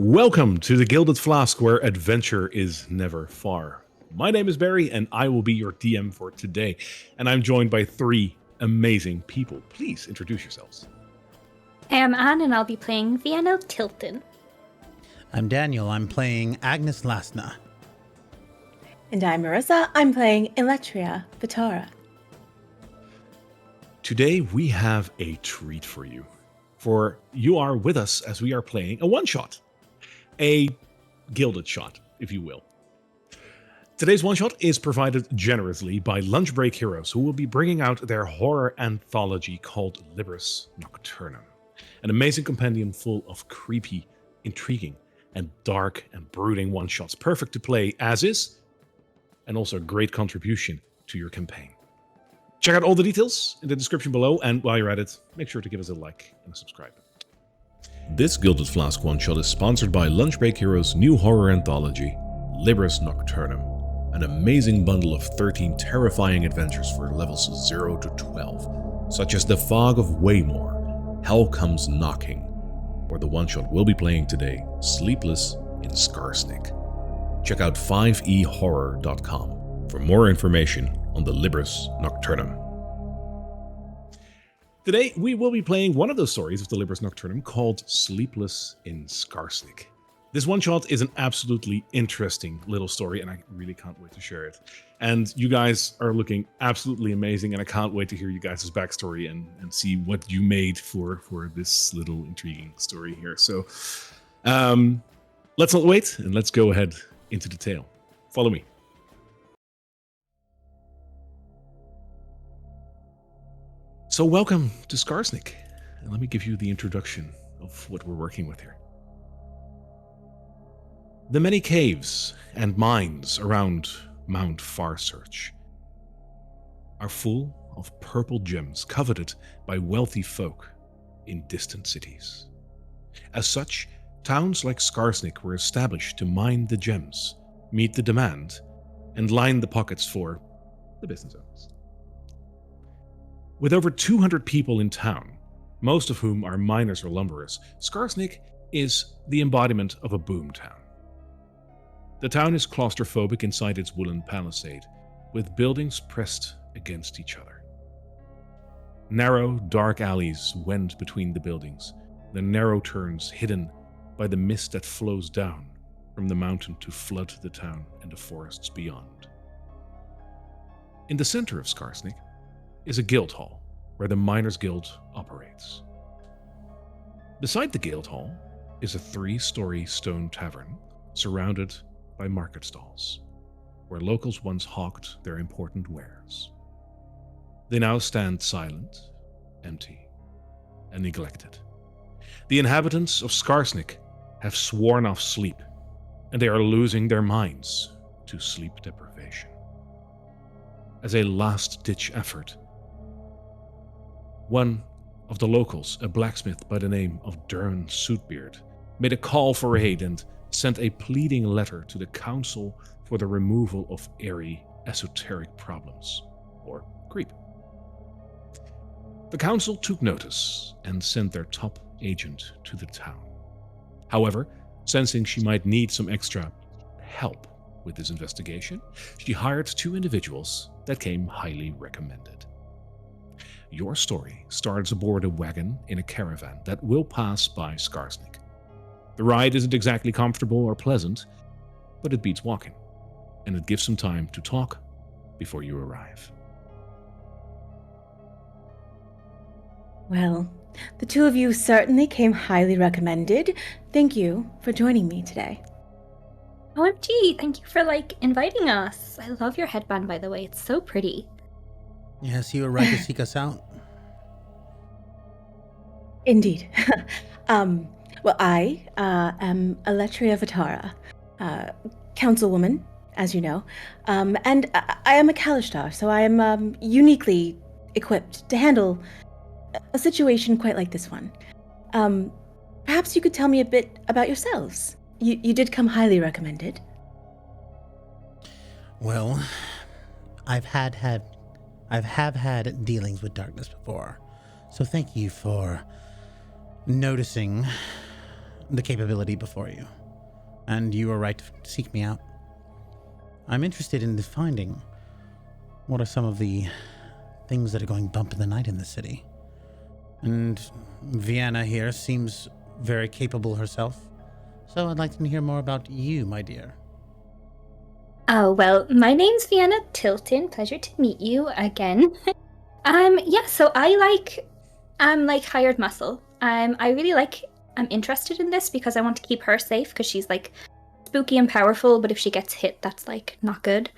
Welcome to the Gilded Flask, where adventure is never far. My name is Barry, and I will be your DM for today. And I'm joined by three amazing people. Please introduce yourselves. I am Anne, and I'll be playing Vienna Tilton. I'm Daniel. I'm playing Agnes Lasna. And I'm Marissa. I'm playing Eletria Vitara. Today we have a treat for you, for you are with us as we are playing a one-shot. A gilded shot, if you will. Today's one-shot is provided generously by Lunchbreak heroes, who will be bringing out their horror anthology called Sleepless Nocturnum, an amazing compendium full of creepy, intriguing, and dark and brooding one-shots, perfect to play as is, and also a great contribution to your campaign. Check out all the details in the description below, and while you're at it, make sure to give us a like and a subscribe. This Gilded Flask one-shot is sponsored by Lunchbreak Heroes' new horror anthology, Sleepless Nocturnum, an amazing bundle of 13 terrifying adventures for levels 0 to 12, such as The Fog of Waymore, Hell Comes Knocking, or the one-shot we'll be playing today, Sleepless in Scarsnik. Check out 5ehorror.com for more information on the Sleepless Nocturnum. Today, we will be playing one of those stories of the Sleepless Nocturnum called Sleepless in Skarsnik. This one-shot is an absolutely interesting little story, and I really can't wait to share it. And you guys are looking absolutely amazing, and I can't wait to hear you guys' backstory and see what you made for this little intriguing story here. So, let's not wait, and let's go ahead into the tale. Follow me. So welcome to Skarsnik, and let me give you the introduction of what we're working with here. The many caves and mines around Mount Farsearch are full of purple gems coveted by wealthy folk in distant cities. As such, towns like Skarsnik were established to mine the gems, meet the demand, and line the pockets for the business owners. With over 200 people in town, most of whom are miners or lumberers, Skarsnik is the embodiment of a boom town. The town is claustrophobic inside its wooden palisade, with buildings pressed against each other. Narrow, dark alleys wend between the buildings, the narrow turns hidden by the mist that flows down from the mountain to flood the town and the forests beyond. In the center of Skarsnik is a guild hall, where the Miners' Guild operates. Beside the guild hall is a 3-story stone tavern surrounded by market stalls, where locals once hawked their important wares. They now stand silent, empty, and neglected. The inhabitants of Skarsnik have sworn off sleep, and they are losing their minds to sleep deprivation. As a last-ditch effort, one of the locals, a blacksmith by the name of Dern Suitbeard, made a call for aid and sent a pleading letter to the Council for the Removal of Eerie Esoteric Problems, or CREEP. The Council took notice and sent their top agent to the town. However, sensing she might need some extra help with this investigation, she hired 2 individuals that came highly recommended. Your story starts aboard a wagon in a caravan that will pass by Skarsnik. The ride isn't exactly comfortable or pleasant, but it beats walking, and it gives some time to talk before you arrive. Well, the 2 of you certainly came highly recommended. Thank you for joining me today. OMG, thank you for, inviting us. I love your headband, by the way. It's so pretty. Yes, you were right to seek us out. Indeed. Well, I am Eletria Vitara, councilwoman, as you know, and I am a Kalishtar, so I am uniquely equipped to handle a situation quite like this one. Perhaps you could tell me a bit about yourselves. You did come highly recommended. Well, I have had dealings with darkness before, so thank you for noticing the capability before you, and you are right to seek me out. I'm interested in finding what are some of the things that are going bump in the night in the city. And Vienna here seems very capable herself, so I'd like to hear more about you, my dear. Oh, well, my name's Vienna Tilton. Pleasure to meet you again. Yeah, so I'm like hired muscle. I'm interested in this because I want to keep her safe because she's like spooky and powerful, but if she gets hit, that's like not good.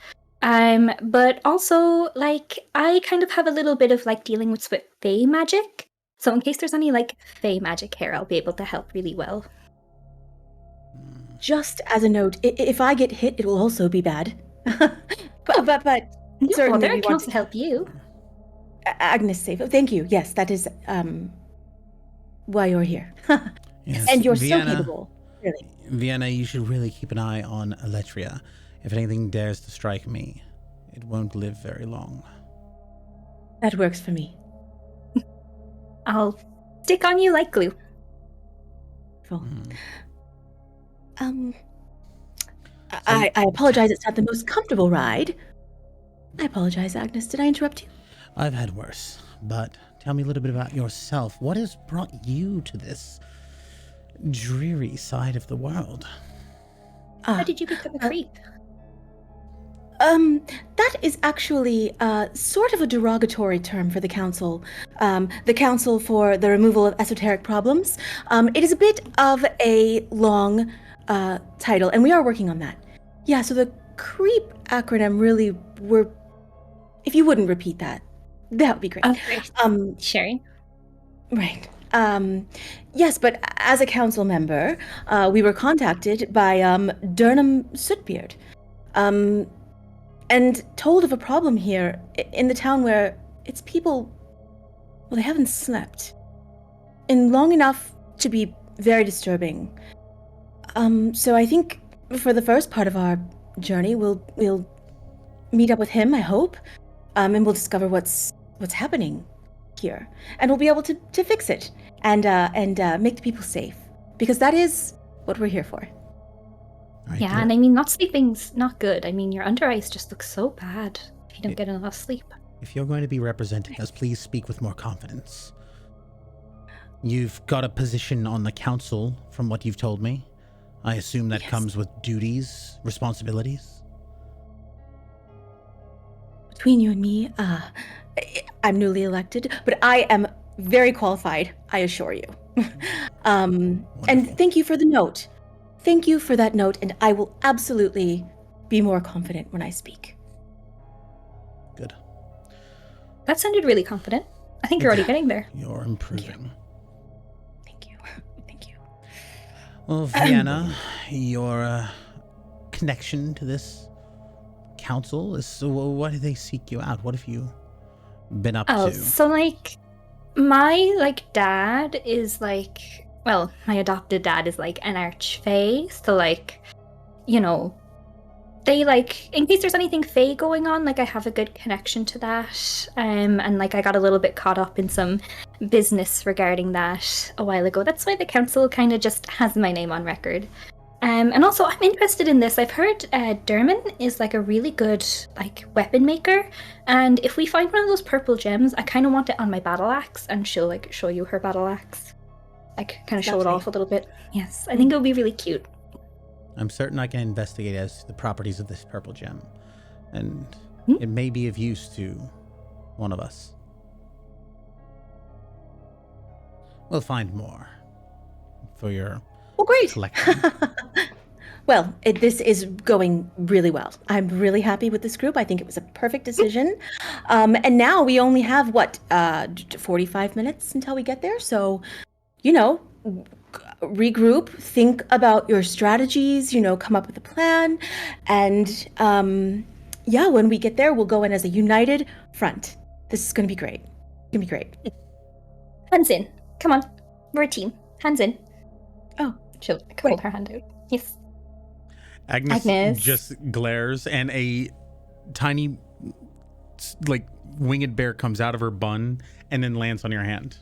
But also like I kind of have a little bit of like dealing with fae magic. So in case there's any like fae magic here, I'll be able to help really well. Just as a note, if I get hit, it will also be bad. but No certainly bother, we I can want also to help you. Agnes safe. Thank you. Yes, that is why you're here. Yes, And you're Vienna, so capable. Really. Vienna, you should really keep an eye on Eletria. If anything dares to strike me, it won't live very long. That works for me. I'll stick on you like glue. Cool. Mm. I apologize. It's not the most comfortable ride. I apologize, Agnes. Did I interrupt you? I've had worse, but tell me a little bit about yourself. What has brought you to this dreary side of the world? How did you become a creep? That is actually sort of a derogatory term for the council. The Council for the Removal of Esoteric Problems. It is a bit of a long title, and we are working on that. Yeah, so the CREEP acronym really were... If you wouldn't repeat that, that would be great. Okay. Sharing. Right. Yes, but as a council member, we were contacted by Durham Sootbeard. And told of a problem here in the town where its people, well, they haven't slept in long enough to be very disturbing. So I think for the first part of our journey, we'll meet up with him, I hope, and we'll discover what's happening here, and we'll be able to fix it and make the people safe, because that is what we're here for. Right, Yeah, and I mean, not sleeping's not good. I mean, your under eyes just look so bad if you don't get enough sleep. if you're going to be representing us, please speak with more confidence. You've got a position on the council, from what you've told me. I assume that Yes. comes with duties, responsibilities? Between you and me, I'm newly elected, but I am very qualified, I assure you. And Wonderful. thank you for the note. Thank you for that note, and I will absolutely be more confident when I speak. Good. That sounded really confident. I think you're already getting there. You're improving. Thank you. Thank you. Well, Vienna, your connection to this council is... So why do they seek you out? What have you been up Oh, to? so like my like dad is like, well, my adopted dad is like an archfey, so like, you know, they like, in case there's anything fae going on, like I have a good connection to that. And like I got a little bit caught up in some business regarding that a while ago. That's why the council kind of just has my name on record. And also, I'm interested in this. I've heard Derman is like a really good like weapon maker, and if we find one of those purple gems, I kind of want it on my battle axe, and she'll like show you her battle axe, like kind of show it Lovely. off a little bit. Yes, I think it would be really cute. I'm certain I can investigate as to the properties of this purple gem, and Hmm? it may be of use to one of us. We'll find more for your Well, great. collection. Well, this is going really well. I'm really happy with this group. I think it was a perfect decision. And now we only have, 45 minutes until we get there. So, regroup, think about your strategies, come up with a plan. And when we get there, we'll go in as a united front. This is going to be great. It's going to be great. Hands in. Come on, we're a team. Hands in. Oh, She'll like, hold her hand out. Yes. Agnes just glares, and a tiny, like, winged bear comes out of her bun and then lands on your hand.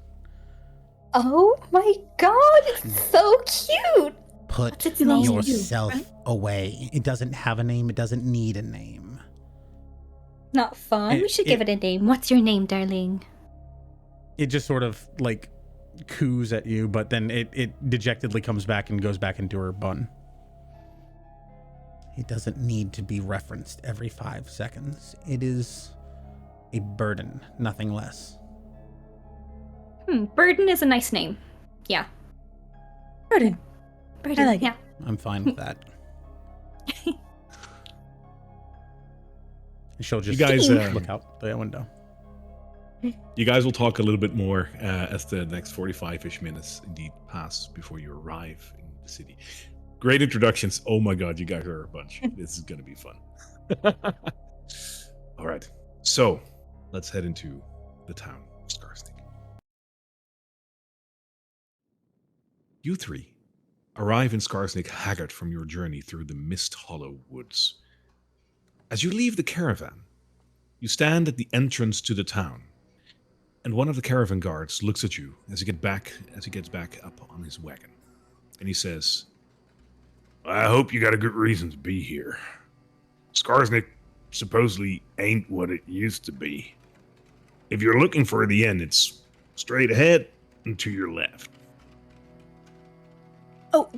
Oh my god, it's so cute! Put What's its name? yourself Right? away. It doesn't have a name. It doesn't need a name. Not fun. We should give it a name. What's your name, darling? It just sort of like coos at you, but then it dejectedly comes back and goes back into her bun. It doesn't need to be referenced every 5 seconds. It is a burden, nothing less. Burden is a nice name. Yeah. Burden. Burden, I like it. yeah. I'm fine with that. She'll just You guys, look out the window. You guys will talk a little bit more as the next 45-ish minutes indeed pass before you arrive in the city. Great introductions. Oh my god, you guys are a bunch. This is going to be fun. All right. So, let's head into the town of Scarsnik. You three arrive in Skarsnik haggard from your journey through the mist-hollow woods. As you leave the caravan, you stand at the entrance to the town, and one of the caravan guards looks at you as he gets back up on his wagon, and he says, "I hope you got a good reason to be here. Skarsnik supposedly ain't what it used to be. If you're looking for the end, it's straight ahead and to your left." Oh,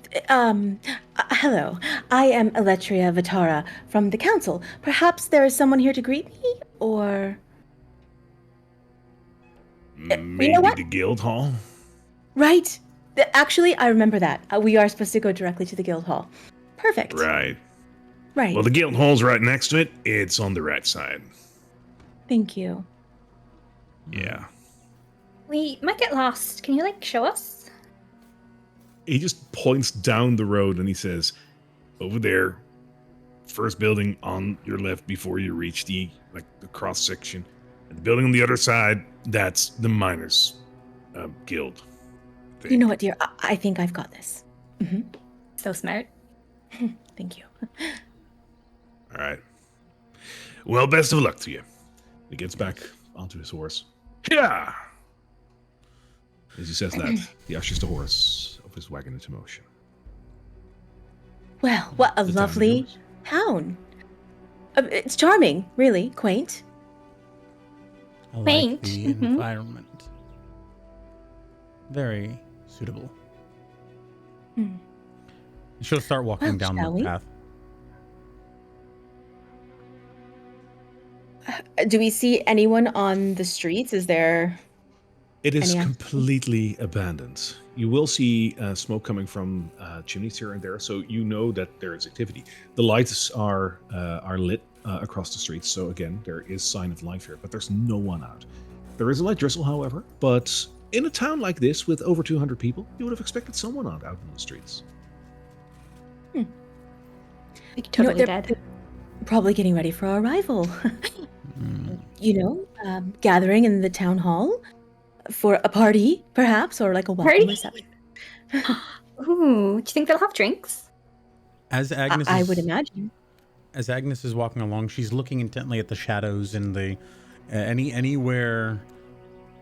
hello. I am Eletria Vitara from the council. Perhaps there is someone here to greet me, or... Maybe you know what? the guild hall? Right. Actually, I remember that. We are supposed to go directly to the guild hall. Perfect. Right. Right. Well, the guild hall's right next to it. It's on the right side. Thank you. Yeah. We might get lost. Can you, show us? He just points down the road and he says, "Over there, first building on your left before you reach the cross section. And the building on the other side, that's the miners' guild thing." You know what, dear? I think I've got this. Mm-hmm. So smart. Thank you. All right. Well, best of luck to you. He gets back onto his horse. Yeah. As he says that, he ushers the horse of his wagon into motion. Well, what a The town is lovely yours. town. It's charming, really. Quaint. I like Quaint. the Mhm. environment. Very suitable. Hmm. She'll start walking Well, down shall the we? path. Do we see anyone on the streets? Is there... It is Any completely abandoned. You will see smoke coming from chimneys here and there, so you know that there is activity. The lights are lit across the streets, so again, there is sign of life here, but there's no one out. There is a light drizzle, however, but in a town like this with over 200 people, you would have expected someone out in the streets. Totally they're dead. probably getting ready for our arrival. Gathering in the town hall for a party, perhaps, or like a welcome Party? reception. Ooh, do you think they'll have drinks? As Agnes I is, would imagine. as Agnes is walking along, she's looking intently at the shadows in the anywhere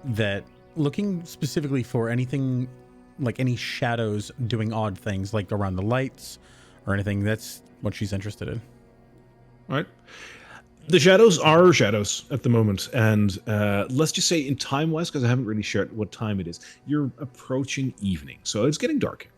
that looking specifically for anything like any shadows doing odd things like around the lights or anything. That's what she's interested in. Right? The shadows are shadows at the moment, and let's just say in time-wise, because I haven't really shared what time it is, you're approaching evening, so it's getting dark.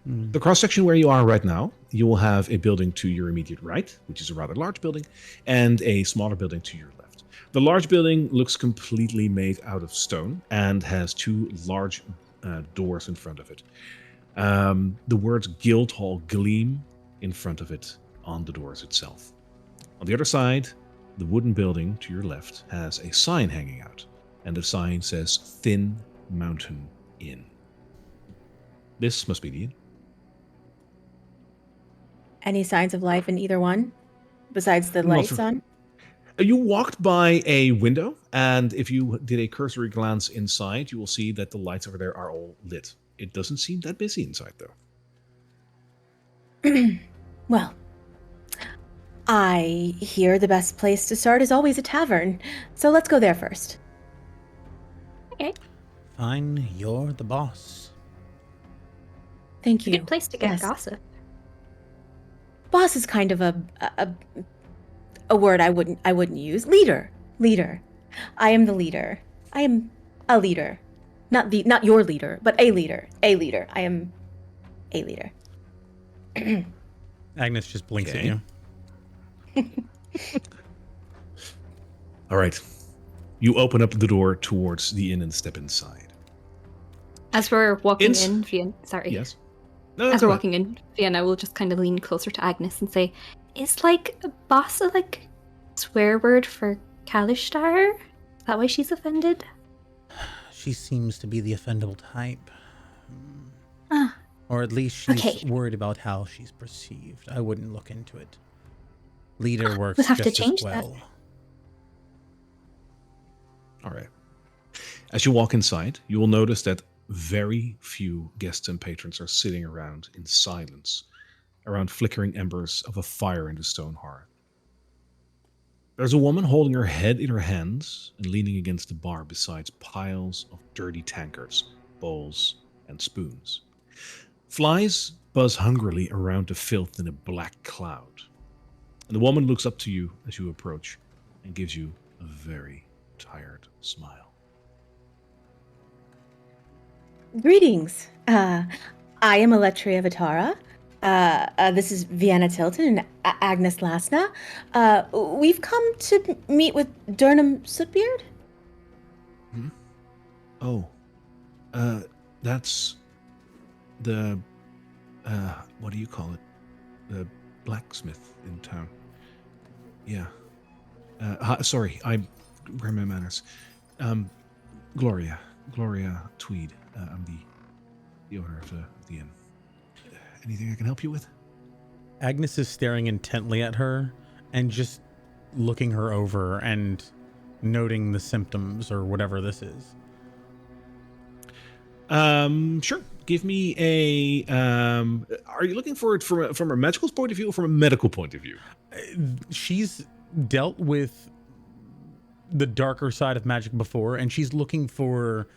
The cross-section where you are right now, you will have a building to your immediate right, which is a rather large building, and a smaller building to your left. The large building looks completely made out of stone and has two large doors in front of it. The words Guild Hall gleam in front of it on the doors itself. On the other side, the wooden building to your left has a sign hanging out, and the sign says Thin Mountain Inn. This must be the inn. Any signs of life in either one, besides the Not lights for- on? You walked by a window, and if you did a cursory glance inside, you will see that the lights over there are all lit. It doesn't seem that busy inside, though. Well, I hear the best place to start is always a tavern, so let's go there first. Okay. Fine, you're the boss. Thank you. Good place to get Yes. gossip. Boss is kind of a word I wouldn't use. Leader. I am the leader. I am a leader. Not your leader, but a leader. A leader. I am a leader. Agnes just blinks at Okay. you. All right. You open up the door towards the inn and step inside. As we're walking Ins- in, Sorry. Yes? No, As go we're ahead. walking in, Vienna will just kind of lean closer to Agnes and say, "Is like boss a like swear word for Kalishtar? Is that why she's offended?" She seems to be the offendable type. Ah, Or at least she's Okay. worried about how she's perceived. I wouldn't look into it. Leader works we'll have to just change as that. well. All right. As you walk inside, you will notice that very few guests and patrons are sitting around in silence, around flickering embers of a fire in the stone hearth. There's a woman holding her head in her hands and leaning against the bar beside piles of dirty tankards, bowls, and spoons. Flies buzz hungrily around the filth in a black cloud. And the woman looks up to you as you approach and gives you a very tired smile. Greetings. I am Eletria Vitara. This is Vienna Tilton and Agnes Lasna. We've come to meet with Durham Sootbeard. Oh, that's the, what do you call it? The blacksmith in town. Yeah. Sorry, where are my manners? Gloria Tweed. I'm the owner of the inn. Anything I can help you with? Agnes is staring intently at her and just looking her over and noting the symptoms or whatever this is. Sure. Give me a. Are you looking for it from a magical point of view or from a medical point of view? She's dealt with the darker side of magic before, and she's looking for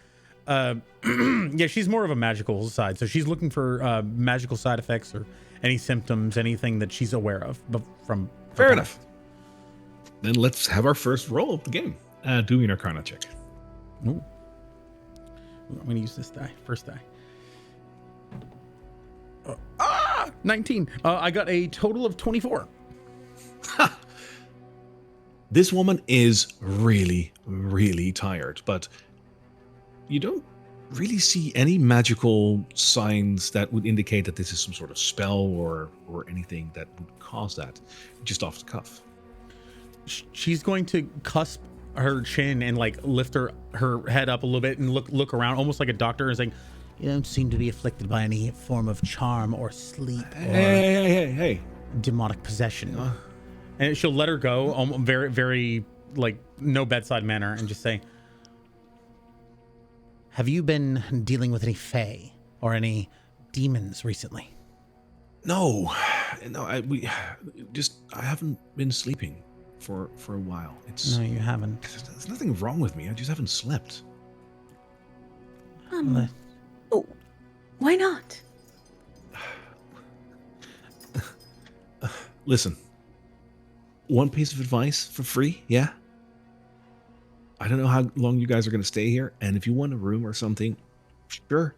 yeah, she's more of a magical side, so she's looking for magical side effects or any symptoms, anything that she's aware of from Fair past. enough. Then let's have our first roll of the game. Do an Arcana check. Ooh. I'm gonna use this die, first die. 19. I got a total of 24. This woman is really, really tired, but you don't really see any magical signs that would indicate that this is some sort of spell or anything that would cause that, just off the cuff. She's going to cusp her chin and like lift her head up a little bit and look around, almost like a doctor, and saying, "You don't seem to be afflicted by any form of charm or sleep or Hey. demonic possession." And she'll let her go, very, very like no bedside manner, and just say, "Have you been dealing with any fae or any demons recently?" No, I haven't been sleeping for a while. No, you haven't. There's nothing wrong with me. I just haven't slept. Oh, why not? Listen, one piece of advice for free, yeah? I don't know how long you guys are going to stay here, and if you want a room or something, sure,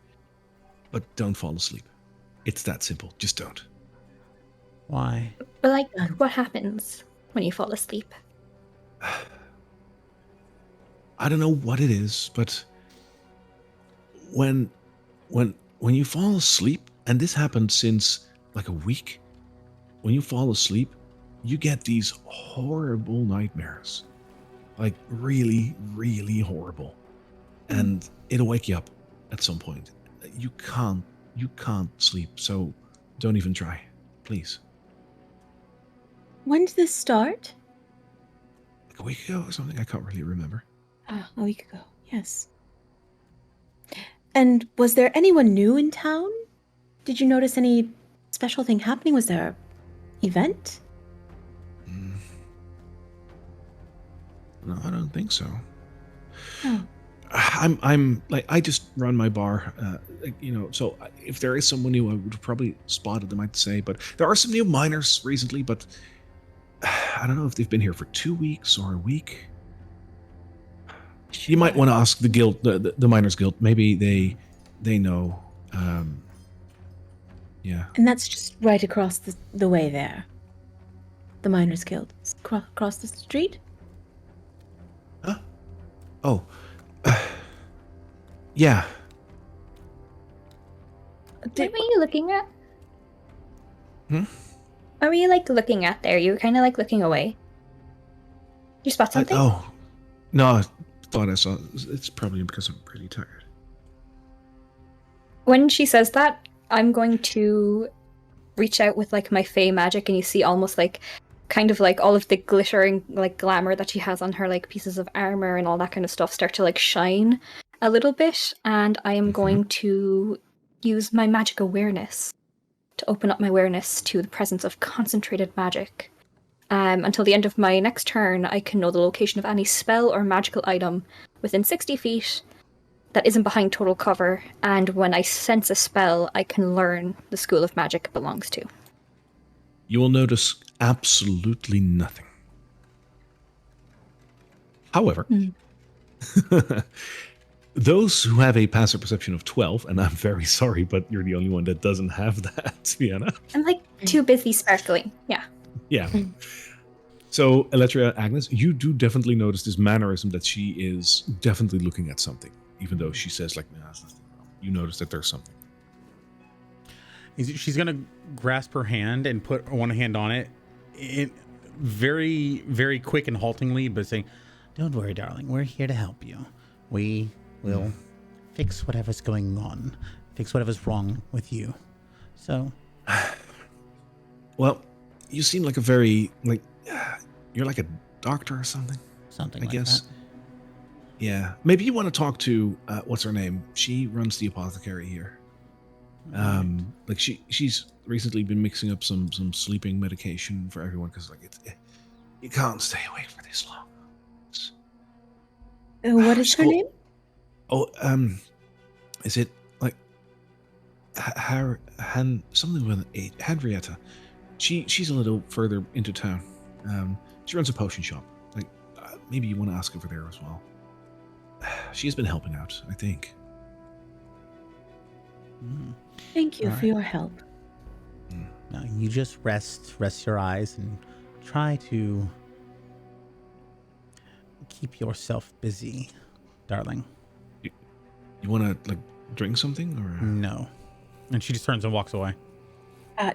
but don't fall asleep. It's that simple. Just don't. Why? But like, what happens when you fall asleep? I don't know what it is, but when you fall asleep, and this happened since like a week, when you fall asleep, you get these horrible nightmares. Like really, really horrible. And it'll wake you up at some point. You can't sleep, so don't even try. Please. When did this start? Like a week ago or something? I can't really remember. A week ago, yes. And was there anyone new in town? Did you notice any special thing happening? Was there an event? No, I don't think so. Oh. I'm like, I just run my bar, so if there is someone new, I would have probably spotted them, I'd say, but there are some new miners recently, but I don't know if they've been here for 2 weeks or a week. You might want to ask the guild, the miners guild. Maybe they know. Yeah. And that's just right across the way there. The Miners Guild. Across the street? Huh? Oh. Yeah. What were you looking at? Hmm? What were you looking at there? You were kind of looking away. You spot something? No, I thought I saw. It's probably because I'm pretty tired. When she says that, I'm going to reach out with my fey magic, and you see almost kind of all of the glittering glamour that she has on her pieces of armor and all that kind of stuff start to shine a little bit, and I am going to use my magic awareness to open up my awareness to the presence of concentrated magic. Until the end of my next turn, I can know the location of any spell or magical item within 60 feet that isn't behind total cover, and when I sense a spell, I can learn the school of magic it belongs to. You will notice absolutely nothing. However, those who have a passive perception of 12, and I'm very sorry, but you're the only one that doesn't have that, Vienna. I'm too busy sparkling. Yeah. Yeah. So, Eletria, Agnes, you do definitely notice this mannerism that she is definitely looking at something, even though she says nah, there's nothing wrong. You notice that there's something. She's gonna grasp her hand and put one hand on it, very, very quick and haltingly, but saying, "Don't worry, darling. We're here to help you. We will fix whatever's going on, fix whatever's wrong with you." So, well, you seem like a very you're like a doctor or something. Something I like guess. that. Yeah, maybe you want to talk to what's her name? She runs the apothecary here. She's recently been mixing up some sleeping medication for everyone because you can't stay awake for this long. What is her name? Oh, is it something with an 8? Henrietta. She's a little further into town. She runs a potion shop. Maybe you want to ask over there as well. She has been helping out, I think. Thank you for your help. Now you just rest your eyes and try to keep yourself busy, darling. You want to drink something or No. And she just turns and walks away.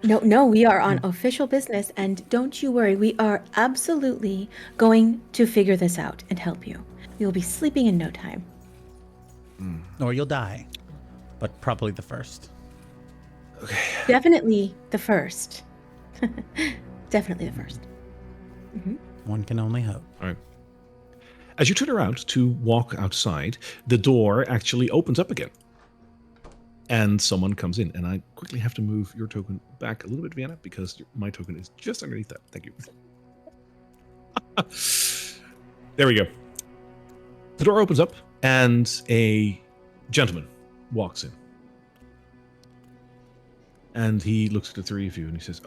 No, we are on official business, and don't you worry, we are absolutely going to figure this out and help you. You'll be sleeping in no time. Or you'll die, but probably the first. Okay. Definitely the first. Definitely the first. One can only hope. All right. As you turn around to walk outside, the door actually opens up again. And someone comes in, and I quickly have to move your token back a little bit, Vienna, because my token is just underneath that. Thank you. There we go. The door opens up, and a gentleman walks in. And he looks at the three of you, and he says,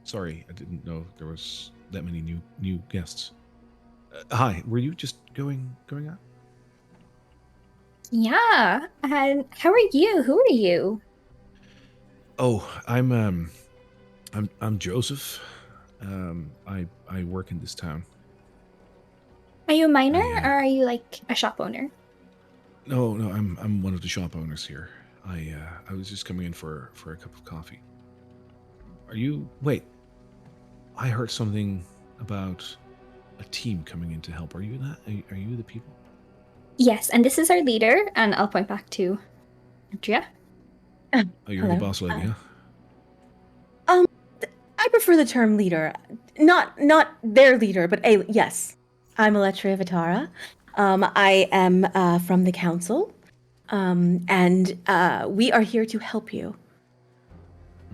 sorry, I didn't know there was that many new guests. Hi, were you just going out? Yeah. And how are you? Who are you? Oh, I'm Joseph. I work in this town. Are you a miner or are you a shop owner? No, I'm one of the shop owners here. I was just coming in for a cup of coffee. Are you? Wait, I heard something about a team coming in to help. Are you that? Are you the people? Yes, and this is our leader, and I'll point back to Andrea. Oh, you're Hello. the boss lady, huh? I prefer the term leader. Not their leader, but yes. I'm Eletria Vitara. I am from the council, and we are here to help you.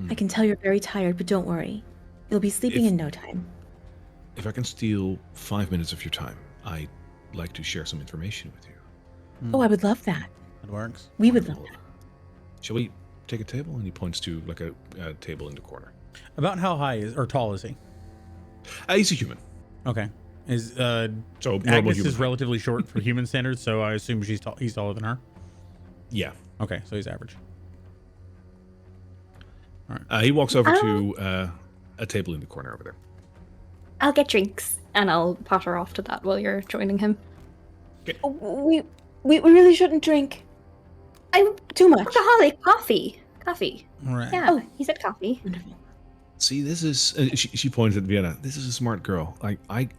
I can tell you're very tired, but don't worry. You'll be sleeping in no time. If I can steal 5 minutes of your time, I like to share some information with you. Oh, I would love that. That works. We would love Wonderful. Shall we take a table? And he points to like a table in the corner. About how high is or tall is he? He's a human. Okay. Is So normal Agnes human is height. relatively short for human standards, so I assume he's taller than her. Yeah. Okay, so he's average. He walks over to a table in the corner over there. I'll get drinks, and I'll potter off to that while you're joining him. We really shouldn't drink. I'm Too much. alcoholic. Coffee. All right. Yeah, Oh. he said coffee. Wonderful. See, this is... she points at Vienna. This is a smart girl.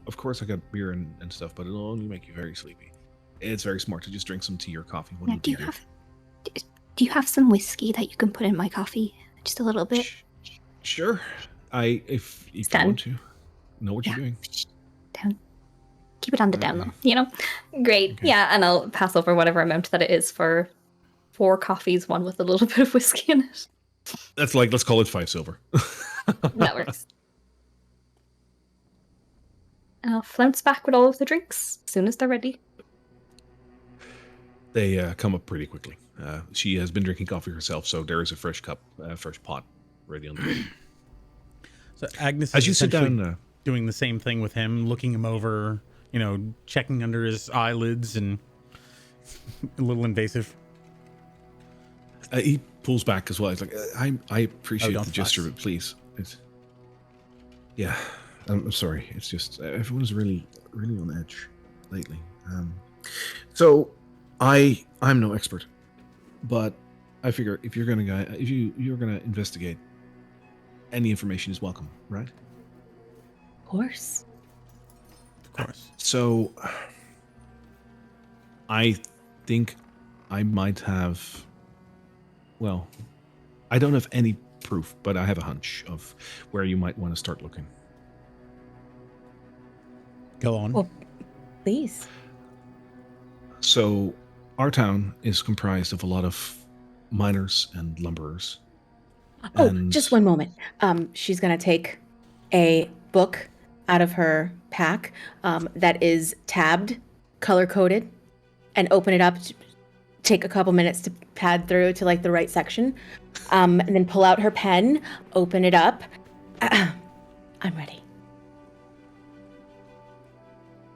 Of course, I got beer and stuff, but it'll only make you very sleepy. It's very smart to just drink some tea or coffee. What Yeah, do you do you have some whiskey that you can put in my coffee? Just a little bit. Sure. If you Stan. want to. Know what you're doing. Down. Keep it on the down Okay. low, you know? Great. Okay. Yeah, and I'll pass over whatever amount that it is for 4 coffees, one with a little bit of whiskey in it. That's like, let's call it 5 silver. That works. And I'll flounce back with all of the drinks as soon as they're ready. They come up pretty quickly. She has been drinking coffee herself, so there is a fresh cup, fresh pot ready on the table. So Agnes As is you sit essentially down, doing the same thing with him, looking him over, checking under his eyelids and a little invasive. he pulls back as well. He's like, I appreciate don't the gesture, fuss. but please. Yeah, I'm sorry. It's just everyone's really on edge lately. So I'm no expert, but I figure if you're gonna investigate, any information is welcome, right? Of course. Of course. So I think I might have, well, I don't have any proof, but I have a hunch of where you might want to start looking. Go on. Well, please. So our town is comprised of a lot of miners and lumberers. Oh, And- just one moment. She's gonna take a book out of her pack that is tabbed, color coded, and open it up. Take a couple minutes to pad through to like the right section, and then pull out her pen, open it up. I'm ready.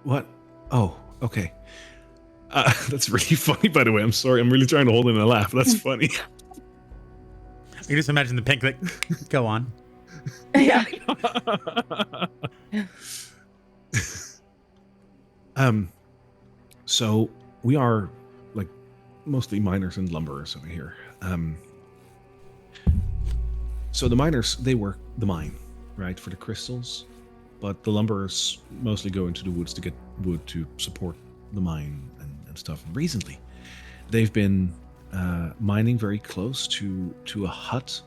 What? Oh, okay. That's really funny, by the way. I'm sorry. I'm really trying to hold in a laugh. That's funny. You just imagine the pink, like, go on. Yeah. So we are like mostly miners and lumberers over here. So the miners, they work the mine, right, for the crystals, but the lumberers mostly go into the woods to get wood to support the mine and stuff. And recently, they've been mining very close to a hut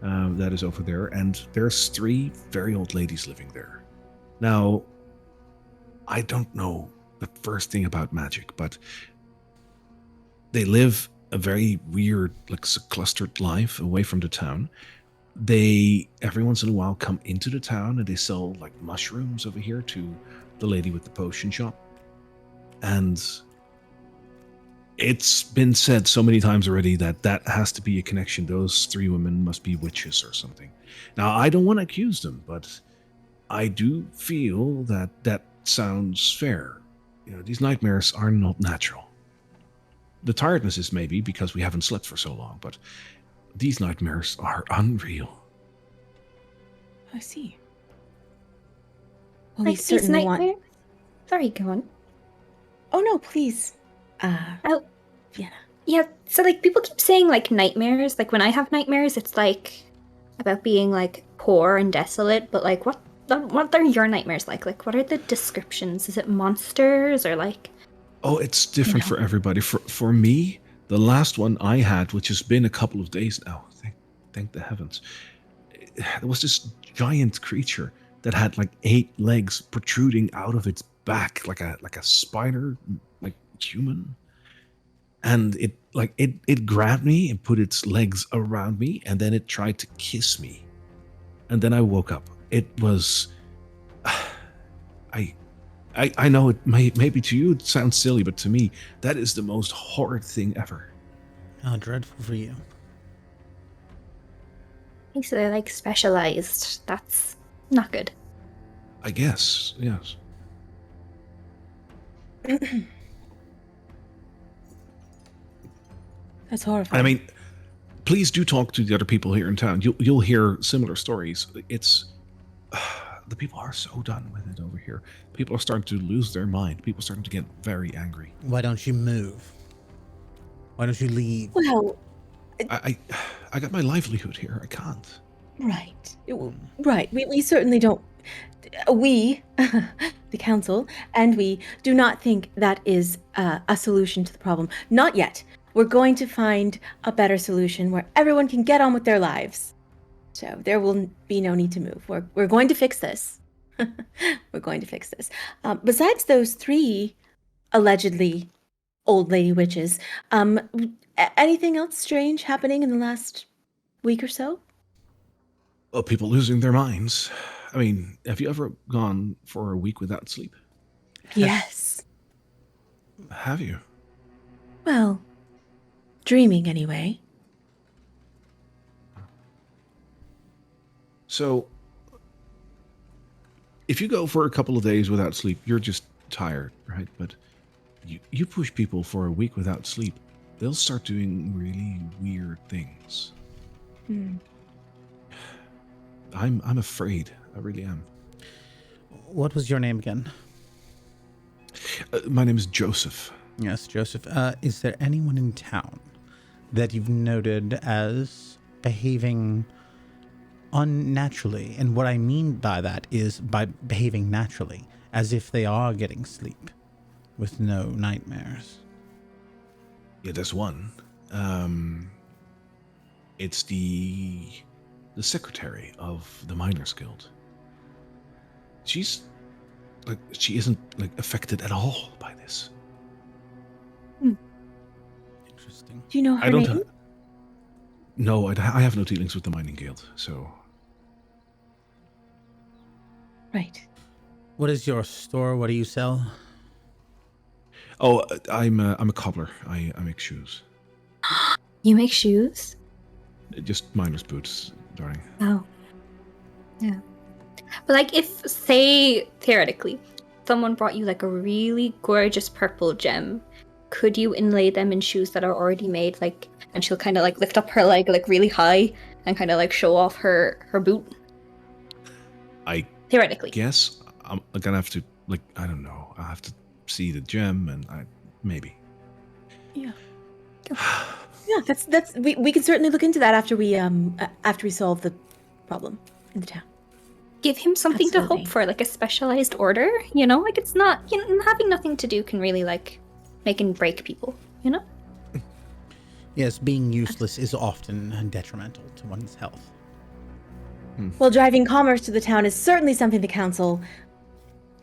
that is over there, and there's 3 very old ladies living there. Now, I don't know the first thing about magic, but they live a very weird, like clustered life away from the town. They every once in a while come into the town and they sell like mushrooms over here to the lady with the potion shop. And it's been said so many times already that has to be a connection. Those 3 women must be witches or something. Now, I don't want to accuse them, but I do feel that sounds fair. These nightmares are not natural. The tiredness is maybe because we haven't slept for so long, but these nightmares are unreal. I see. Well, we Like these certainly want. nightmares? Sorry, go on. Oh no, please. Oh, Vienna. yeah. So like people keep saying like nightmares. Like when I have nightmares, it's like about being like poor and desolate. But like what are your nightmares like? Like what are the descriptions? Is it monsters or like? Oh, it's different for everybody. For me, the last one I had, which has been a couple of days now, thank the heavens, there was this giant creature that had like 8 legs protruding out of its back, like a spider, like human. And it grabbed me and put its legs around me, and then it tried to kiss me. And then I woke up. It was I know it maybe to you it sounds silly, but to me, that is the most horrid thing ever. How dreadful for you. So they're like specialized. That's not good. I guess, yes. That's horrifying. I mean, please do talk to the other people here in town. You'll hear similar stories. It's the people are so done with it over here. People are starting to lose their mind. People are starting to get very angry. Why don't you move? Why don't you leave? Well, I got my livelihood here. I can't. right. Right. We certainly don't. We, the council, and we do not think that is a solution to the problem. Not yet. We're going to find a better solution where everyone can get on with their lives. So there will be no need to move. We're going to fix this. We're going to fix this. Besides those 3 allegedly old lady witches, anything else strange happening in the last week or so? Well, people losing their minds. I mean, have you ever gone for a week without sleep? Yes. Have you? Well, dreaming anyway. So, if you go for a couple of days without sleep, you're just tired, right? But you push people for a week without sleep, they'll start doing really weird things. I'm afraid. I really am. What was your name again? My name is Joseph. Yes, Joseph. Is there anyone in town that you've noted as behaving unnaturally? And what I mean by that is by behaving naturally, as if they are getting sleep with no nightmares. Yeah, there's one. It's the secretary of the Miners Guild. She isn't affected at all by this. Interesting. Do you know her name? No, I have no dealings with the Mining Guild, so... Right. What is your store? What do you sell? Oh, I'm a cobbler. I make shoes. You make shoes? Just miner's boots, darling. Oh. Yeah. But like if, say, theoretically, someone brought you like a really gorgeous purple gem, could you inlay them in shoes that are already made, like, and she'll kind of like lift up her leg like really high and kind of like show off her boot? I Theoretically. guess I'm gonna have to, I don't know. I have to see the gem and maybe. Yeah. Yeah, that's we can certainly look into that after we solve the problem in the town. Give him something to Absolutely. hope for, like a specialized order, you know? Like it's not, having nothing to do can really like make and break people, you know? Yes, being useless is often detrimental to one's health. Well, driving commerce to the town is certainly something the council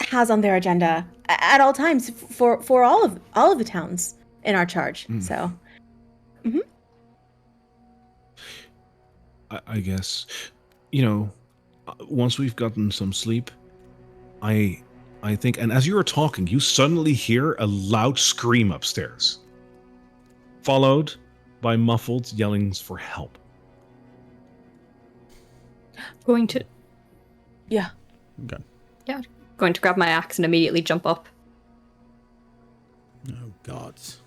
has on their agenda at all times for all of the towns in our charge. So, I guess, once we've gotten some sleep, I think, and as you were talking, you suddenly hear a loud scream upstairs, followed by muffled yellings for help. Going to yeah. Good. going to grab my axe and immediately jump up. Oh, gods.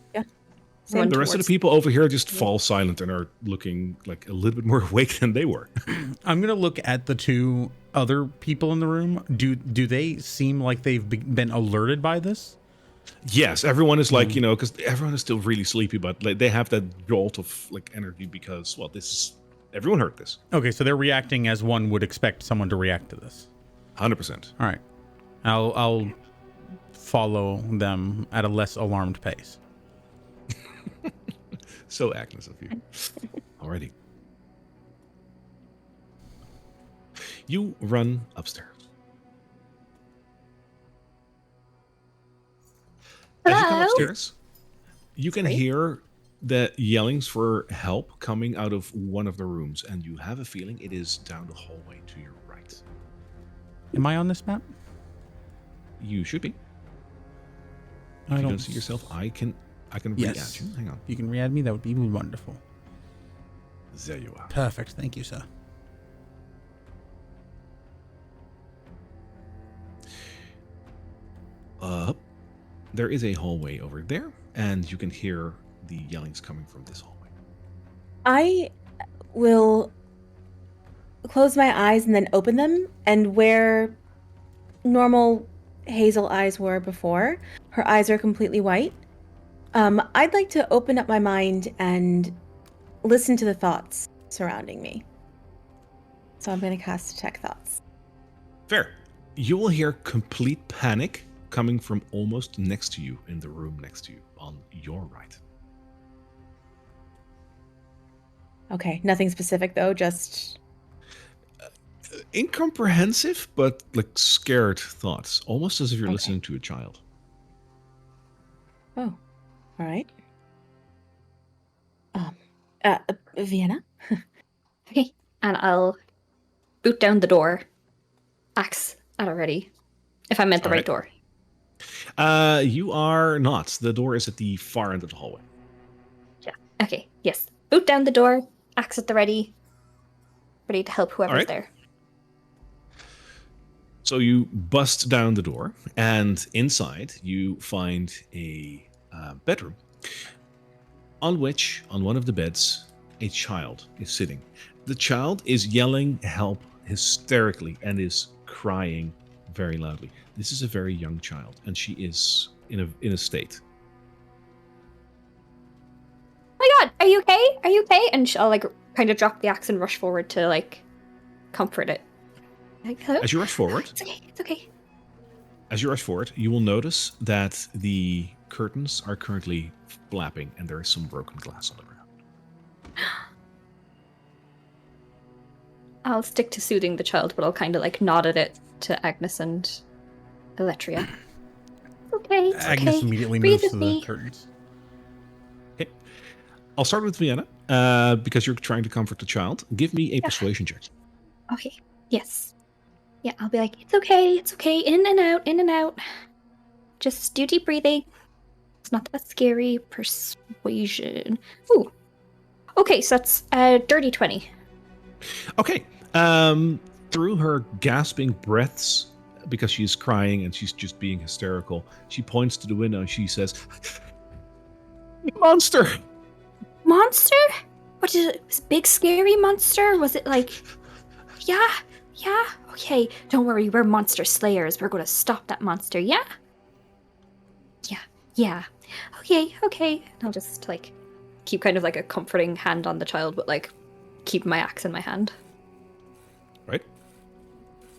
Run The rest of the towards- people over here just fall silent and are looking like a little bit more awake than they were. I'm gonna look at the 2 other people in the room. Do they seem like they've been alerted by this? Yes, everyone is because everyone is still really sleepy, but they have that jolt of energy because, well, everyone heard this. Okay, so they're reacting as one would expect someone to react to this. 100%. All right, I'll follow them at a less alarmed pace. So Agnes of you. Alrighty. You run upstairs. As you come Hello? upstairs, you can hear the yellings for help coming out of one of the rooms, and you have a feeling it is down the hallway to your right. Am I on this map? You should be. If you don't see yourself, I can Yes. re-add you. Hang on. If you can re-add me, that would be wonderful. There you are. Perfect. Thank you, sir. There is a hallway over there, and you can hear the yellings coming from this hallway. I will close my eyes and then open them, and where normal hazel eyes were before, her eyes are completely white. I'd like to open up my mind and listen to the thoughts surrounding me. So I'm going to cast Detect Thoughts. Fair. You will hear complete panic coming from almost next to you in the room next to you on your right. Okay, nothing specific though, just... Incomprehensive, but like scared thoughts, almost as if you're Okay. listening to a child. Oh, all right. Vienna? Okay. And I'll boot down the door. Axe at a ready. If I'm at the right door. You are not. The door is at the far end of the hallway. Yeah. Okay. Yes. Boot down the door. Axe at the ready. Ready to help whoever's there. So you bust down the door, and inside you find a bedroom on which, on one of the beds, a child is sitting. The child is yelling help hysterically and is crying very loudly. This is a very young child, and she is in a state. Oh my god, are you okay? Are you okay? And I'll like kind of drop the axe and rush forward to like comfort it. Like, hello? As you rush forward, It's okay. It's okay. As you rush forward, you will notice that the curtains are currently flapping, and there is some broken glass on the ground. I'll stick to soothing the child, but I'll kind of like nod at it to Agnes and Eletria. Okay, it's Agnes okay. immediately Breathe moves to with the me. curtains. Okay. I'll start with Vienna, because you're trying to comfort the child. Give me a persuasion check. Okay. Yes. Yeah, I'll be like, it's okay. It's okay. In and out. In and out. Just do deep breathing. It's not that scary. Persuasion. Ooh. Okay, so that's dirty 20. Okay. Through her gasping breaths, because she's crying and she's just being hysterical, she points to the window and she says, "Monster!" Monster? What is it? Was it a big scary monster? Was it like... Yeah. Okay, don't worry. We're monster slayers. We're going to stop that monster, yeah? Yeah. Okay. And I'll just like keep kind of like a comforting hand on the child, but like keep my axe in my hand. Right?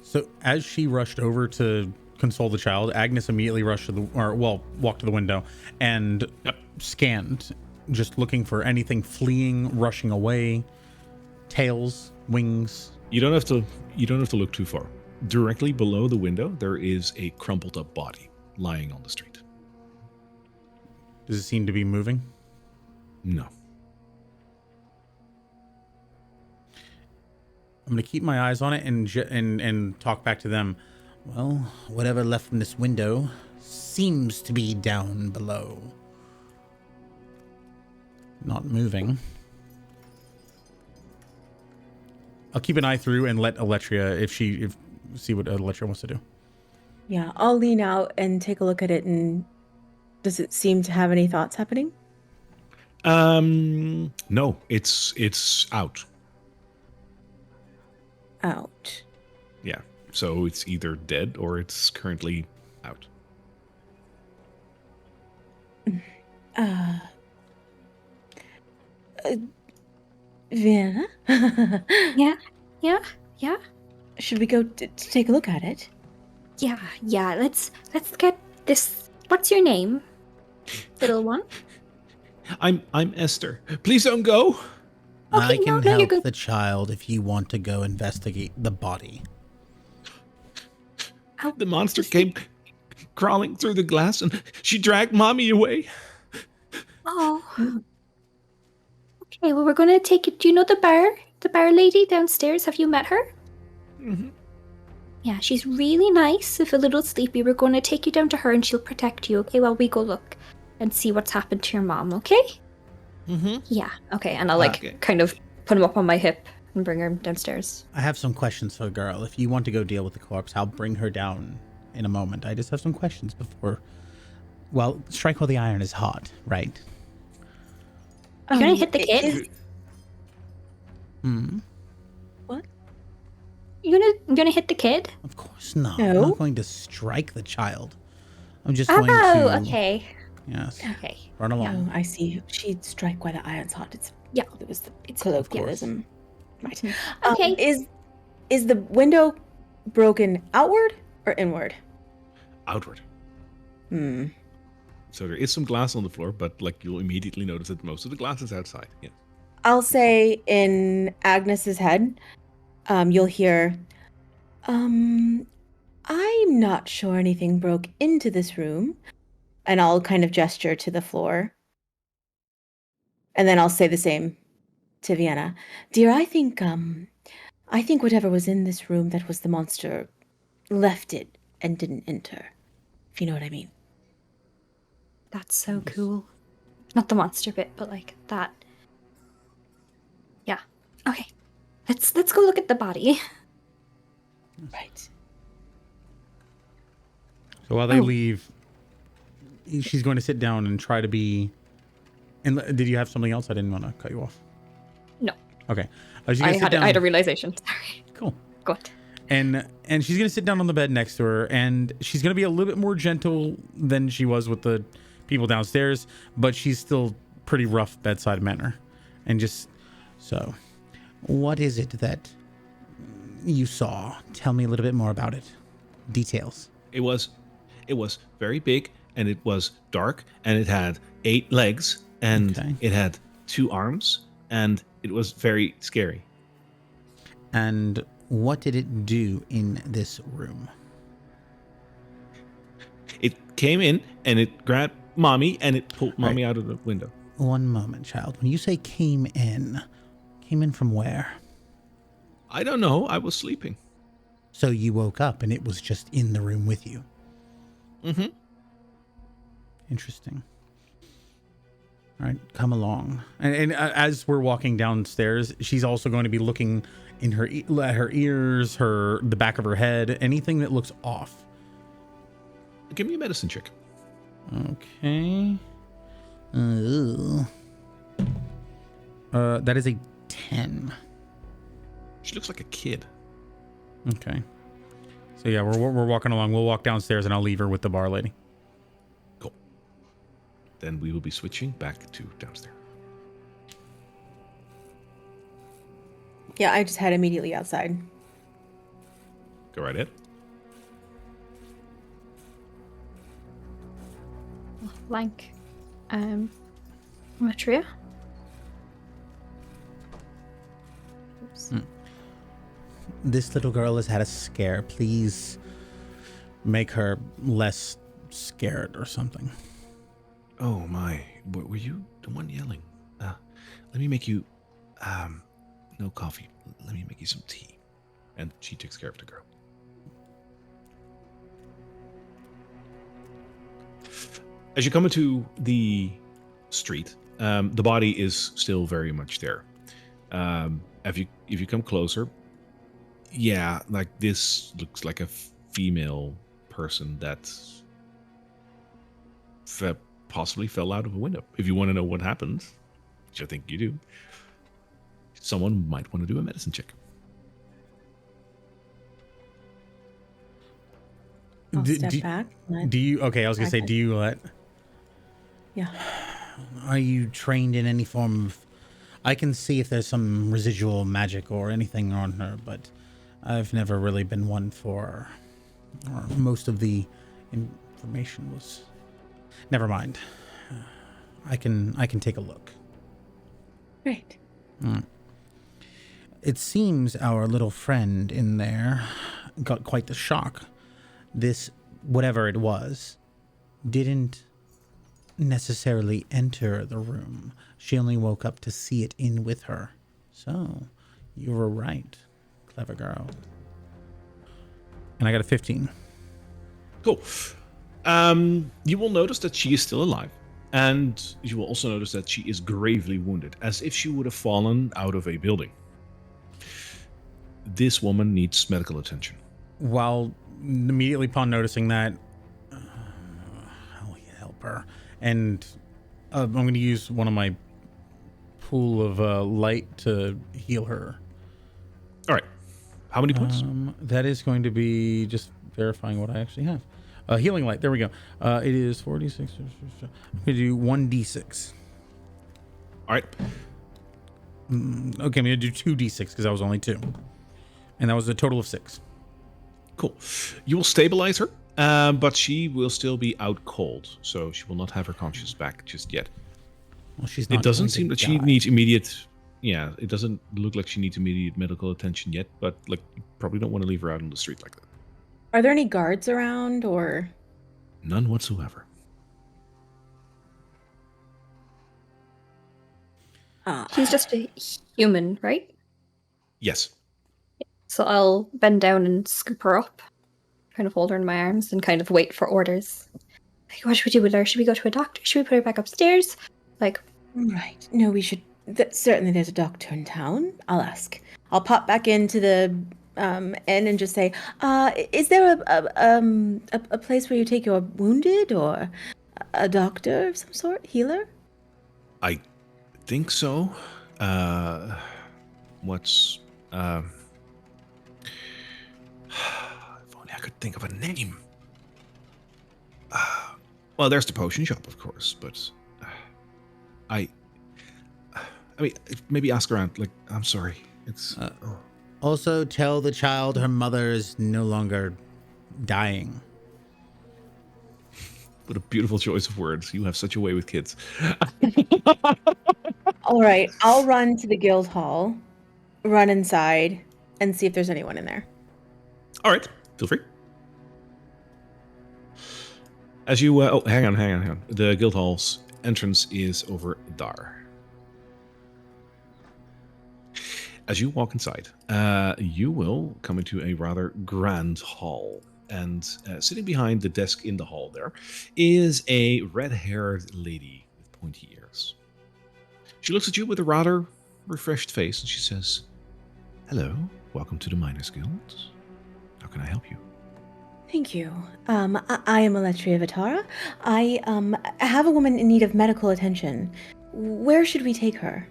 So as she rushed over to console the child, Agnes immediately rushed to walked to the window and scanned, just looking for anything fleeing, rushing away, tails, wings. You don't have to look too far. Directly below the window, there is a crumpled up body lying on the street. Does it seem to be moving? No. I'm going to keep my eyes on it and talk back to them. Well, whatever left from this window seems to be down below. Not moving. I'll keep an eye through and let Eletria, see what Eletria wants to do. Yeah, I'll lean out and take a look at it, and does it seem to have any thoughts happening? No, it's out. Out. Yeah. So it's either dead or it's currently out. Vienna? Yeah. Should we go to take a look at it? Yeah. Let's get this. What's your name, little one? I'm Esther. Please don't go. I Okay, can you're help good. the child if you want to go investigate the body. The monster came crawling through the glass and she dragged mommy away. Oh. Okay, well, we're gonna take it. Do you know the bar lady downstairs? Have you met her? Mm-hmm. Yeah, she's really nice. If a little sleepy, we're going to take you down to her and she'll protect you, okay? While we go look and see what's happened to your mom, okay? Mm-hmm. Yeah, okay. And I'll, Okay. kind of put him up on my hip and bring her downstairs. I have some questions for the girl. If you want to go deal with the corpse, I'll bring her down in a moment. I just have some questions before... Well, strike while the iron is hot, right? You're gonna hit the kid? is- You're gonna hit the kid? Of course not. I'm No. not going to strike the child. I'm just going to... Oh, okay. Yes. Okay. Run along. Oh, I see. She'd strike while the iron's hot. Yeah. It was the It's colloquialism. Right. Okay. Is the window broken outward or inward? Outward. Hmm. So there is some glass on the floor, but like you'll immediately notice that most of the glass is outside. Yeah. I'll say in Agnes's head, you'll hear, I'm not sure anything broke into this room. And I'll kind of gesture to the floor. And then I'll say the same to Vienna. Dear, I think whatever was in this room that was the monster left it and didn't enter. If you know what I mean. That's so cool. Not the monster bit, but like that. Yeah. Okay. Let's go look at the body. Right. So while they leave, she's going to sit down and try to be... And did you have something else? I didn't want to cut you off. No. Okay. I had a realization. Sorry. Cool. Go ahead. And she's going to sit down on the bed next to her, and she's going to be a little bit more gentle than she was with the people downstairs, but she's still pretty rough bedside manner. And just... So, what is it that you saw? Tell me a little bit more about it. Details. It was very big, and it was dark, and it had 8 legs, and Okay. it had 2 arms, and it was very scary. And what did it do in this room? It came in, and it grabbed Mommy, and it pulled Mommy out of the window. One moment, child. When you say came in from where? I don't know. I was sleeping. So you woke up and it was just in the room with you. Mm-hmm. Interesting. All right, come along. And as we're walking downstairs, she's also going to be looking in her ears, the back of her head, anything that looks off. Give me a medicine check. Okay. That is a 10. She looks like a kid. Okay. So yeah, we're walking along. We'll walk downstairs and I'll leave her with the bar lady. Cool. Then we will be switching back to downstairs. Yeah, I just head immediately outside. Go right ahead. Flank. Matria. Oops. This little girl has had a scare. Please make her less scared or something. Oh my! Were you the one yelling? Let me make you, no coffee. Let me make you some tea. And she takes care of the girl. As you come into the street, the body is still very much there. If you come closer, yeah, like this looks like a female person that possibly fell out of a window. If you want to know what happened, which I think you do, someone might want to do a medicine check. I'll step back. Do you? Okay, I was gonna say, do you let? Yeah. Are you trained in any form of? I can see if there's some residual magic or anything on her, but I've never really been one for. Or most of the information was. Never mind. I can take a look. Great. It seems our little friend in there got quite the shock. This, whatever it was, didn't necessarily enter the room. She only woke up to see it in with her. So, you were right, clever girl. And I got a 15. Cool. You will notice that she is still alive. And you will also notice that she is gravely wounded, as if she would have fallen out of a building. This woman needs medical attention. While immediately upon noticing that, I'll help her. And I'm going to use one of my pool of light to heal her. All right. How many points? That is going to be just verifying what I actually have. Healing light. There we go. It is 46. I'm going to do 1d6. All right. Okay, I'm going to do 2d6 because I was only 2. And that was a total of 6. Cool. You will stabilize her, but she will still be out cold, so she will not have her conscience back just yet. Well, she's not. It doesn't seem that she needs immediate. Yeah, it doesn't look like she needs immediate medical attention yet, but like you probably don't want to leave her out on the street like that. Are there any guards around, or? None whatsoever. She's just a human, right? Yes. So I'll bend down and scoop her up, kind of hold her in my arms and kind of wait for orders. Like, what should we do with her? Should we go to a doctor? Should we put her back upstairs? Like, Right. No, we should. Certainly, there's a doctor in town. I'll ask. I'll pop back into the inn and just say, "Is there a place where you take your wounded, or a doctor of some sort, healer?" I think so. What's if only I could think of a name. Well, there's the potion shop, of course, but I mean, maybe ask around. Like, I'm sorry. It's Also, tell the child her mother is no longer dying. What a beautiful choice of words. You have such a way with kids. All right. I'll run to the guild hall, run inside, and see if there's anyone in there. All right, feel free. As you, hang on. The guild hall's entrance is over there. As you walk inside, you will come into a rather grand hall. And sitting behind the desk in the hall there is a red-haired lady with pointy ears. She looks at you with a rather refreshed face and she says, "Hello, welcome to the Miners Guild. How can I help you?" Thank you. I am Aletria Vitara. I have a woman in need of medical attention. Where should we take her?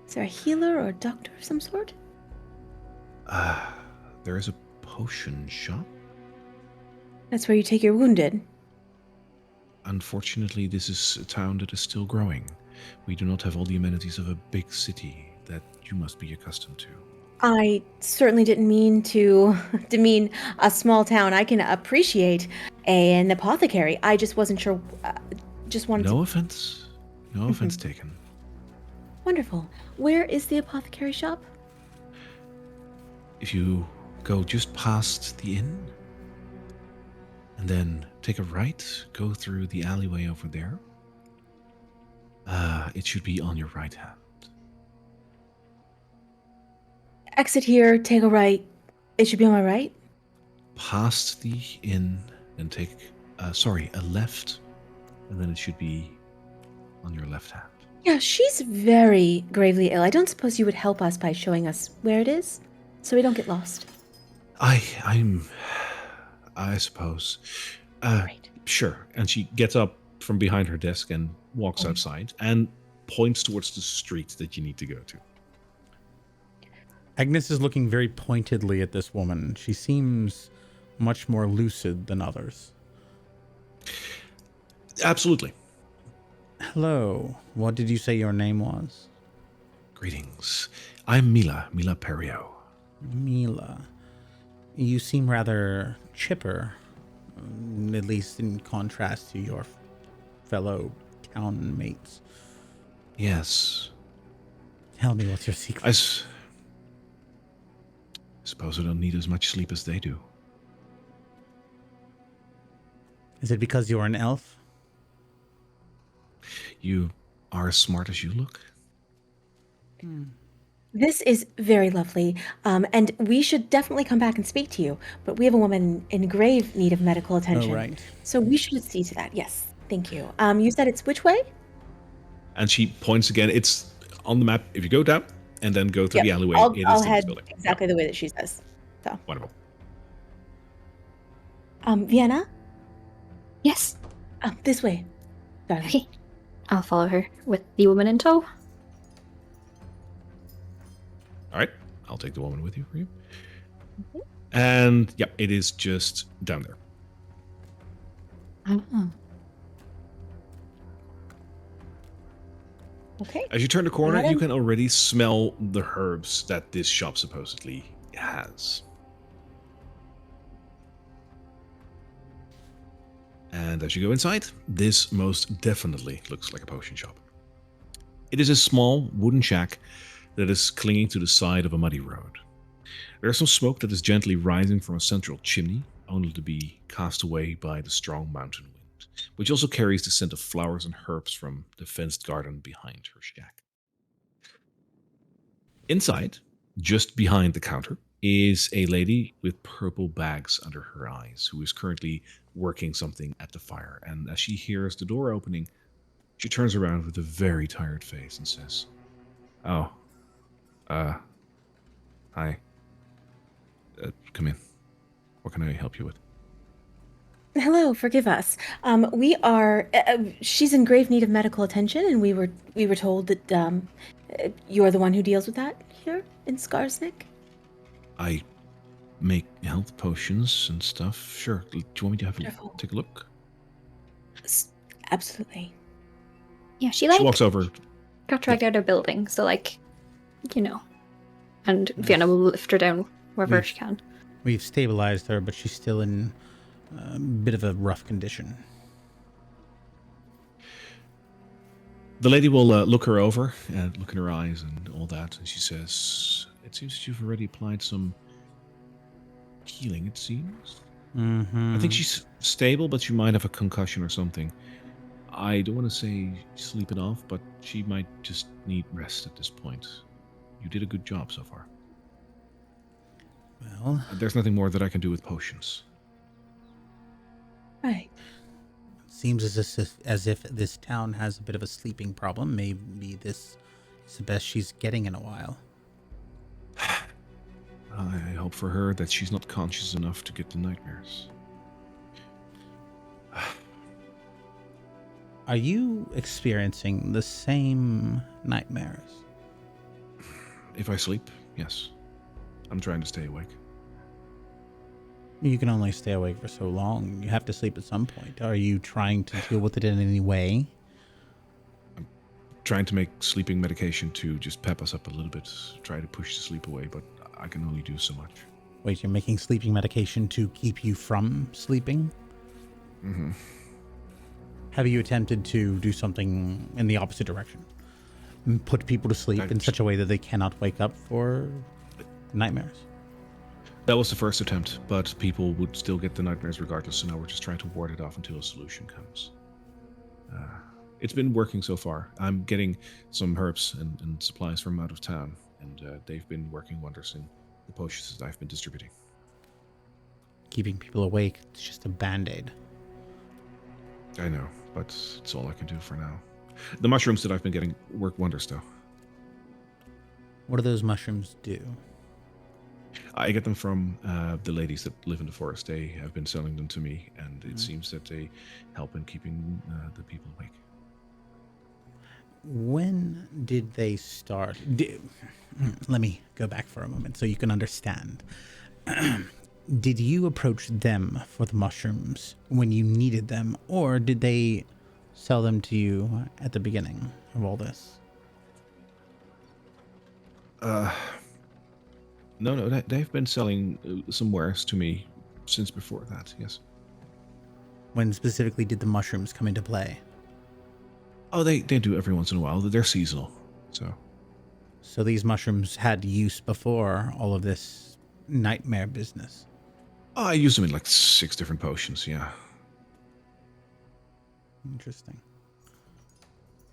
Is there a healer or a doctor of some sort? There is a potion shop. That's where you take your wounded. Unfortunately, this is a town that is still growing. We do not have all the amenities of a big city that you must be accustomed to. I certainly didn't mean to demean a small town. I can appreciate an apothecary. I just wasn't sure. Just wanted No to. offense. No offense taken. Wonderful. Where is the apothecary shop? If you go just past the inn, and then take a right, go through the alleyway over there, it should be on your right hand. Exit here, take a right. It should be on my right. Past the inn, and take, a left, and then it should be on your left hand. Yeah, she's very gravely ill. I don't suppose you would help us by showing us where it is, so we don't get lost. I suppose. Great. Sure. And she gets up from behind her desk and walks outside and points towards the street that you need to go to. Agnes is looking very pointedly at this woman. She seems much more lucid than others. Absolutely. Hello. What did you say your name was? Greetings. I'm Mila Perio. Mila. You seem rather chipper, at least in contrast to your fellow town mates. Yes. Tell me what's your secret. I suppose I don't need as much sleep as they do. Is it because you're an elf? You are as smart as you look. This is very lovely, and we should definitely come back and speak to you. But we have a woman in grave need of medical attention. right. So we should see to that. Yes, thank you. You said it's which way? And she points again. It's on the map. If you go down and then go through Yep. the alleyway, I'll it I'll is the next head building. exactly the way that she says. So, Wonderful. Vienna, Yes. this way, darling. Okay. I'll follow her with the woman in tow. All right. I'll take the woman with you for you. And it is just down there. Oh. Okay. As you turn the corner, Got it. you can already smell the herbs that this shop supposedly has. And as you go inside, this most definitely looks like a potion shop. It is a small wooden shack that is clinging to the side of a muddy road. There is some smoke that is gently rising from a central chimney, only to be cast away by the strong mountain wind, which also carries the scent of flowers and herbs from the fenced garden behind her shack. Inside, just behind the counter, is a lady with purple bags under her eyes who is currently working something at the fire. And as she hears the door opening, she turns around with a very tired face and says, "Oh, hi. Come in. What can I help you with?" Hello, forgive us. We are. She's in grave need of medical attention, and we were told that you're the one who deals with that here in Skarsnik. I make health potions and stuff. Sure. Do you want me to Wonderful. take a look? Absolutely. Yeah, she She walks over. got dragged out of building, so and Vienna will lift her down wherever she can. We've stabilized her, but she's still in a bit of a rough condition. The lady will look her over and look in her eyes and all that, and she says, "It seems that you've already applied some healing, it seems. Mm-hmm. I think she's stable, but she might have a concussion or something. I don't want to say sleep it off, but she might just need rest at this point. You did a good job so far. Well, There's nothing more that I can do with potions." Right. seems as if this town has a bit of a sleeping problem. Maybe this is the best she's getting in a while. I hope for her that she's not conscious enough to get the nightmares. Are you experiencing the same nightmares? If I sleep, yes. I'm trying to stay awake. You can only stay awake for so long. You have to sleep at some point. Are you trying to deal with it in any way? I'm trying to make sleeping medication to just pep us up a little bit, try to push the sleep away, but I can only do so much. Wait, you're making sleeping medication to keep you from sleeping? Mm-hmm. Have you attempted to do something in the opposite direction? Put people to sleep in such a way that they cannot wake up for nightmares? That was the first attempt, but people would still get the nightmares regardless, so now we're just trying to ward it off until a solution comes. It's been working so far. I'm getting some herbs and supplies from out of town, and they've been working wonders in the potions that I've been distributing. Keeping people awake, it's just a band-aid. I know, but it's all I can do for now. The mushrooms that I've been getting work wonders, though. What do those mushrooms do? I get them from the ladies that live in the forest. They have been selling them to me, and it seems that they help in keeping the people awake. When did they start? Let me go back for a moment so you can understand. Did you approach them for the mushrooms when you needed them, or did they sell them to you at the beginning of all this? No, they've been selling some wares to me since before that, yes. When specifically did the mushrooms come into play? Oh, they do every once in a while. They're seasonal, so. So these mushrooms had use before all of this nightmare business. Oh, I use them in like 6 different potions, yeah. Interesting.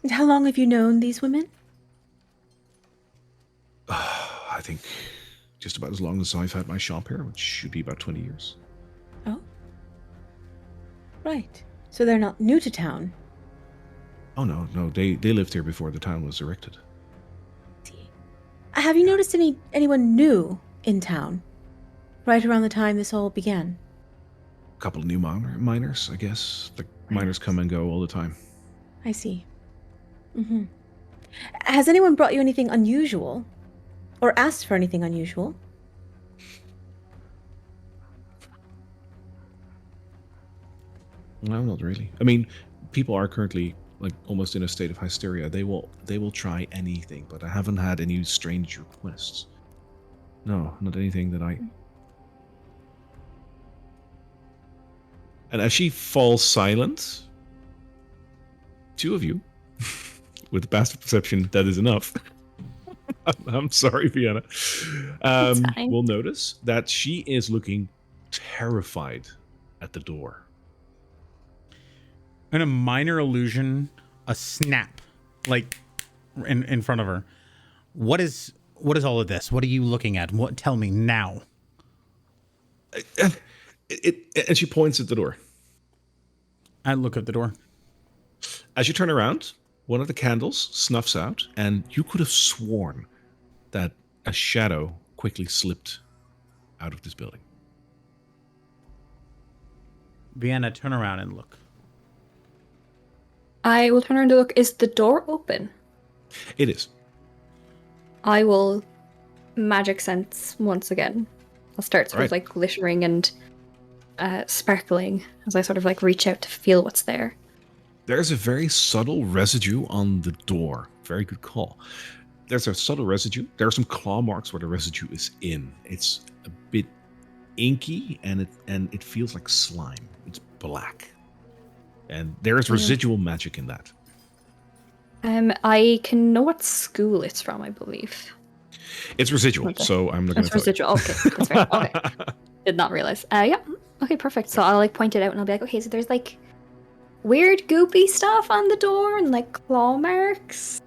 And how long have you known these women? think just about as long as I've had my shop here, which should be about 20 years. Oh. Right. So they're not new to town. Oh, no. They lived here before the town was erected. Have you noticed anyone new in town? Right around the time this all began? A couple of new miners, I guess. The miners come and go all the time. I see. Mm-hmm. Has anyone brought you anything unusual? Or asked for anything unusual? No, not really. I mean, people are currently like almost in a state of hysteria. They will try anything, but I haven't had any strange requests. No, not anything that I... And as she falls silent, two of you, with passive perception, that is enough. I'm sorry, Vienna. Will notice that she is looking terrified at the door. And a minor illusion, a snap, like in front of her. What is all of this? What are you looking at? What? Tell me now. And she points at the door. I look at the door. As you turn around, one of the candles snuffs out, and you could have sworn that a shadow quickly slipped out of this building. Vienna, turn around and look. I will turn around to look. Is the door open? It is. I will magic sense once again. I'll start sort of like glittering and sparkling as I sort of like reach out to feel what's there. There's a very subtle residue on the door. Very good call. There's a subtle residue. There are some claw marks where the residue is in. It's a bit inky and it feels like slime. It's black. And there is residual magic in that. I can know what school it's from, I believe. It's residual, so I'm not going to tell residual. Okay, that's right. Okay. Did not realize. Yeah. Okay, perfect. So I'll like point it out and I'll be like, okay, so there's like weird goopy stuff on the door and like claw marks.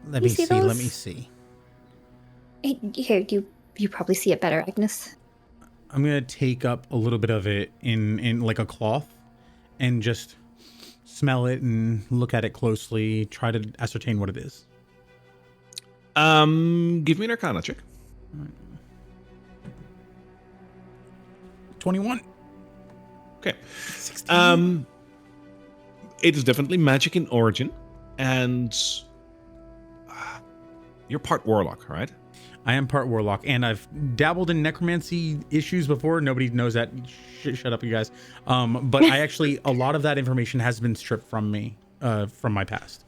Let me see. Here, you probably see it better, Agnes. I'm gonna take up a little bit of it in like a cloth and just smell it and look at it closely, try to ascertain what it is. Give me an Arcana check. 21. Okay. 16. It is definitely magic in origin, and you're part warlock, right? I am part warlock, and I've dabbled in necromancy issues before. Nobody knows that. Shut up, you guys. But I actually, a lot of that information has been stripped from me, from my past.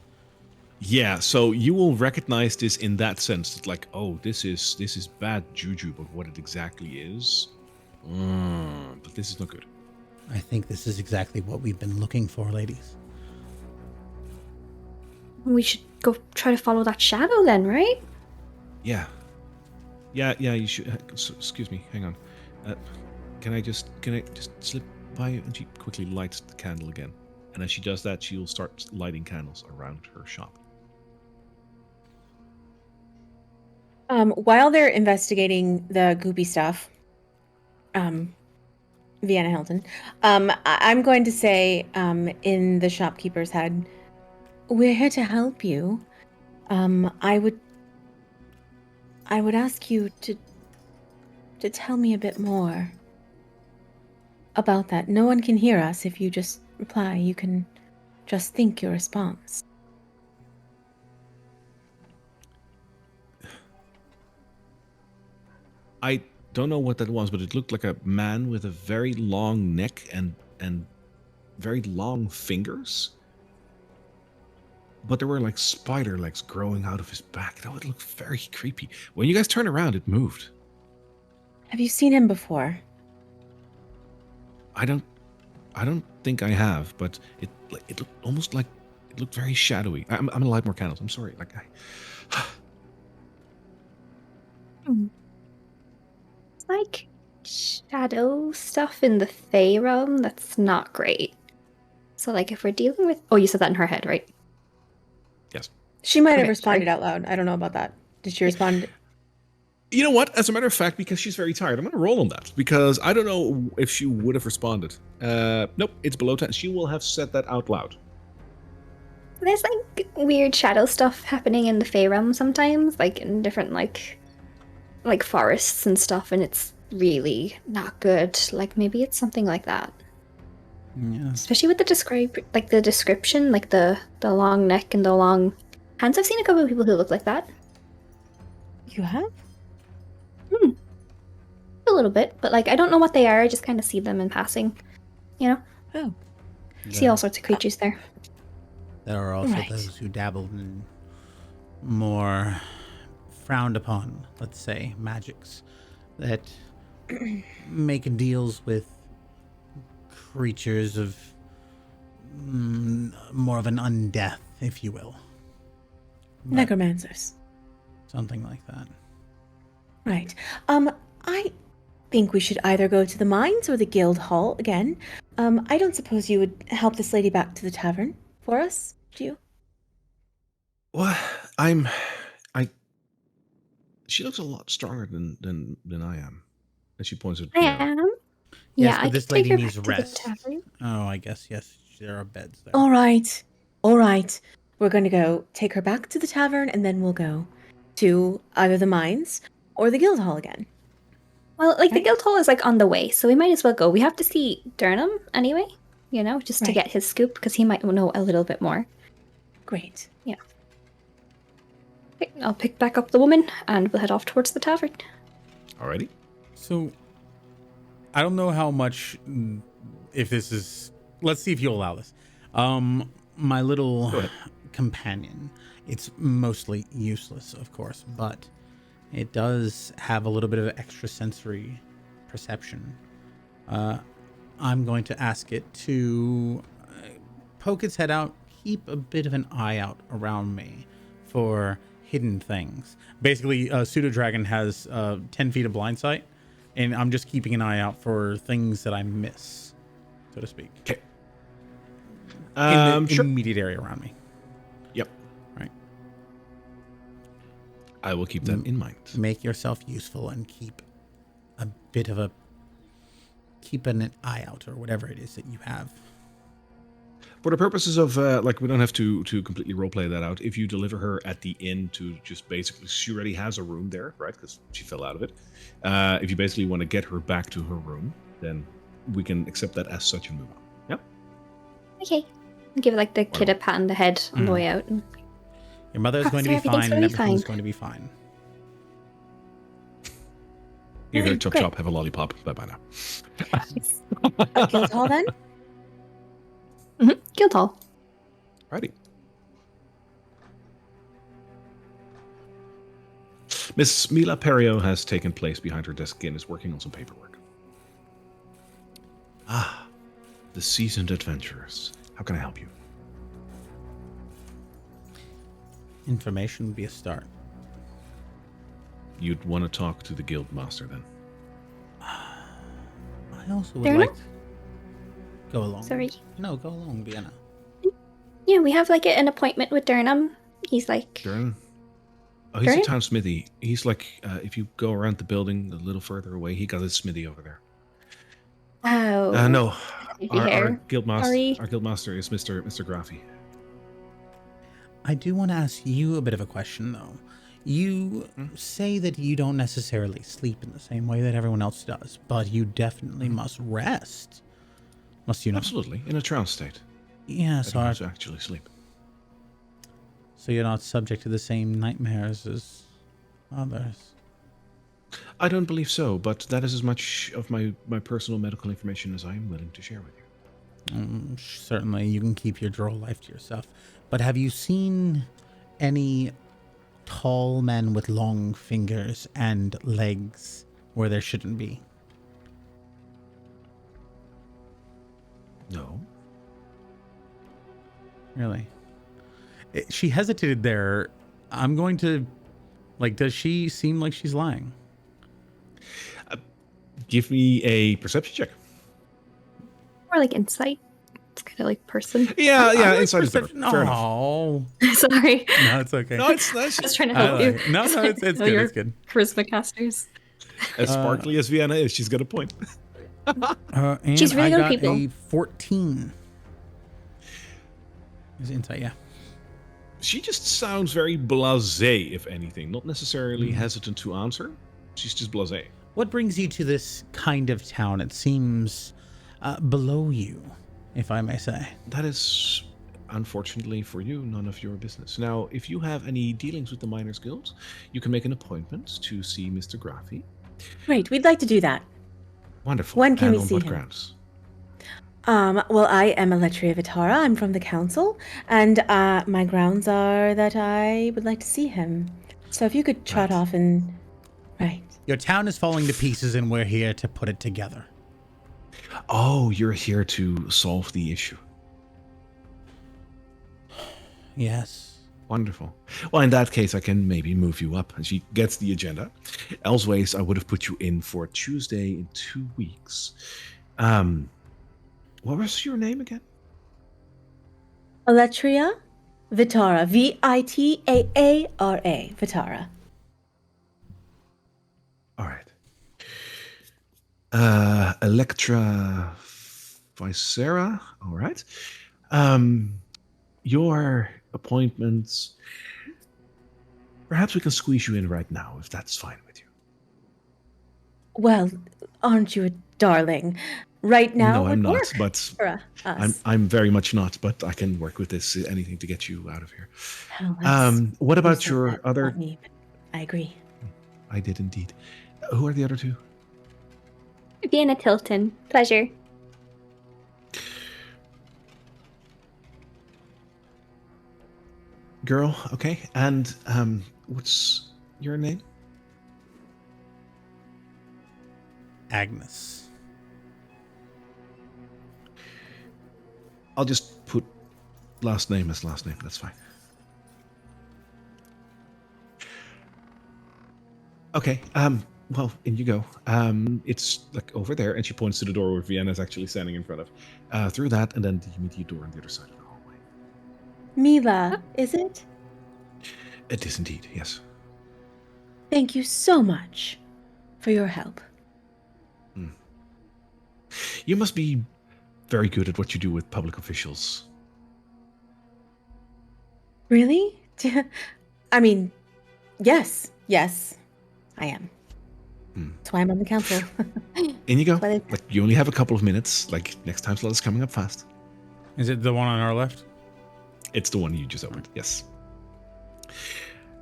Yeah, so you will recognize this in that sense. That like, oh, this is bad juju, but what it exactly is, but this is not good. I think this is exactly what we've been looking for, ladies. We should go try to follow that shadow then, right? Yeah, you should. Excuse me, hang on. Can I just slip by you? And she quickly lights the candle again. And as she does that, she'll start lighting candles around her shop. While they're investigating the goopy stuff, Vienna Hilton, I'm going to say, in the shopkeeper's head, we're here to help you. I would ask you to tell me a bit more about that. No one can hear us if you just reply. You can just think your response. I don't know what that was, but it looked like a man with a very long neck and very long fingers. But there were like spider legs growing out of his back. That would look very creepy. When you guys turn around, it moved. Have you seen him before? I don't think I have, but it looked almost like it looked very shadowy. I'm gonna light more candles. I'm sorry. Like It's like shadow stuff in the Fae realm that's not great. So like if we're dealing with you said that in her head, right? Yes. She might have responded out loud. I don't know about that. Did she respond? You know what? As a matter of fact, because she's very tired, I'm going to roll on that. Because I don't know if she would have responded. Nope, it's below 10. She will have said that out loud. There's like weird shadow stuff happening in the Fey realm sometimes, like in different like forests and stuff, and it's really not good. Like maybe it's something like that. Yeah. Especially with the description, like the long neck and the long hands. I've seen a couple of people who look like that. You have? A little bit, but like I don't know what they are. I just kind of see them in passing. You know, Oh. see all sorts of creatures there. There are also Right. those who dabble in more frowned upon, let's say, magics that make deals with creatures of more of an undeath, if you will. But Necromancers. something like that. Right. I think we should either go to the mines or the guild hall again. I don't suppose you would help this lady back to the tavern for us, do you? Well, she looks a lot stronger than I am. And she points at I Mira. am. Yes, Yeah, but I this could take lady her needs back to the rest. tavern. Oh, I guess, yes, there are beds there. All right. All right. We're going to go take her back to the tavern and then we'll go to either the mines or the guild hall again. Well, like the Right. guild hall is like on the way, so we might as well go. We have to see Durham anyway, you know, just to Right. get his scoop because he might know a little bit more. Great. Okay, I'll pick back up the woman and we'll head off towards the tavern. Alrighty. So, I don't know how much, if this is, let's see if you'll allow this. My little Go ahead. companion, it's mostly useless, of course, but it does have a little bit of extrasensory perception. I'm going to ask it to poke its head out, keep a bit of an eye out around me for hidden things. Basically, Pseudo Dragon has 10 feet of blind sight, and I'm just keeping an eye out for things that I miss, so to speak. Okay. In the Sure. immediate area around me. Yep. Right. I will keep that in mind. Make yourself useful and keep a bit of keep an eye out, or whatever it is that you have. For the purposes of, we don't have to completely roleplay that out. If you deliver her at the inn to just basically, she already has a room there, right? Because she fell out of it. If you basically want to get her back to her room, then we can accept that as such and move on. Yep. Okay. I'll give like the kid a pat on the head on the way out. And Your mother is going to be Everything's fine, gonna and be everything's fine. going to be fine. You hear chop Great. chop, have a lollipop. Bye-bye now. Guild hall then? Guild hall. Righty. Miss Mila Perio has taken place behind her desk and is working on some paperwork. Ah, the seasoned adventurers. How can I help you? Information would be a start. You'd want to talk to the guild master then. I also would Fair like enough. to go along. Sorry. No, go along, Vienna. Yeah, we have like an appointment with Durham. He's like, Durham? Oh, he's a Durham? town smithy. He's like, if you go around the building a little further away, he got his smithy over there. oh, No, Maybe our here. guild master. Sorry. Our guild master is Mr. Graffi. I do want to ask you a bit of a question, though. You say that you don't necessarily sleep in the same way that everyone else does, but you definitely must rest. Must you not? Absolutely, in a trance state. Yeah, I so, don't have to actually sleep. so you're not subject to the same nightmares as others. I don't believe so, but that is as much of my personal medical information as I am willing to share with you. Certainly, you can keep your droll life to yourself. But have you seen any tall men with long fingers and legs where there shouldn't be? No. Really? She hesitated there. I'm going to... does she seem like she's lying? Give me a perception check. more like insight. It's I like person. Yeah, I like inside is better. perception. Fair enough. Oh, Sorry. no, it's okay. No, it's nice. I was trying to I help you. like it. No, it's good. Know your It's good. charisma casters. As sparkly as Vienna is, she's got a point. And She's really I good got people. a 14. Is insight, yeah. She just sounds very blasé, if anything. Not necessarily hesitant to answer. She's just blasé. What brings you to this kind of town? It seems below you, if I may say. That is, unfortunately for you, none of your business. Now, if you have any dealings with the Miners Guild, you can make an appointment to see Mr. Graffi. Great, we'd like to do that. Wonderful. When can And we on see what him? grounds? Well, I am Eletria Vitara. I'm from the council, and my grounds are that I would like to see him. So if you could trot Right. off and... Right. Your town is falling to pieces, and we're here to put it together. Oh, you're here to solve the issue. Yes. Wonderful. Well, in that case, I can maybe move you up. And she gets the agenda. Elsewise, I would have put you in for Tuesday in 2 weeks. What was your name again? Eletria Vitara. Vitaara. Vitara. All right. Electra Vicera. All right. Your appointments. Perhaps we can squeeze you in right now, if that's fine with you. Well, aren't you a darling? Right now No, would I'm not. work But for us. I'm very much not. But I can work with this. Anything to get you out of here. Oh, that's- What you about said your that, other? not me, but I agree. I did indeed. Who are the other two? Vienna Tilton. Pleasure. Girl, okay. And what's your name? Agnes. I'll just put last name as last name. That's fine. Okay. Well, in you go. It's like over there, and she points to the door where Vienna's actually standing in front of. Through that, and then the immediate door on the other side of the hallway. Mila, is it? It is indeed, yes. Thank you so much for your help. You must be very good at what you do with public officials. Really? I mean, yes, I am. That's why I'm on the council. In you go. Well, Like you only have a couple of minutes. Like next time slot is coming up fast. Is it the one on our left? It's the one you just opened. Yes.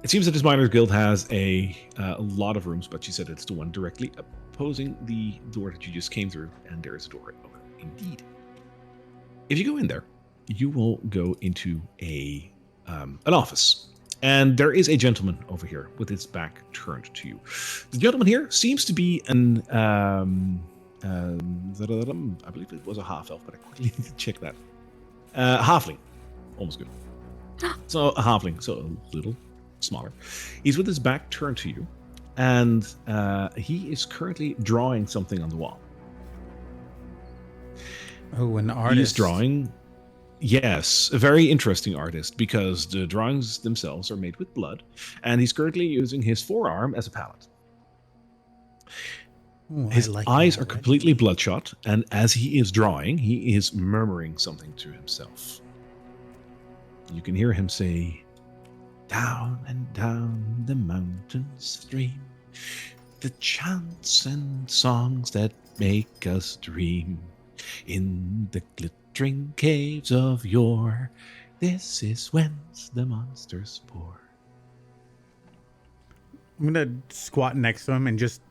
It seems that this miners guild has a lot of rooms, but she said it's the one directly opposing the door that you just came through, and there is a door open. Indeed. If you go in there, you will go into an office, and there is a gentleman over here with his back turned to you. The gentleman here seems to be an I believe it was a half elf, but I quickly need to check that. Halfling, almost good. So a halfling, so a little smaller. He's with his back turned to you, and he is currently drawing something on the wall. Oh, an artist. He is drawing, yes, a very interesting artist, because the drawings themselves are made with blood, and he's currently using his forearm as a palette. Ooh, I His like eyes that are already. completely bloodshot, and as he is drawing, he is murmuring something to himself. You can hear him say, "Down and down the mountain stream, the chants and songs that make us dream. In the glittering caves of yore, this is whence the monsters pour." I'm gonna squat next to him and just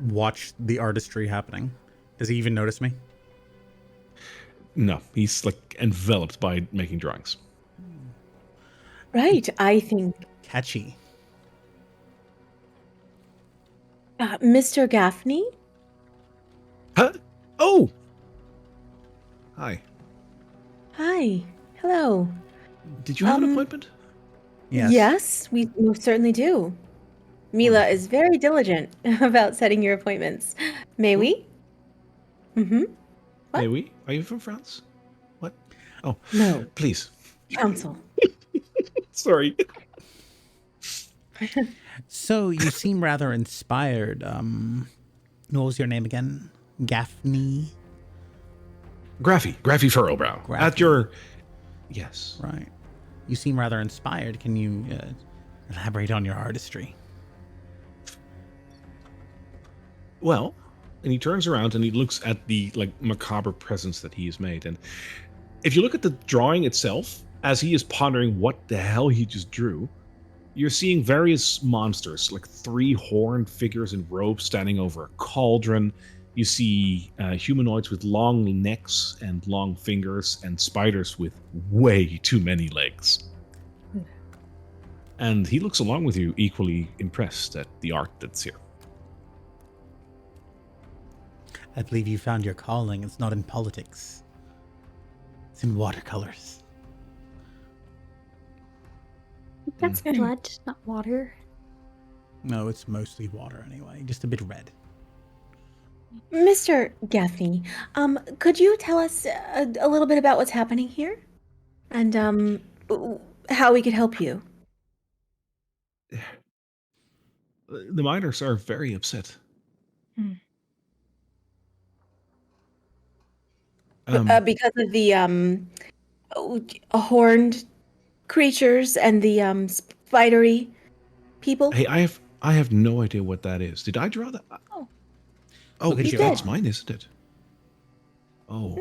watch the artistry happening. Does he even notice me? No, he's like enveloped by making drawings. Right, I think Catchy. Mr. Gaffney? Huh? Oh! Hi. Hi. Hello. Did you have an Um, appointment? Yes. We most certainly do. Mila is very diligent about setting your appointments. May we? Mm-hmm. What? May we? Are you from France? What? Oh, No, please. counsel. Sorry. So you seem rather inspired. What was your name again? Gaffney? Graffy Furrowbrow. Graffy. At your... Yes. Right. You seem rather inspired. Can you elaborate on your artistry? Well, and he turns around and he looks at the macabre presence that he has made. And if you look at the drawing itself, as he is pondering what the hell he just drew, you're seeing various monsters, like 3 horned figures in robes standing over a cauldron. You see humanoids with long necks and long fingers, and spiders with way too many legs. And he looks along with you, equally impressed at the art that's here. I believe you found your calling. It's not in politics. It's in watercolors. That's blood, not water. No, it's mostly water anyway. Just a bit red. Mr. Gaffney, could you tell us a little bit about what's happening here? And, how we could help you? The miners are very upset. Because of the, horned creatures and the, spidery people? Hey, I have no idea what that is. Did I draw that? Oh, Look at you. that's mine, isn't it? Oh.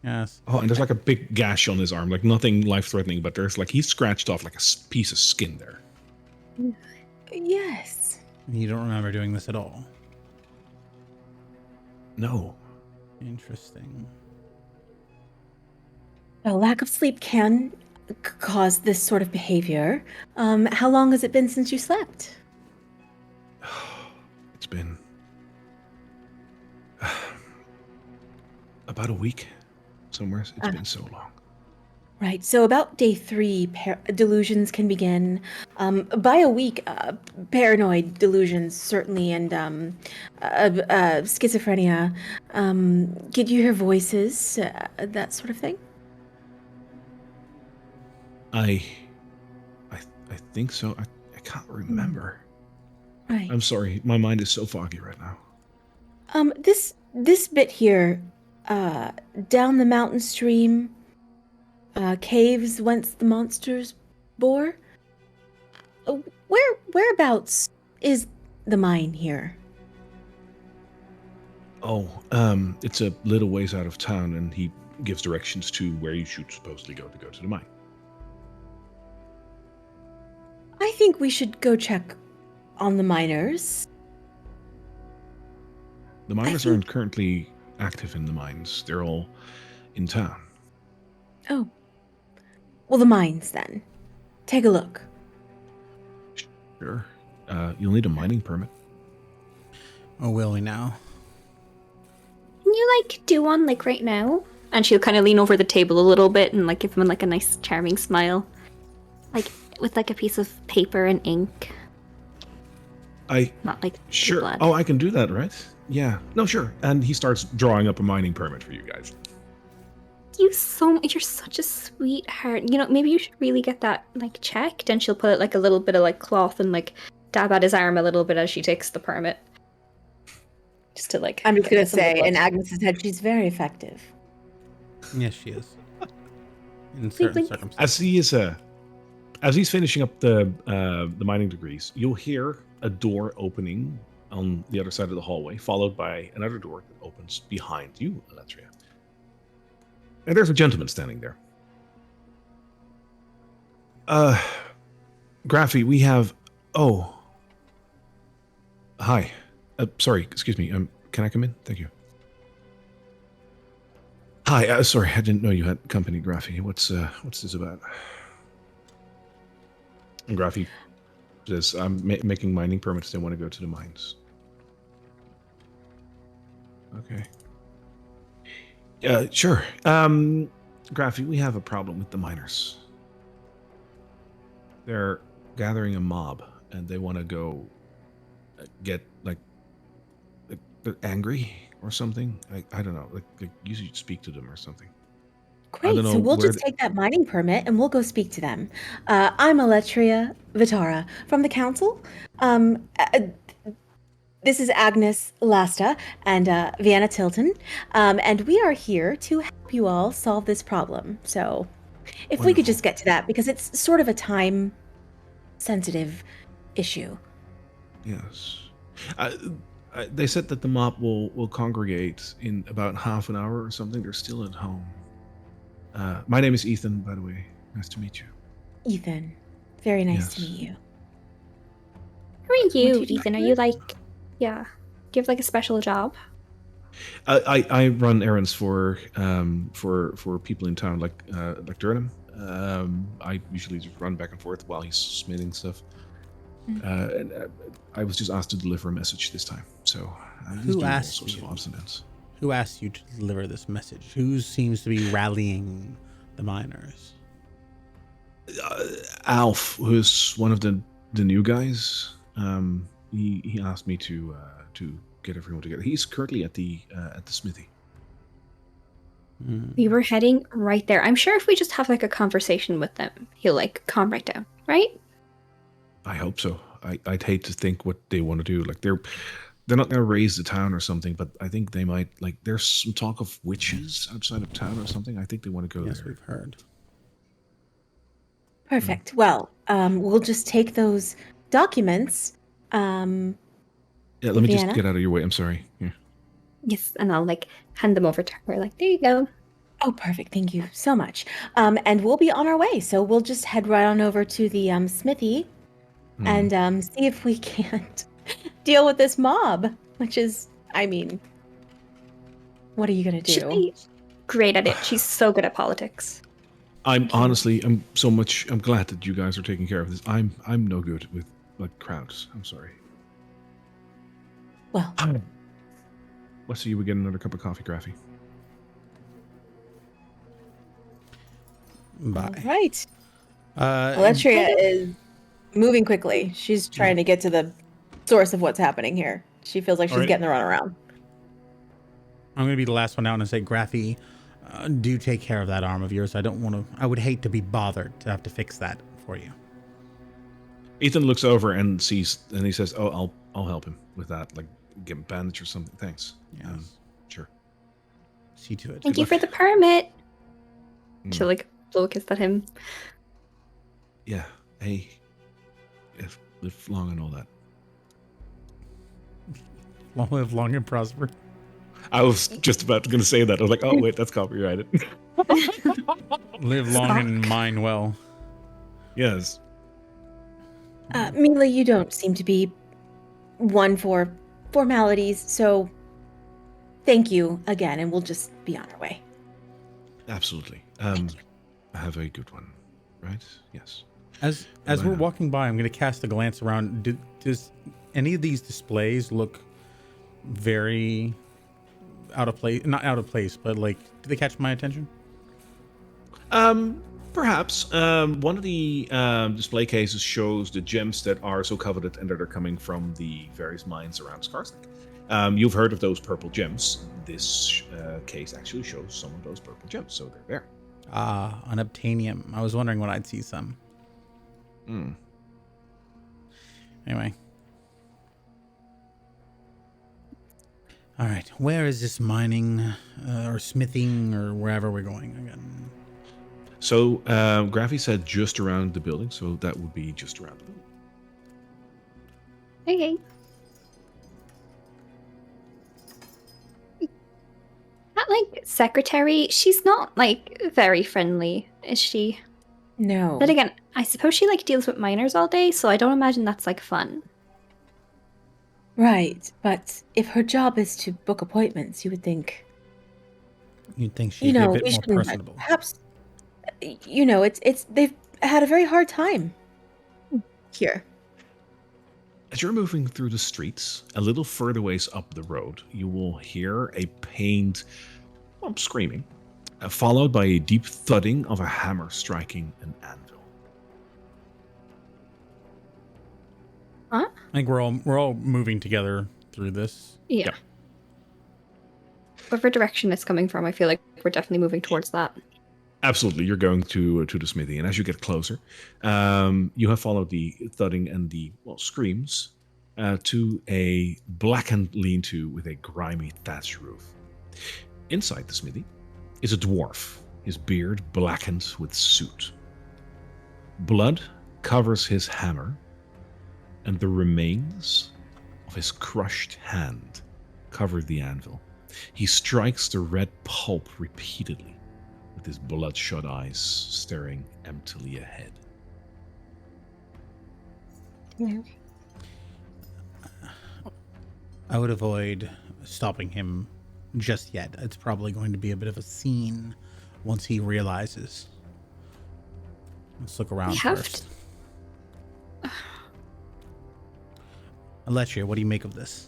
Yes. Oh, and there's like a big gash on his arm, like nothing life-threatening, but there's like, he's scratched off like a piece of skin there. Yes. You don't remember doing this at all? No. Interesting. A lack of sleep can cause this sort of behavior. How long has it been since you slept? It's been about a week somewhere. It's been so long. Right. So about day 3, delusions can begin. By a week, paranoid delusions certainly, and schizophrenia. Could you hear voices, that sort of thing? I think so. I can't remember. Right. I'm sorry. My mind is so foggy right now. This bit here, down the mountain stream, caves whence the monsters bore. Whereabouts is the mine here? Oh, it's a little ways out of town, and he gives directions to where you should supposedly go to the mine. I think we should go check on the miners. The miners aren't currently active in the mines. They're all in town. Oh. Well, the mines then. Take a look. Sure. You'll need a mining permit. Oh, will we now? Can you do one right now? And she'll kind of lean over the table a little bit and give him a nice charming smile. With a piece of paper and ink. Not Sure. blood. Oh, I can do that, right? Yeah. No, sure. And he starts drawing up a mining permit for you guys. You're such a sweetheart. Maybe you should really get that checked. And she'll put a little bit of cloth and dab at his arm a little bit as she takes the permit. Just to I'm just gonna say, blood. in Agnes's head, she's very effective. Yes, she is. In certain circumstances. As he's finishing up the mining degrees, you'll hear a door opening on the other side of the hallway, followed by another door that opens behind you, Eletria. And there's a gentleman standing there. Graffy, we have... Oh. Hi. Sorry, excuse me. Can I come in? Thank you. Hi, sorry, I didn't know you had company, Graffy. What's this about? And Graffy says, I'm making mining permits. They want to go to the mines. Okay. Sure. Graffy, we have a problem with the miners. They're gathering a mob, and they want to go get, they're angry or something. I don't know. You should speak to them or something. I don't Great. So know we'll where. just take that mining permit and we'll go speak to them. I'm Aletria Vitara from the council. This is Agnes Lasta and Vienna Tilton, and we are here to help you all solve this problem. So, if we could Wonderful. just get to that, because it's sort of a time-sensitive issue. Yes. They said that the mob will congregate in about half an hour or something. They're still at home. My name is Ethan, by the way. Nice to meet you. Ethan, very nice to Yes. meet you. Who are What do you, you do Ethan? Are for you work? like, yeah? Do you have like a special job? I run errands for people in town like Durham. I usually just run back and forth while he's smithing stuff. And I was just asked to deliver a message this time, so I'm just Who doing all asked sorts you? of odds and ends. Who asked you to deliver this message? Who seems to be rallying the miners? Alf, who's one of the new guys, he asked me to get everyone together. He's currently at the smithy. Hmm. We were heading right there. I'm sure if we just have like a conversation with them, he'll like calm right down, right? I hope so. I'd hate to think what they want to do. Like they're not going to raise the town or something, but I think they might. Like there's some talk of witches outside of town or something. I think they want to go Yes, there. we've heard. Perfect. Well, we'll just take those documents. Yeah, let me just Vienna? get out of your way. I'm sorry. Yeah. Yes, and I'll like hand them over to her. Like, there you go. Oh, perfect. Thank you so much. And we'll be on our way. So we'll just head right on over to the smithy and see if we can't deal with this mob, which is, I mean, what are you going to She'll do? be great at it. She's so good at politics. I'm glad that you guys are taking care of this. I'm no good with like crowds. I'm sorry. Well, Let's see you get another cup of coffee, Graffy. Bye. right. Uh, Aletria is moving quickly. She's trying to get to the source of what's happening here. She feels like she's Alright. getting the runaround. I'm going to be the last one out and say, Graffy, do take care of that arm of yours. I don't want to. I would hate to be bothered to have to fix that for you. Ethan looks over and sees, and he says, "Oh, I'll help him with that. Like, give him a bandage or something. Thanks." Yes. Sure. See to it. Thank you luck. for the permit. Mm. She'll like blow a kiss at him. Yeah. Hey. Live long and all that. Long live, long and prosper. I was just about going to say that. I was like, oh wait, that's copyrighted. Live long and mine well. Yes. Mila, you don't seem to be one for formalities, so thank you again, and we'll just be on our way. Absolutely. Have a good one. Right? Yes. As Bye we're now. walking by, I'm going to cast a glance around. Does any of these displays look very out of place? Not out of place, but like, do they catch my attention? Perhaps. One of the display cases shows the gems that are so coveted and that are coming from the various mines around Scarsnik. You've heard of those purple gems. This case actually shows some of those purple gems, so they're there. Ah, unobtainium. I was wondering when I'd see some. Anyway. All right. Where is this mining or smithing or wherever we're going again? So, Graffy said just around the building, so that would be just around the building. Okay. That like secretary, she's not like very friendly, is she? No. But again, I suppose she like deals with miners all day, so I don't imagine that's like fun. Right, but if her job is to book appointments, you would think, You'd think she'd be a bit we more shouldn't. personable. Perhaps, it's they've had a very hard time here. As you're moving through the streets, a little further ways up the road, you will hear a pained screaming, followed by a deep thudding of a hammer striking an anvil. Huh? I think we're all moving together through this. Yeah. Yep. Whatever direction it's coming from, I feel like we're definitely moving towards that. Absolutely, you're going to the smithy, and as you get closer, you have followed the thudding and the screams to a blackened lean-to with a grimy thatched roof. Inside the smithy is a dwarf, his beard blackened with soot. Blood covers his hammer, and the remains of his crushed hand cover the anvil. He strikes the red pulp repeatedly, with his bloodshot eyes staring emptily ahead. I would avoid stopping him just yet. It's probably going to be a bit of a scene once he realizes. Let's look around first. Aletria, what do you make of this?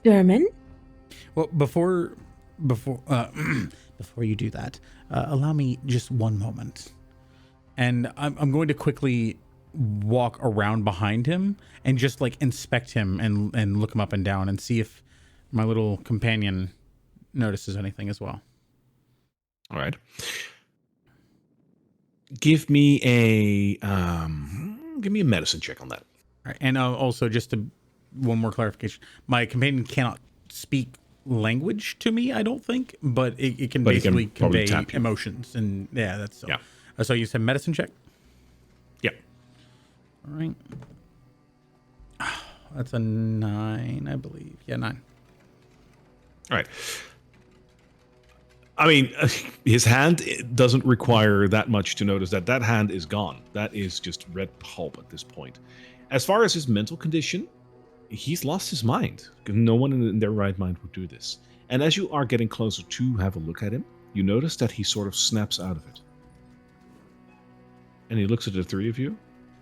German? Well, before you do that, allow me just one moment. And I'm going to quickly walk around behind him and just like inspect him and look him up and down and see if my little companion notices anything as well. All right. Give me a medicine check on that. All right. And also just one more clarification. My companion cannot speak language to me, I don't think, but it can basically convey emotions. And yeah, that's so. Yeah. So you said medicine check? Yep. All right. That's a 9, I believe. Yeah, 9. All right. I mean, his hand doesn't require that much to notice that hand is gone. That is just red pulp at this point. As far as his mental condition, he's lost his mind. No one in their right mind would do this. And as you are getting closer to have a look at him, you notice that he sort of snaps out of it. And he looks at the three of you,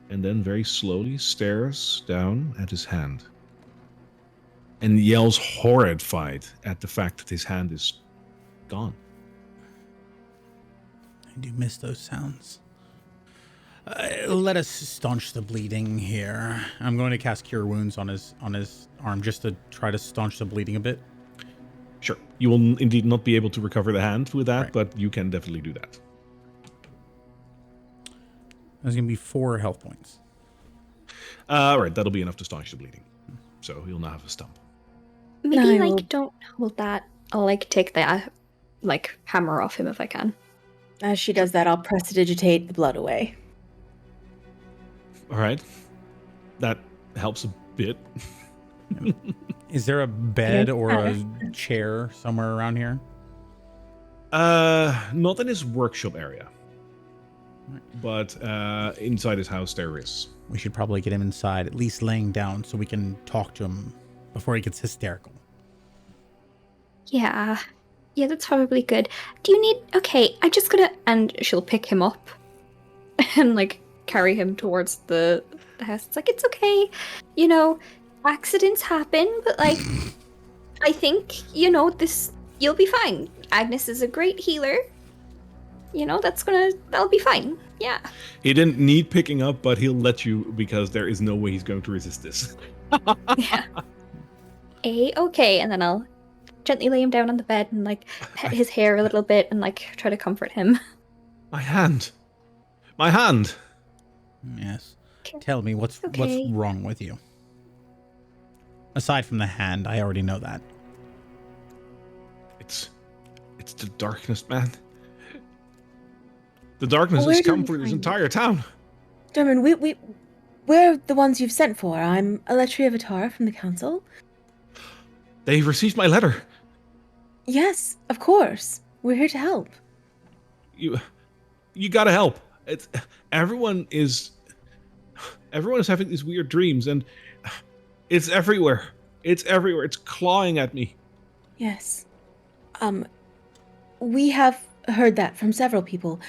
and then very slowly stares down at his hand. And yells horrified at the fact that his hand is gone. I do miss those sounds. Let us staunch the bleeding here. I'm going to cast Cure Wounds on his arm just to try to staunch the bleeding a bit. Sure. You will indeed not be able to recover the hand with that, right, but you can definitely do that. There's going to be 4 health points. Right, that'll be enough to staunch the bleeding. So he'll now have a stump. Maybe, don't hold that. I'll, take the, hammer off him if I can. As she does that, I'll prestidigitate the blood away. All right. That helps a bit. Is there a bed or a chair somewhere around here? Not in his workshop area. But inside his house there is. We should probably get him inside, at least laying down, so we can talk to him before he gets hysterical. Yeah, that's probably good. Do you need... Okay, I'm just gonna... And she'll pick him up and, carry him towards the house. It's it's okay. Accidents happen, but, I think, this... You'll be fine. Agnes is a great healer. That'll be fine. Yeah. He didn't need picking up, but he'll let you because there is no way he's going to resist this. Yeah. Okay, and then I'll gently lay him down on the bed and pet his hair a little bit and try to comfort him. My hand. Yes. Okay. Tell me what's wrong with you. Aside from the hand, I already know that. It's the darkness, man. The darkness has come for this entire town. Derman, we're the ones you've sent for. I'm Aletria Vitara from the council. They received my letter. Yes, of course. We're here to help. You gotta help. Everyone is having these weird dreams, and it's everywhere. It's clawing at me. Yes. We have heard that from several people.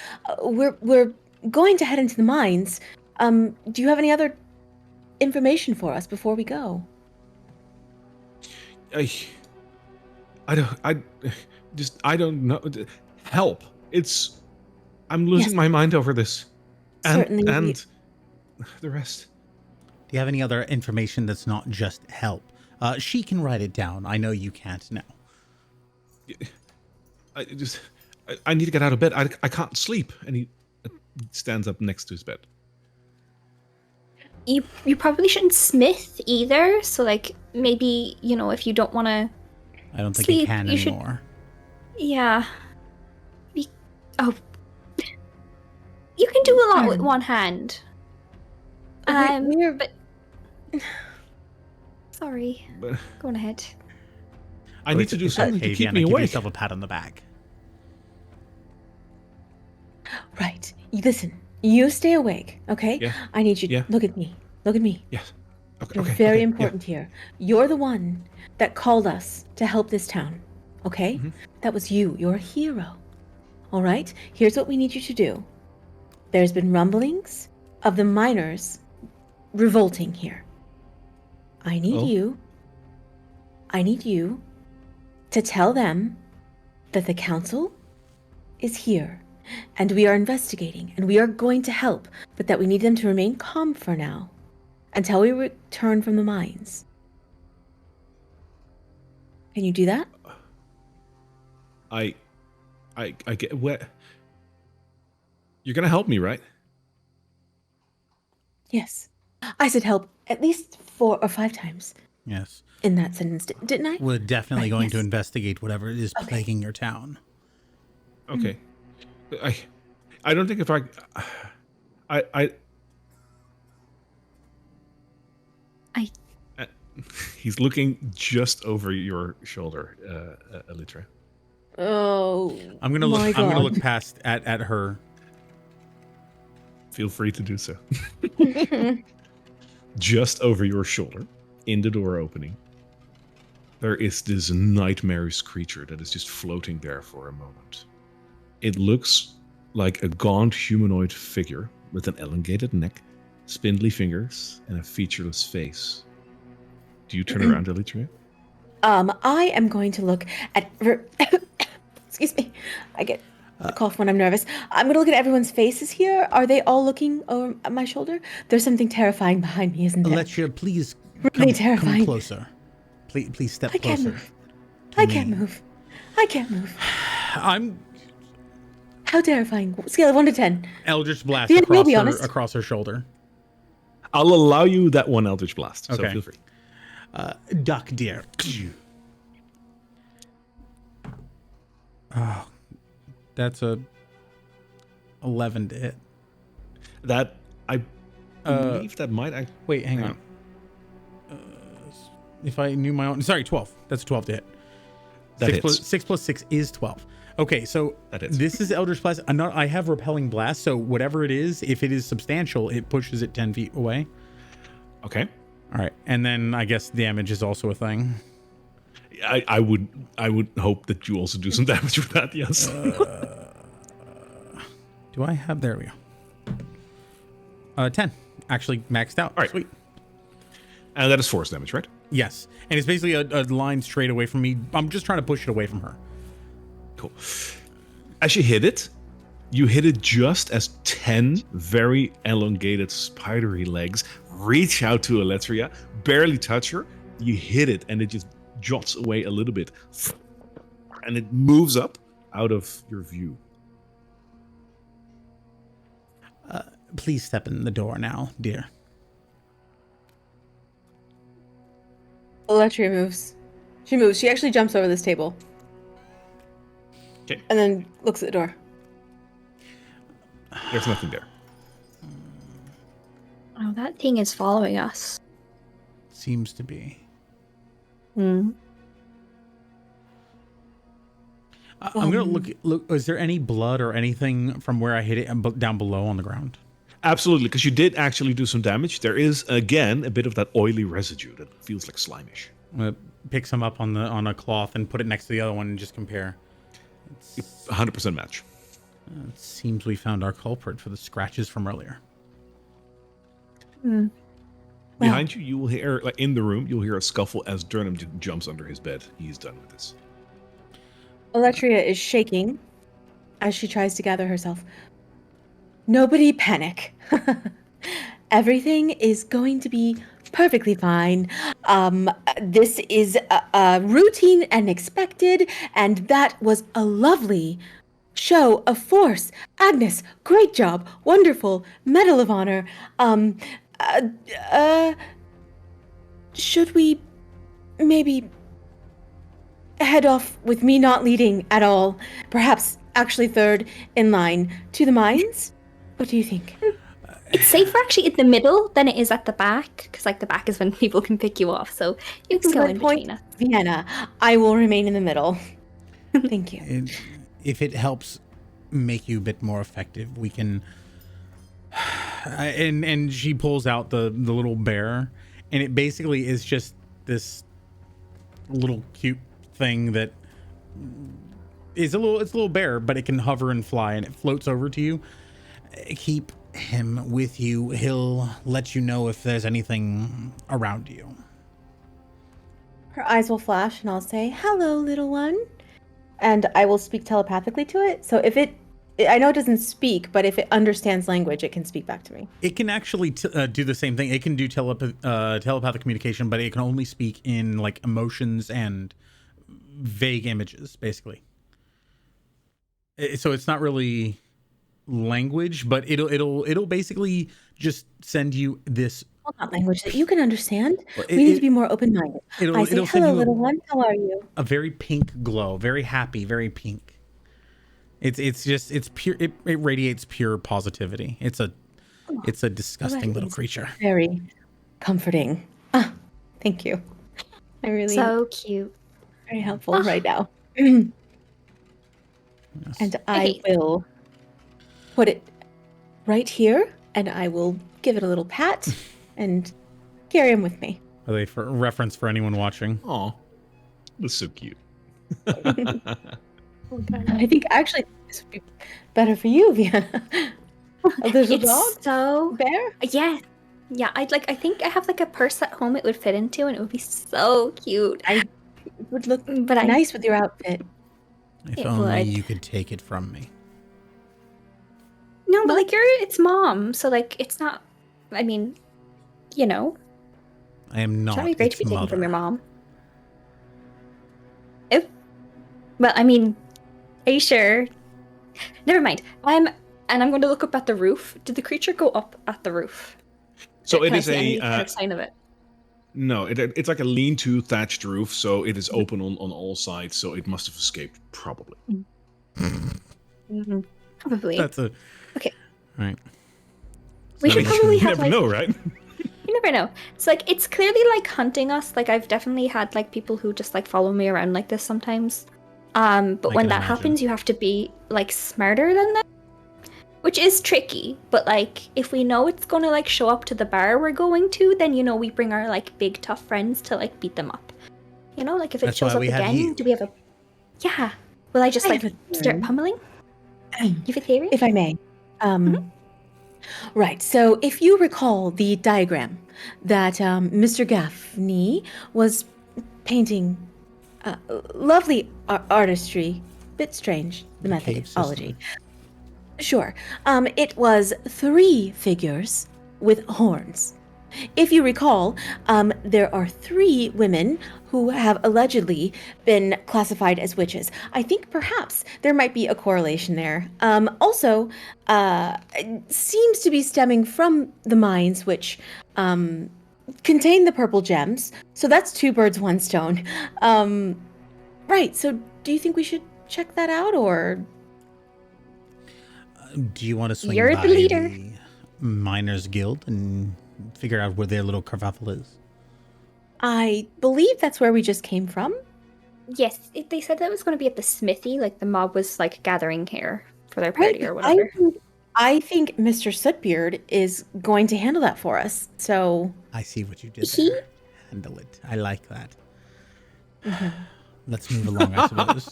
We're going to head into the mines. Do you have any other information for us before we go? I don't know. Help. I'm losing my mind over this. Certainly. And the rest. Do you have any other information that's not just help? She can write it down. I know you can't now. I need to get out of bed. I can't sleep. And he stands up next to his bed. You probably shouldn't smith either. So like maybe, if you don't want to I don't think you sleep, can you should- anymore. Yeah. Oh. You can do a lot with one hand. We're But sorry. But Go on ahead. I need to do something to keep me Give awake. yourself a pat on the back. right. Listen, you stay awake, okay? Yeah. I need you. Yeah. Look at me. Look at me. Yes. Okay. You're Okay. very okay, important here. You're the one that called us to help this town, okay? Mhm. That was you. You're a hero. All right? Here's what we need you to do. There's been rumblings of the miners revolting here. I need Oh. you to tell them that the council is here and we are investigating and we are going to help, but that we need them to remain calm for now until we return from the mines. Can you do that? I get what. You're gonna help me, right? Yes. I said help at least 4 or 5 times Yes. in that sentence, didn't I? We're definitely Right, going to yes. investigate whatever it is Okay. plaguing your town. Okay. I don't think if I he's looking just over your shoulder, Elytra. Oh. I'm gonna look. my I'm gonna God. look past at her. Feel free to do so. Just over your shoulder, in the door opening, there is this nightmarish creature that is just floating there for a moment. It looks like a gaunt humanoid figure with an elongated neck, spindly fingers, and a featureless face. Do you turn around, Elytra? I am going to look at. Excuse me. I get a cough when I'm nervous. I'm going to look at everyone's faces here. Are they all looking over at my shoulder? There's something terrifying behind me, isn't there? Elytra, please Really come terrifying. closer. Please step I can't closer. move. to I can't me. move. I can't move. I'm How terrifying. Scale of 1 to 10. Eldritch Blast Yeah, we'll be across honest. her shoulder. I'll allow you that one Eldritch Blast, so Okay. feel free. Duck deer. Oh, that's a 11 to hit. That, I believe that might actually... Wait, hang on. If I knew my own, sorry, 12. That's a 12 to hit. That 6 plus 6 is 12. Okay, so That hits. this is Eldritch Blast. I have Repelling Blast, so whatever it is, if it is substantial, it pushes it 10 feet away. Okay. All right, and then I guess damage is also a thing. I would hope that you also do some damage with that, yes. Do I have? There we go. 10. Actually maxed out. All right. Sweet. And that is force damage, right? Yes, and it's basically a line straight away from me. I'm just trying to push it away from her. Cool. As you hit it just as 10 very elongated spidery legs reach out to Elytra, barely touch her. You hit it and it just jots away a little bit. And it moves up out of your view. Please step in the door now, dear. Elytra moves. She moves. She actually jumps over this table. Okay. And then looks at the door. There's nothing there. Oh, that thing is following us. Seems to be. Hmm. I'm gonna look. Is there any blood or anything from where I hit it down below on the ground? Absolutely, because you did actually do some damage. There is, again, a bit of that oily residue that feels like slimish. I'm gonna pick some up on a cloth and put it next to the other one and just compare. 100% match. It seems we found our culprit for the scratches from earlier. Hmm. Behind you, you will hear, like in the room, you'll hear a scuffle as Durham jumps under his bed. He's done with this. Elytra is shaking as she tries to gather herself. Nobody panic. Everything is going to be perfectly fine. This is routine and expected, and that was a lovely show of force. Agnes, great job. Wonderful. Medal of Honor. Uh, uh, should we maybe head off with me not leading at all? Perhaps actually third in line to the mines? What do you think? It's safer actually in the middle than it is at the back, because like the back is when people can pick you off. So you can go in between us. Vienna. I will remain in the middle. Thank you. If it helps make you a bit more effective, we can. And she pulls out the little bear, and it basically is just this little cute thing that is it's a little bear, but it can hover and fly, and it floats over to you. Keep him with you. He'll let you know if there's anything around you. Her eyes will flash, and I'll say, "Hello, little one," and I will speak telepathically to it. So if I know it doesn't speak, but if it understands language, it can speak back to me. It can actually do the same thing. It can do telepathic communication, but it can only speak in like emotions and vague images, basically. So it's not really language, but it'll basically just send you this. Well, not language that you can understand. We need to be more open-minded. I say, "Hello, little one. How are you?" A very pink glow, very happy, very pink. It's pure. It radiates pure positivity. It's a disgusting little creature. Very comforting. Thank you. I really So cute. very helpful right now. Yes. And I will put it right here, and I will give it a little pat and carry him with me. Are they for reference for anyone watching? Aw, that's so cute. I think actually this would be better for you, Vienna. A little dog? So Bear? yeah. I think I have like a purse at home it would fit into, and it would be so cute. It would look But nice with your outfit. If It only would. you could take it from me. No, but like it's mom, so like it's not. I mean, you know, I am not it's probably great its to be taken from mother. your mom. Well, I mean, are you sure? Never mind. And I'm going to look up at the roof. Did the creature go up at the roof? So it Can I is see any a kind of sign of it? no. It's like a lean-to thatched roof, so it is open on all sides. So it must have escaped, probably. Probably. That's a Okay. All right. We should probably You have never like. know, right? You never know. It's like it's clearly like hunting us. Like I've definitely had like people who just like follow me around like this sometimes. But I when can that imagine. happens, you have to be like smarter than them, which is tricky. But like if we know it's gonna like show up to the bar we're going to, then you know we bring our like big tough friends to like beat them up. You know, like if it That's shows why up we have again, you. do we have a? Yeah. Will I just I like have a start theory. pummeling? You have a theory? If I may. Right, so if you recall the diagram that Mr. Gaffney was painting, lovely artistry, bit strange, the The cave methodology. Sure. It was 3 figures with horns. If you recall, there are 3 women who have allegedly been classified as witches. I think perhaps there might be a correlation there. Also, it seems to be stemming from the mines, which contain the purple gems. So that's 2 birds, 1 stone. Right. So do you think we should check that out, or? Do you want to swing You're by the leader. the Miners Guild and figure out where their little kerfuffle is? I believe that's where we just came from. Yes, they said that was going to be at the smithy. Like the mob was like gathering here for their party or whatever. I think Mr. Sootbeard is going to handle that for us. So I see what you did He- there. Handle it. I like that. Let's move along, I suppose.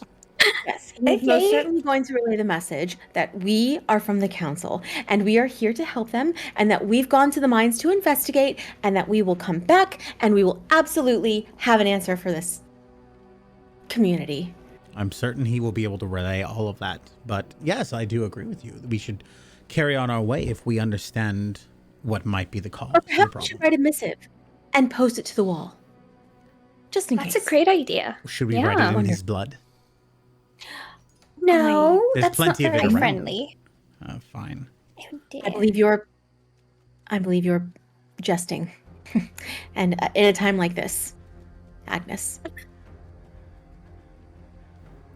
yes, he's most Okay. certainly going to relay the message that we are from the council and we are here to help them, and that we've gone to the mines to investigate, and that we will come back and we will absolutely have an answer for this community. I'm certain he will be able to relay all of that. But yes, I do agree with you. We should carry on our way if we understand what might be the cause Or of the perhaps we should problem. write a missive and post it to the wall. Just in That's case. a great idea. Should we Yeah. write it in Wonderful. his blood? No, There's that's not plenty of it very around. friendly. Fine. Oh, dear. I believe you're jesting. And in a time like this, Agnes.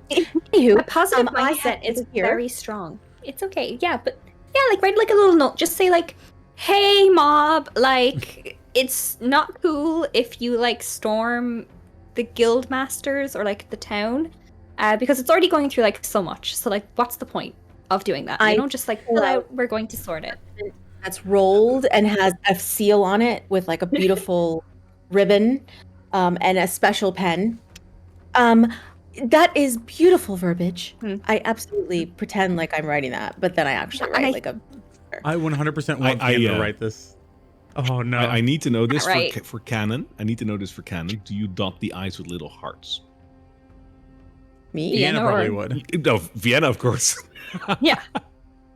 Anywho, A positive I mindset have is here. very strong. It's okay. Yeah, but yeah, like write like a little note. Just say like, "Hey, mob, like it's not cool if you like storm the guild masters or like the town, because it's already going through like so much. So like, what's the point of doing that? You know, just like pull out. We're going to sort it." That's rolled and has a seal on it with like a beautiful ribbon, and a special pen. That is beautiful verbiage. I absolutely pretend like I'm writing that, but then I actually Yeah, and write like a. I 100% want I, Vienna to uh, write this. Oh no. I need to know this Right. for canon. I need to know this for canon. Do you dot the I's with little hearts? Me? Yeah. Vienna no, probably or- would. No, Vienna, of course. Yeah.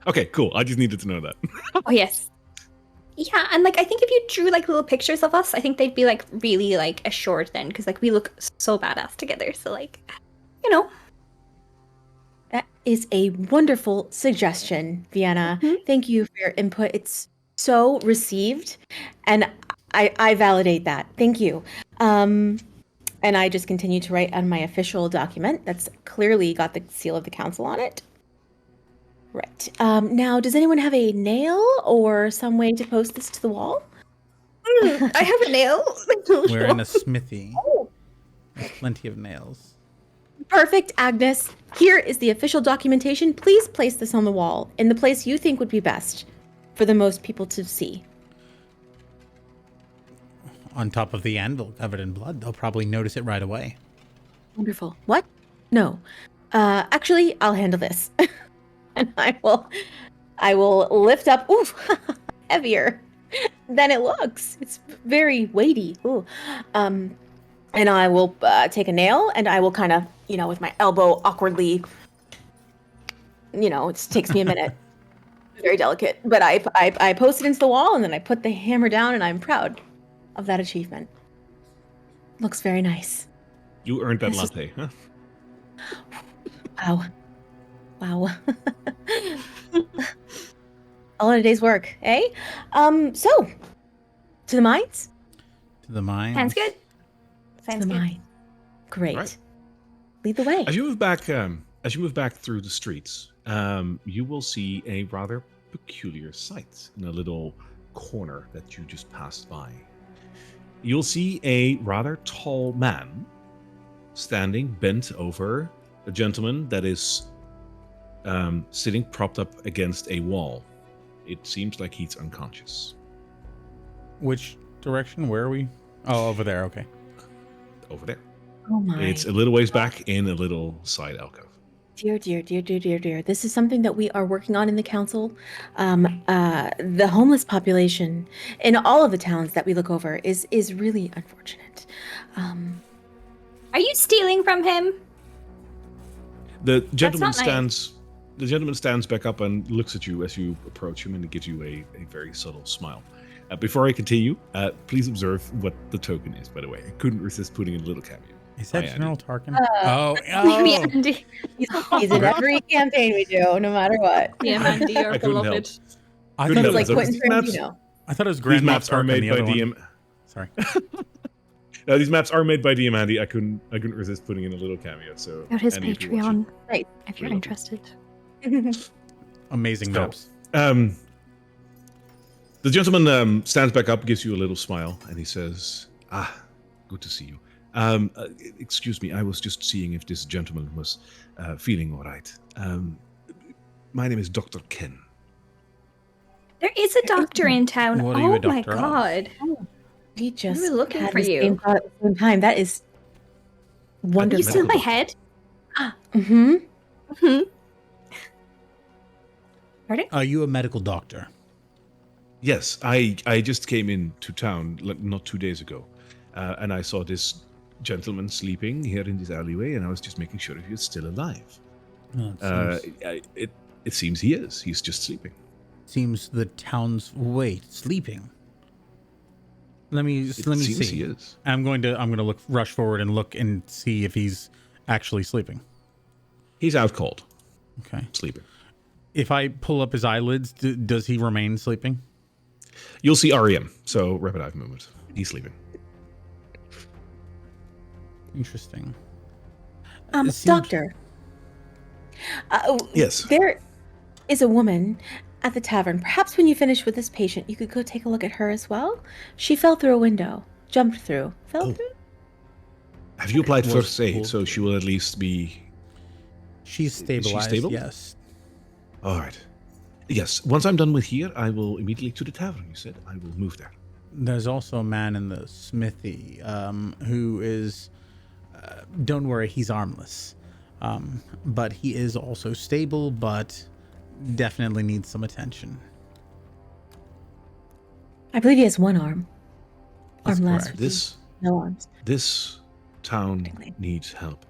Okay, cool. I just needed to know that. Oh yes. Yeah, and like I think if you drew like little pictures of us, I think they'd be like really like assured then, because like we look so badass together. So like, you know. That is a wonderful suggestion, Vienna. Mhm. Thank you for your input. It's so received, and I validate that. Thank you. And I just continue to write on my official document that's clearly got the seal of the council on it. Right. Now, does anyone have a nail or some way to post this to the wall? I have a nail. We're in a smithy. Oh. There's plenty of nails. Perfect, Agnes. Here is the official documentation. Please place this on the wall in the place you think would be best for the most people to see. On top of the anvil covered in blood, they'll probably notice it right away. Wonderful. What? No. Actually, I'll handle this. And I will lift up, ooh, heavier than it looks. It's very weighty. Ooh. And I will take a nail and I will kind of, with my elbow awkwardly, it takes me a minute. Very delicate. But I post it into the wall and then I put the hammer down and I'm proud of that achievement. Looks very nice. You earned that This is- latte, huh? Wow. All in a day's work, eh? So, to the mines? To the mines. Sounds good. To Sounds the good. mine. Great. Right. Lead the way. As you move back through the streets, you will see a rather peculiar sight in a little corner that you just passed by. You'll see a rather tall man standing bent over a gentleman that is sitting propped up against a wall. It seems like he's unconscious. Which direction? Where are we? Oh, over there. Okay. Over there. Oh my. It's a little ways back in a little side alcove. Dear. This is something that we are working on in the council. The homeless population in all of the towns that we look over is really unfortunate. Are you stealing from him? The gentleman not nice. stands. The gentleman stands back up and looks at you as you approach him, and he gives you a very subtle smile. Before I continue, please observe what the token is. By the way, I couldn't resist putting in a little cameo. Is that Hi, Andy. General Tarkin? Yeah, Oh. Andy. He's in every campaign we do, no matter what. Yeah, Andy, our I couldn't beloved. I Couldn't thought it help was It's like it. Quentin These maps- Tarantino. I thought it was These Grand Moff maps are Tarkin, made the by other one. DM. Sorry. No, these maps are made by DM Andy. I couldn't resist putting in a little cameo. So Out his Andy, if you're watching- Patreon, Right. if you're Really? interested. Amazing So, maps. The gentleman stands back up, gives you a little smile, and he says, good to see you. Excuse me, I was just seeing if this gentleman was feeling all right. My name is Dr. Ken. There is a doctor in town. What are you a Oh my doctor of? god. We just We were looking had for the you. same thought at the same time. That is You wonderful. still in my head? Mm-hmm. Hmm. Pardon? Are you a medical doctor? Yes, I just came into town not 2 days ago, and I saw this gentleman sleeping here in this alleyway, and I was just making sure if he was still alive. Oh, It seems he is. He's just sleeping. seems the town's sleeping. Let me It see. seems he is. I'm going to rush forward and look and see if he's actually sleeping. He's out cold, Okay. sleeping. If I pull up his eyelids, does he remain sleeping? You'll see REM, so rapid eye movement. He's sleeping. Interesting. Doctor. Yes. There is a woman at the tavern. Perhaps when you finish with this patient, you could go take a look at her as well. She fell through a window, jumped through, fell through. Have you applied Was first aid, pulled so she will at least be... She's stabilized, stable? yes. All right. Yes, once I'm done with here, I will immediately to the tavern, you said. I will move there. There's also a man in the smithy who is... don't worry, he's armless. But he is also stable, but definitely needs some attention. I believe he has one arm. That's Armless. correct. No arms. This town needs help.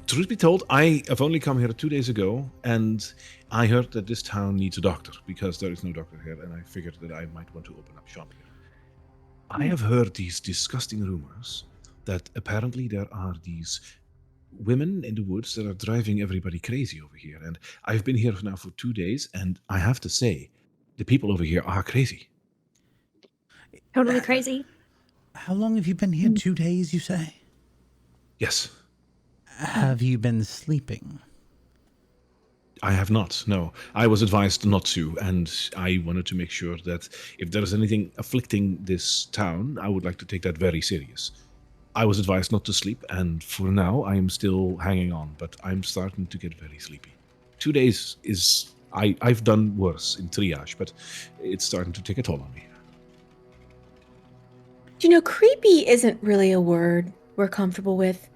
Truth be told, I have only come here 2 days ago, and I heard that this town needs a doctor, because there is no doctor here, and I figured that I might want to open up shop here. I have heard these disgusting rumors that apparently there are these women in the woods that are driving everybody crazy over here, and I've been here now for 2 days, and I have to say, the people over here are crazy. Totally crazy. How long have you been here? 2 days, you say? Yes. Have you been sleeping? I have not, no. I was advised not to, and I wanted to make sure that if there is anything afflicting this town, I would like to take that very serious. I was advised not to sleep, and for now, I am still hanging on, but I'm starting to get very sleepy. 2 days is... I've done worse in triage, but it's starting to take a toll on me. You know, creepy isn't really a word we're comfortable with.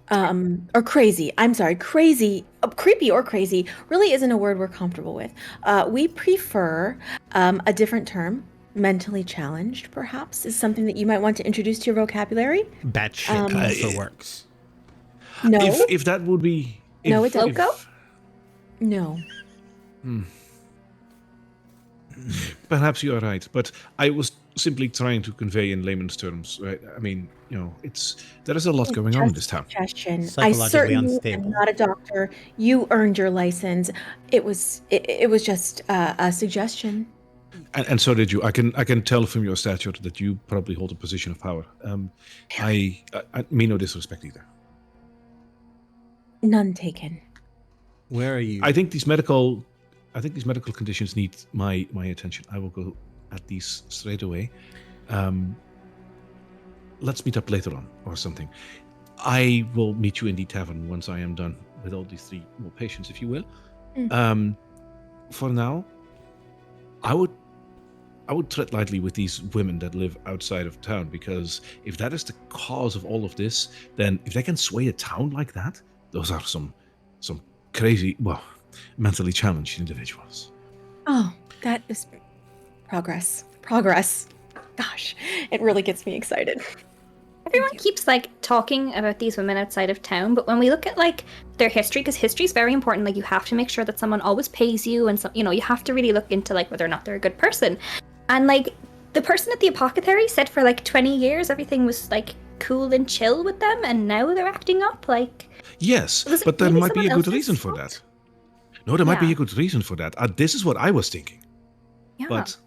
Or crazy. I'm sorry, crazy. Creepy or crazy really isn't a word we're comfortable with. We prefer a different term. Mentally challenged, perhaps, is something that you might want to introduce to your vocabulary. Batshit also works. No. If that would be... No, it's Loco? No. Perhaps you are right, but I was simply trying to convey in layman's terms, right? I mean, there is a lot going on in this town. Suggestion. I Psychologically certainly unstable. am not a doctor. You earned your license. It was just a suggestion. And so did you. I can tell from your stature that you probably hold a position of power. I mean no disrespect either. None taken. Where are you? I think these medical conditions need my attention. I will go at these straight away. Let's meet up later on or something. I will meet you in the tavern once I am done with all these 3 more patients, if you will. For now, I would tread lightly with these women that live outside of town, because if that is the cause of all of this, then if they can sway a town like that, those are some crazy, mentally challenged individuals. Oh, that is progress. Progress. Gosh, it really gets me excited. Everyone keeps talking about these women outside of town, but when we look at their history, because history is very important, you have to make sure that someone always pays you, and you have to really look into whether or not they're a good person. And the person at the apothecary said for 20 years everything was cool and chill with them, and now they're acting up. Yes, but there might be a good reason for that. No, there might be a good reason for that. This is what I was thinking. Yeah. But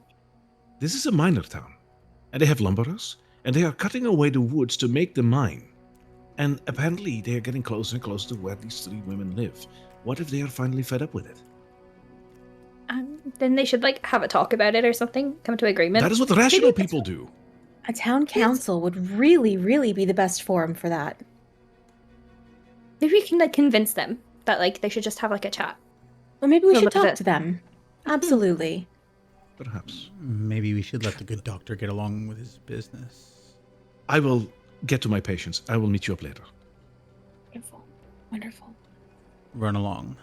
this is a miner town, and they have lumberers, and they are cutting away the woods to make the mine. And apparently they are getting closer and closer to where these 3 women live. What if they are finally fed up with it? Then they should have a talk about it or something, come to agreement. That is what the rational people do. A town council would really, really be the best forum for that. Maybe we can convince them that they should just have a chat. Well, maybe we We'll should look at talk it. to them. Absolutely. Perhaps. Maybe we should let the good doctor get along with his business. I will get to my patients. I will meet you up later. Wonderful. Wonderful. Run along.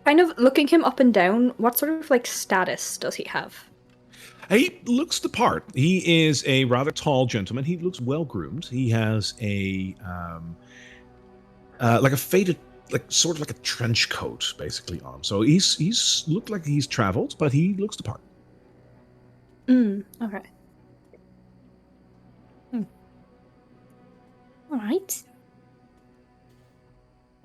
Kind of looking him up and down, what sort of status does he have? He looks the part. He is a rather tall gentleman. He looks well groomed. He has a faded, sort of like a trench coat, basically on. So he's looked like he's traveled, but he looks the part. Okay. All right.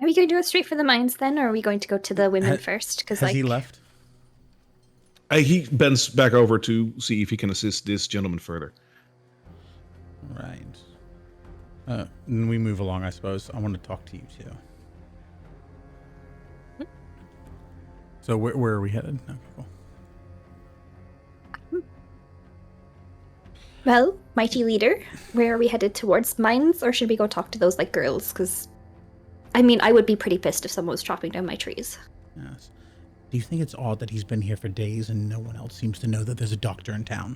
Are we going to go straight for the mines then, or are we going to go to the women first? Because Has he left? He bends back over to see if he can assist this gentleman further. Right. And we move along, I suppose. I want to talk to you too. So where are we headed? Okay, cool. Well, mighty leader, where are we headed towards? Mines, or should we go talk to those like girls? Because, I mean, I would be pretty pissed if someone was chopping down my trees. Yes. Do you think it's odd that he's been here for days and no one else seems to know that there's a doctor in town?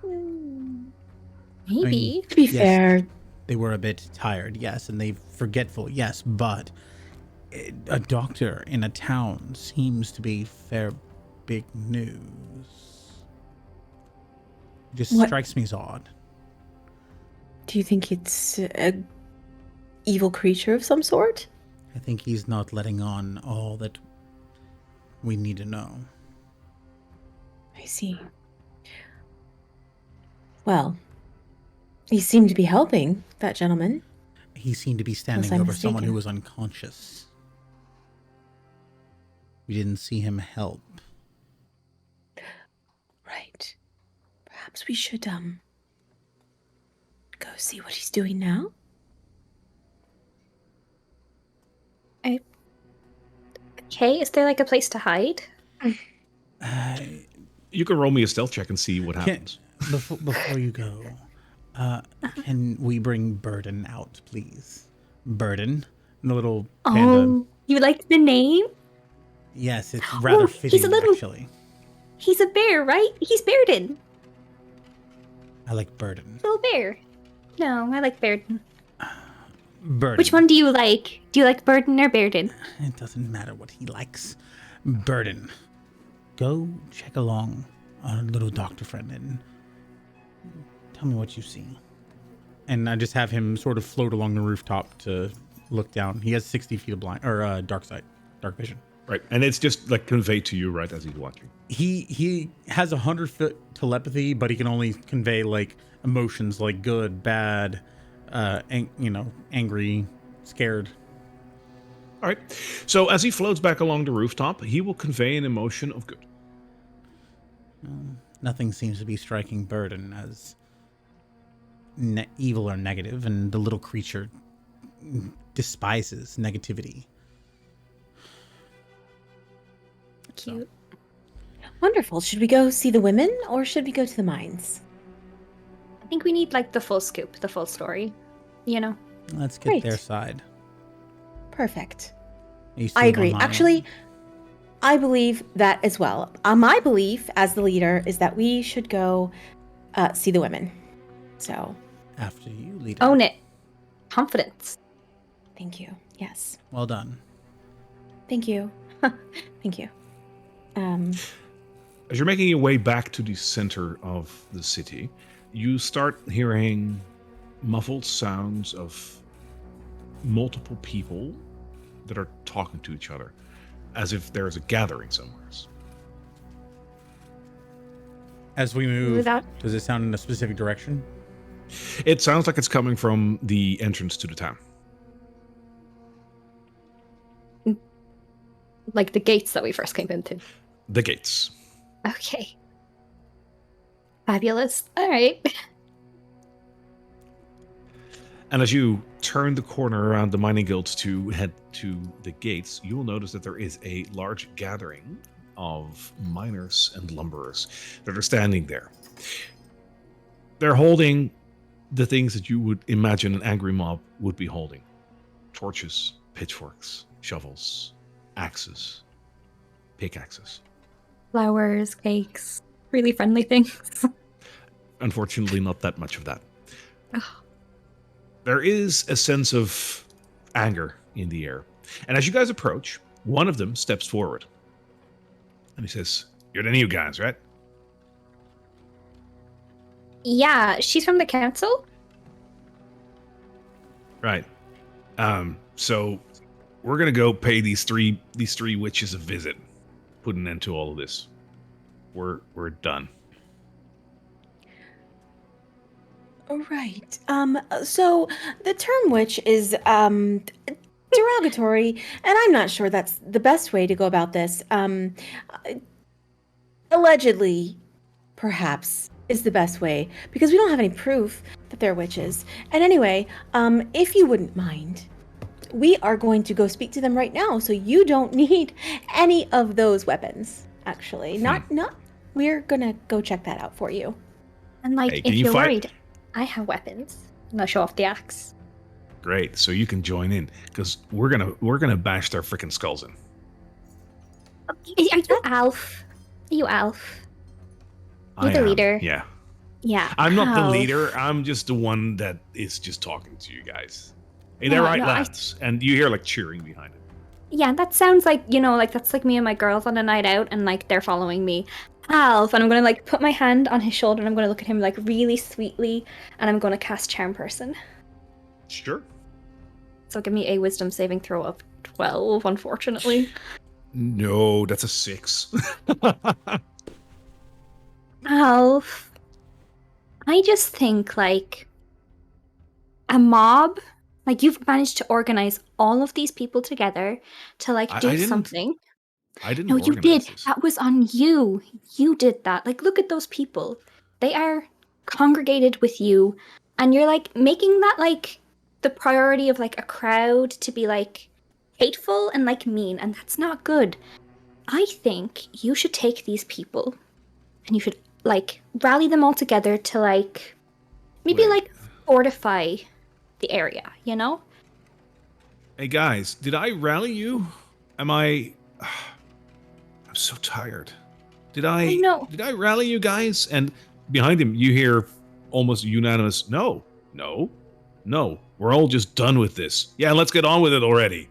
Maybe. I mean, To be yes, fair, they were a bit tired, yes, and they forgetful, yes, but a doctor in a town seems to be fair big news. It just What- strikes me as odd. do you think it's a evil creature of some sort? I think he's not letting on all that we need to know. I see. Well, he seemed to be helping that gentleman. He seemed to be standing I'm over someone who mistaken. was unconscious. We didn't see him help. Right. Perhaps we should go see what he's doing now. Okay, is there like a place to hide? You can roll me a stealth check and see what happens. Before you go, can we bring Burden out, please? Burden, the little panda. Oh, you like the name? Yes, it's rather he's fitting, a little- actually. He's a bear, right? He's Bearden. I like Burden. Little bear. No, I like Bearden. Burden. Which one do you like? Do you like Burden or Bearden? It doesn't matter what he likes. Burden. Go check along our little doctor friend and tell me what you see. And I just have him sort of float along the rooftop to look down. He has 60 feet of blind or dark vision. Right, and it's just like conveyed to you right as he's watching. He has 100-foot telepathy, but he can only convey like emotions like good, bad, angry, scared. All right, so as he floats back along the rooftop, he will convey an emotion of good. Nothing seems to be striking Burden as evil or negative, and the little creature despises negativity. Cute. Wonderful. Should we go see the women or should we go to the mines? I think we need like the full scoop, the full story. You know? Let's get Great. their side. Perfect. Are you I still agree. on my Actually, end? I believe that as well. My belief as the leader is that we should go see the women. So, After you, leader. Own it. Confidence. thank you. Yes. Well done. Thank you. Thank you. As you're making your way back to the center of the city, you start hearing muffled sounds of multiple people that are talking to each other, as if there's a gathering somewhere. As we move, Without- does it sound in a specific direction? It sounds like it's coming from the entrance to the town. Like the gates that we first came into. The gates. Okay. Fabulous. All right. And as you turn the corner around the mining guilds to head to the gates, you will notice that there is a large gathering of miners and lumberers that are standing there. They're holding the things that you would imagine an angry mob would be holding. Torches, pitchforks, shovels, axes, pickaxes. Flowers, cakes, really friendly things. Unfortunately, not that much of that. Ugh. There is a sense of anger in the air. And as you guys approach, one of them steps forward. And he says, "You're the new guys, right?" Yeah, she's from the council. Right. So we're gonna go pay these three witches a visit. Put an end to all of this. We're done. Right. So the term witch is derogatory, and I'm not sure that's the best way to go about this. Allegedly, perhaps, is the best way, because we don't have any proof that they're witches. And anyway, if you wouldn't mind, we are going to go speak to them right now, so you don't need any of those weapons. Actually, not. We're gonna go check that out for you. And like, Hey, can if you you're fight? worried, I have weapons. And I'll show off the axe. Great, so you can join in because we're gonna bash their freaking skulls in. Are you Alf? Are you Alf? You're the leader. Yeah. Yeah. I'm not the Alf. leader. I'm just the one that is just talking to you guys. Hey, No, they're right, no, lads. And you hear like cheering behind it. Yeah, that sounds like, like that's like me and my girls on a night out and like they're following me. Alf, and I'm gonna like put my hand on his shoulder and I'm gonna look at him like really sweetly and I'm gonna cast Charm Person. Sure. So give me a wisdom saving throw of 12, unfortunately. No, that's a 6. Alf, I just think like a mob, like you've managed to organize all of these people together to like I do didn't. something. I didn't No, you organize did. this. That was on you. You did that. Like, look at those people. They are congregated with you, and you're like making that like the priority of like a crowd to be like hateful and like mean, and that's not good. I think you should take these people and you should like rally them all together to like maybe Wait. like fortify the area, you know? Hey guys, did I rally you? Am I? I'm so tired. Did I know. Did I rally you guys? And behind him, you hear almost unanimous, no. We're all just done with this. Yeah, let's get on with it already.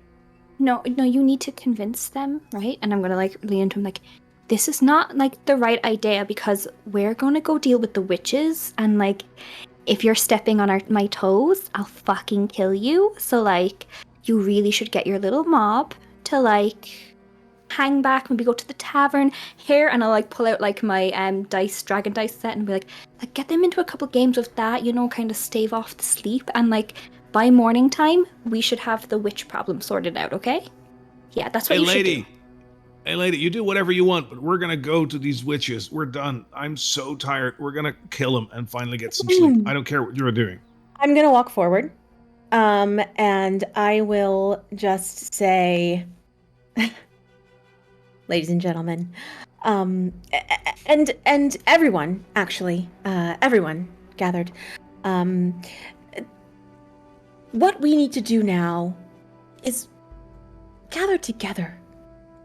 No, you need to convince them, right? And I'm gonna like lean into him like, this is not like the right idea because we're gonna go deal with the witches and like if you're stepping on my toes, I'll fucking kill you. So like you really should get your little mob to like hang back, maybe go to the tavern here, and I'll like pull out like my dragon dice set and be like get them into a couple games of that, kind of stave off the sleep, and like by morning time we should have the witch problem sorted out, okay? Yeah, that's what you should do. Hey lady, you do whatever you want, but we're gonna go to these witches. We're done. I'm so tired. We're gonna kill them and finally get some sleep. I don't care what you're doing. I'm gonna walk forward, and I will just say, ladies and gentlemen, and everyone, actually, everyone gathered, what we need to do now is gather together.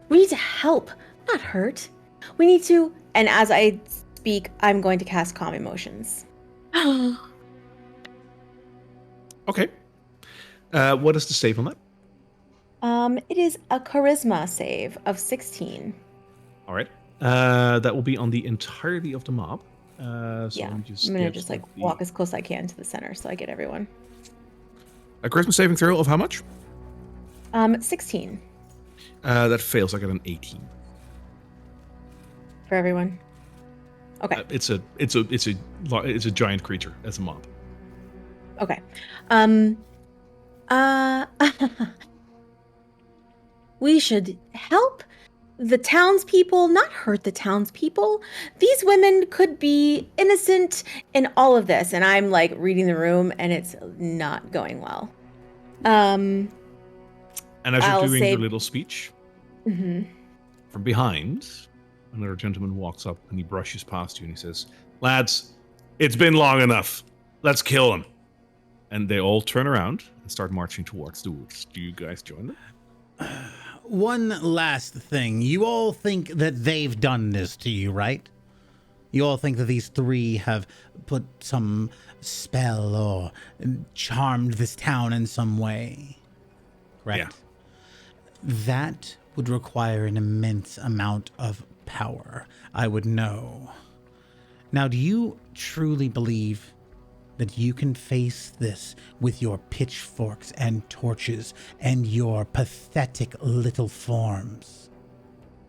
We need to help, not hurt. We need to, and as I speak, I'm going to cast Calm Emotions. Okay. What is the save on that? It is a charisma save of 16. All right. That will be on the entirety of the mob. So Yeah, I'm gonna just like walk as close as I can to the center so I get everyone. A charisma saving throw of how much? 16 That fails. I got an 18. for everyone. Okay. It's a giant creature as a mob. Okay. We should help the townspeople, not hurt the townspeople. These women could be innocent in all of this, and I'm like reading the room, and it's not going well. And as I'll you're doing say- your little speech, from behind, another gentleman walks up and he brushes past you and he says, "Lads, it's been long enough. Let's kill him." And they all turn around and start marching towards the woods. Do you guys join them? One last thing. You all think that they've done this to you, right? You all think that these three have put some spell or charmed this town in some way, correct? Yeah. That would require an immense amount of power, I would know. Now, do you truly believe that you can face this with your pitchforks and torches and your pathetic little forms?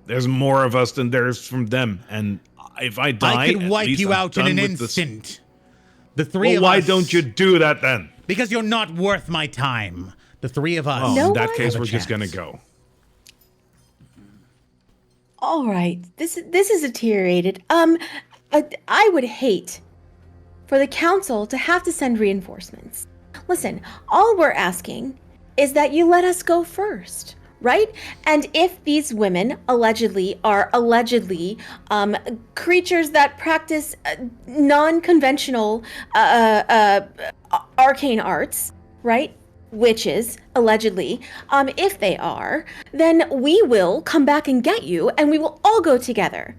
There's more of us than there's from them, and if I die, I could at wipe least you I'm out in done an with this. instant. The three of why us. don't you do that then? Because you're not worth my time. The three of us. Oh, No in that one- case, have a we're just gonna chance. go. All right, this is deteriorated. I would hate for the council to have to send reinforcements. Listen, all we're asking is that you let us go first, right? And if these women are allegedly creatures that practice non-conventional arcane arts, right? Witches, allegedly, if they are, then we will come back and get you, and we will all go together.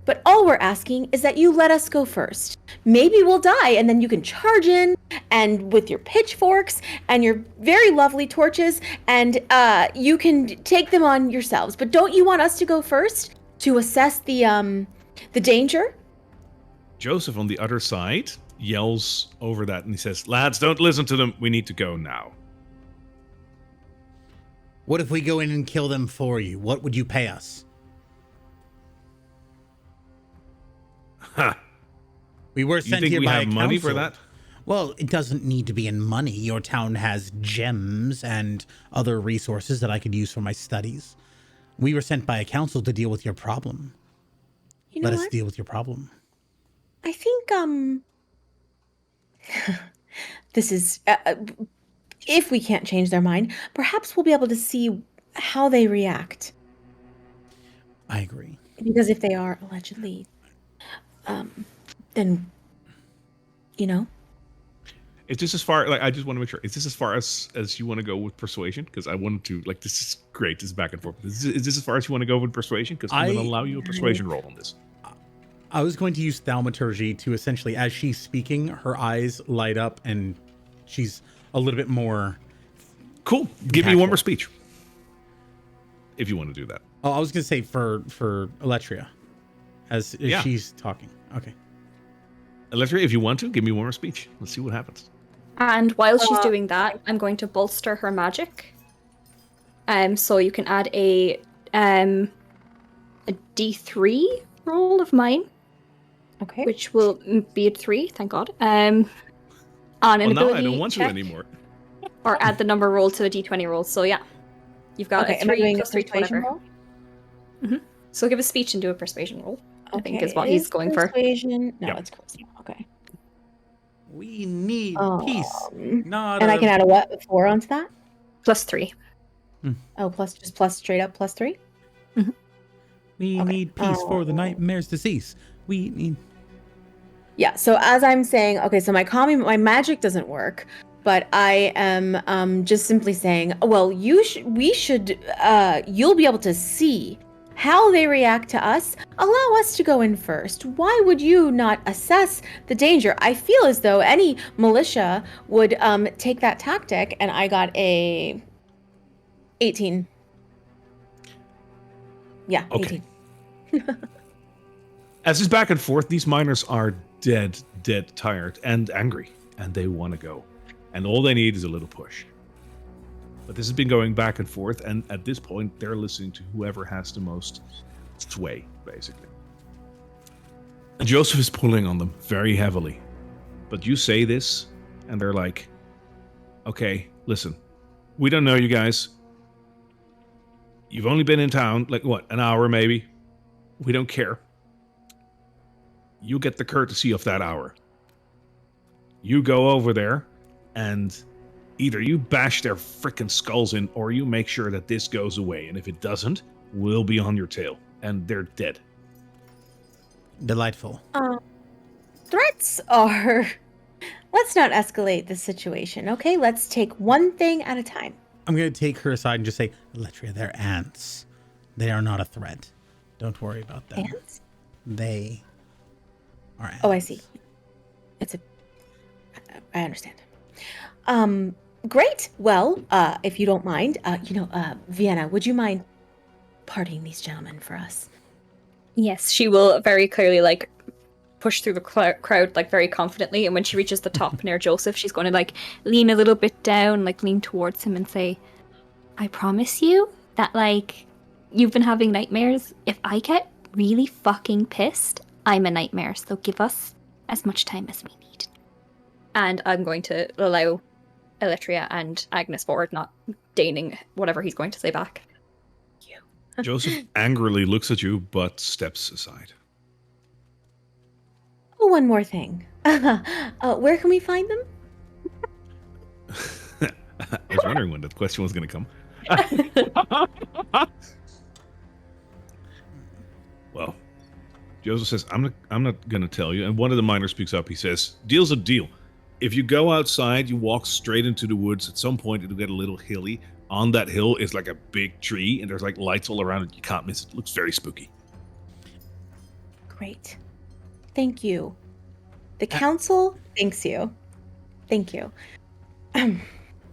But all we're asking is that you let us go first. Maybe we'll die, and then you can charge in, and with your pitchforks and your very lovely torches, and you can take them on yourselves. But don't you want us to go first to assess the danger? Joseph on the other side yells over that and he says, "Lads, don't listen to them. We need to go now." What if we go in and kill them for you? What would you pay us? Ha! We were You sent think here we by have a money for council. that? Well, it doesn't need to be in money. Your town has gems and other resources that I could use for my studies. We were sent by a council to deal with your problem. You know Let us what? deal with your problem. I think this is if we can't change their mind, perhaps we'll be able to see how they react. I agree. Because if they are allegedly, then, you know. Is this as far, like, I just want to make sure, is this as far as you want to go with persuasion? Because I wanted to, like, this is great, this is back and forth. Is this as far as you want to go with persuasion? Because I'm going to allow you a persuasion roll on this. I was going to use thaumaturgy to essentially, as she's speaking, her eyes light up and she's a little bit more... Cool. Give me one more impactful. speech. If you want to do that. Oh, I was going to say for Eletria, as Yeah. she's talking. Okay. Electra, if you want to, give me one more speech. Let's see what happens. And while she's doing that, I'm going to bolster her magic. So you can add a D3 roll of mine, Okay. which will be a 3, thank God. On an Well, now ability I don't want check, to anymore. or add the number roll to the D20 rolls. So yeah, you've got Okay, a am I 3 doing a plus 3 to persuasion whatever. roll? So give a speech and do a persuasion roll. I think Okay, is what it he's going for. persuasion. No, Yep. it's charisma. Okay. We need peace. Not And I can add a what? 4 onto that? +3. Oh, plus straight up +3? We Okay. need peace for the nightmares to cease. We need... Yeah, so as I'm saying, okay, so my magic doesn't work, but I am just simply saying, well, you'll be able to see how they react to us. Allow us to go in first. Why would you not assess the danger? I feel as though any militia would take that tactic, and I got a 18. Yeah, Okay. 18. As it's back and forth, these miners are dead tired and angry, and they want to go. And all they need is a little push. But this has been going back and forth, and at this point, they're listening to whoever has the most sway, basically. And Joseph is pulling on them very heavily. But you say this, and they're like, okay, listen, we don't know you guys. You've only been in town, like, what, an hour maybe? We don't care. You get the courtesy of that hour. You go over there, and either you bash their frickin' skulls in, or you make sure that this goes away. And if it doesn't, we'll be on your tail. And they're dead. Delightful. Threats are... Let's not escalate the situation, okay? Let's take one thing at a time. I'm going to take her aside and just say, Eletria, they're ants. They are not a threat. Don't worry about them. Ants? They are ants. Oh, I see. I understand. Great. Well, if you don't mind, Vienna, would you mind parting these gentlemen for us? Yes, she will very clearly like push through the crowd like very confidently, and when she reaches the top near Joseph, she's going to like lean a little bit down, like lean towards him and say, I promise you that like you've been having nightmares. If I get really fucking pissed, I'm a nightmare, so give us as much time as we need. And I'm going to allow Eletria and Agnes forward, not deigning whatever he's going to say back. Joseph angrily looks at you, but steps aside. Oh, one more thing. Where can we find them? I was wondering when that question was going to come. Well, Joseph says, I'm not going to tell you. And one of the miners speaks up. He says, deal's a deal. If you go outside, you walk straight into the woods. At some point, it'll get a little hilly. On that hill is like a big tree, and there's like lights all around it. You can't miss it. It looks very spooky. Great. Thank you. The council thanks you. Thank you.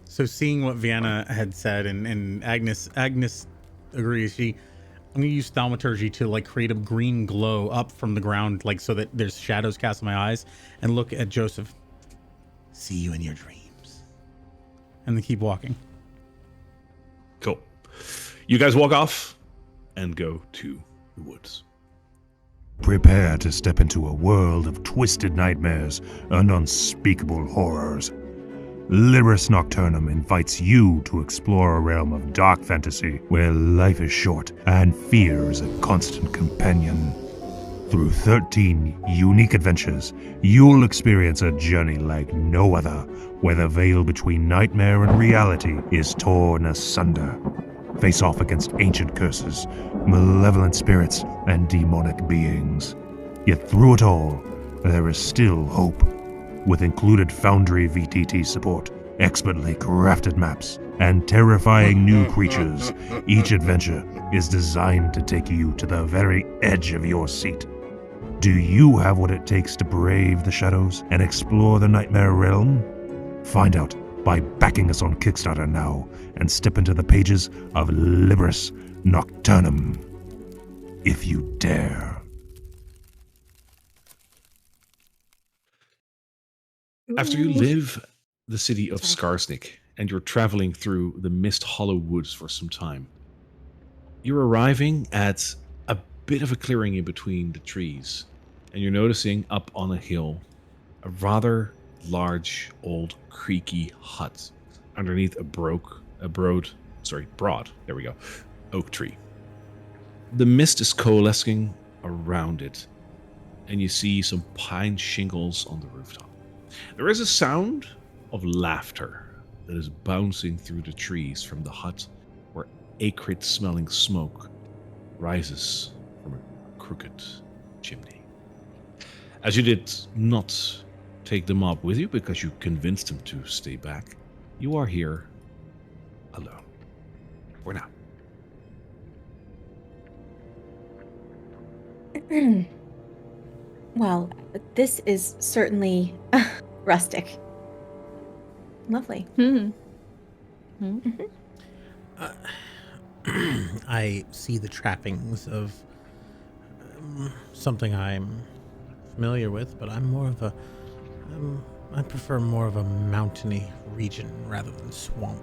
So seeing what Vienna had said, and Agnes agrees. I'm gonna use thaumaturgy to like create a green glow up from the ground, like so that there's shadows cast in my eyes, and look at Joseph. See you in your dreams. And then keep walking. Cool. You guys walk off and go to the woods. Prepare to step into a world of twisted nightmares and unspeakable horrors. Libris Nocturnum invites you to explore a realm of dark fantasy where life is short and fear is a constant companion. Through 13 unique adventures, you'll experience a journey like no other, where the veil between nightmare and reality is torn asunder. Face off against ancient curses, malevolent spirits, and demonic beings. Yet through it all, there is still hope. With included Foundry VTT support, expertly crafted maps, and terrifying new creatures, each adventure is designed to take you to the very edge of your seat. Do you have what it takes to brave the shadows and explore the nightmare realm? Find out by backing us on Kickstarter now and step into the pages of Libris Nocturnum. If you dare. After you leave the city of Skarsnik and you're traveling through the Mist Hollow Woods for some time, you're arriving at a bit of a clearing in between the trees, and you're noticing up on a hill a rather large, old, creaky hut underneath a broad, there we go, oak tree. The mist is coalescing around it, and you see some pine shingles on the rooftop. There is a sound of laughter that is bouncing through the trees from the hut, where acrid-smelling smoke rises from a crooked chimney. As you did not take the mob with you because you convinced them to stay back, you are here alone. For now. Well, this is certainly rustic. Lovely. I see the trappings of something I'm familiar with, but I'm more of a I prefer more of a mountainy region rather than swamp.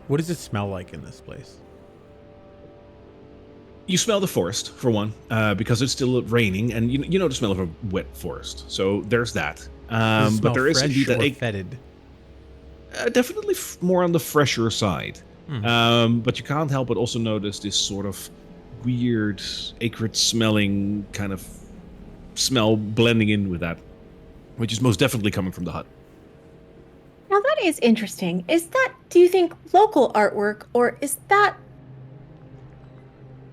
What does it smell like in this place? You smell the forest, for one, because it's still raining, and you know the smell of a wet forest. So there's that. But there is indeed that fetid. Definitely more on the fresher side. But you can't help but also notice this sort of weird, acrid-smelling kind of smell blending in with that, which is most definitely coming from the hut. Now that is interesting. Is that, do you think, local artwork, or is that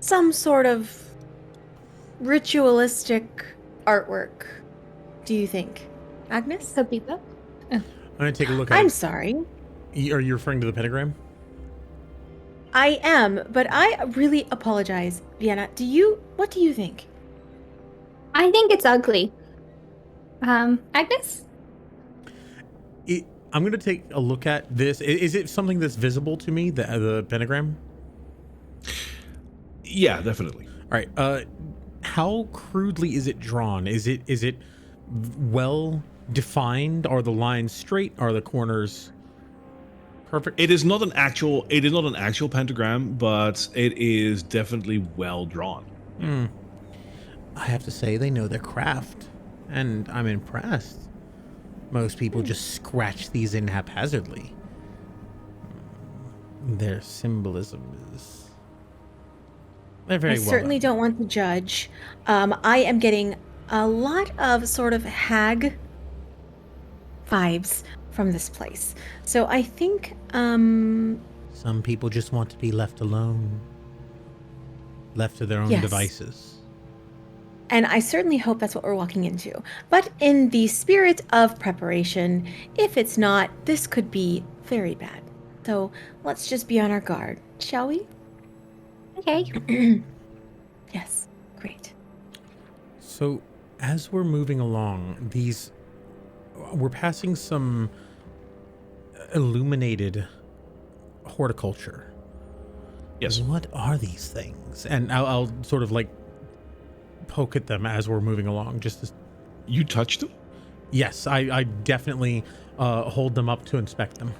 some sort of ritualistic artwork, do you think? Agnes? Could be that. I'm going to take a look at I'm it. sorry. Are you referring to the pentagram? I am, but I really apologize. Vienna, what do you think? I think it's ugly. Agnes? I'm going to take a look at this. Is it something that's visible to me, the pentagram? Yeah, definitely. All right. How crudely is it drawn? Is it well defined? Are the lines straight? Are the corners perfect? It is not an actual pentagram, but it is definitely well drawn. I have to say they know their craft. and I'm impressed. Most people just scratch these in haphazardly. Their symbolism is... They're very I well certainly done. don't want to judge. I am getting a lot of sort of hag vibes from this place. So I think, Some people just want to be left alone. Left to their own yes. devices. And I certainly hope that's what we're walking into. But in the spirit of preparation, if it's not, this could be very bad. So let's just be on our guard, shall we? Okay. Yes, great. So, as we're moving along, we're passing some illuminated horticulture. Yes. What are these things? And I'll sort of like poke at them as we're moving along. Just to... You touched them? Yes, I definitely hold them up to inspect them.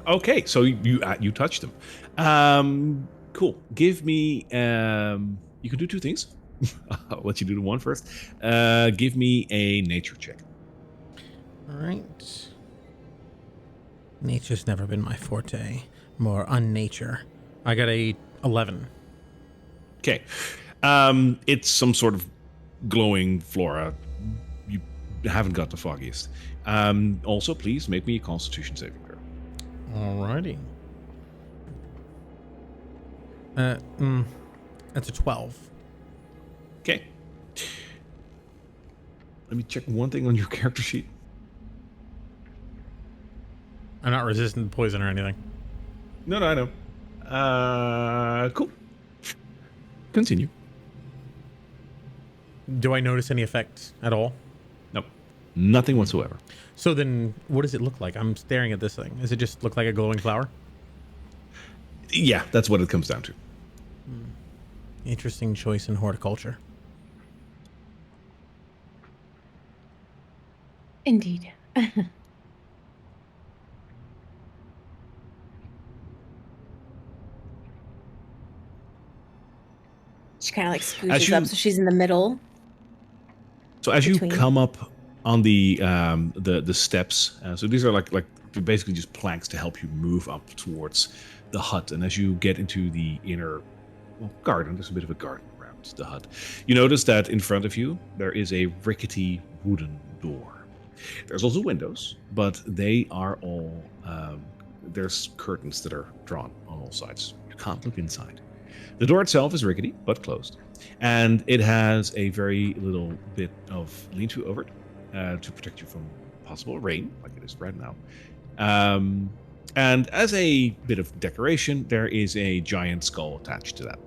Okay, so you touched them. Cool. Give me. You can do two things. I'll let you do the one first. Give me a nature check. All right. Nature's never been my forte. More unnature. I got a 11. Okay. It's some sort of glowing flora. You haven't got the foggiest. Also, please make me a Constitution saving throw. Alrighty. That's a 12. Okay. Let me check one thing on your character sheet. I'm not resistant to poison or anything. No, I know. Cool. Continue. Do I notice any effects at all? No, nothing whatsoever. So then, what does it look like? I'm staring at this thing. Does it just look like a glowing flower? Yeah, that's what it comes down to. Interesting choice in horticulture. Indeed. She kind of like scooches up, so she's in the middle. So as between. you come up on the steps, so these are like basically just planks to help you move up towards the hut. And as you get into the inner garden, there's a bit of a garden around the hut. You notice that in front of you there is a rickety wooden door. There's also windows, but they are all there's curtains that are drawn on all sides. You can't look inside. The door itself is rickety, but closed. And it has a very little bit of lean-to over it to protect you from possible rain, like it is right now. And as a bit of decoration, there is a giant skull attached to that.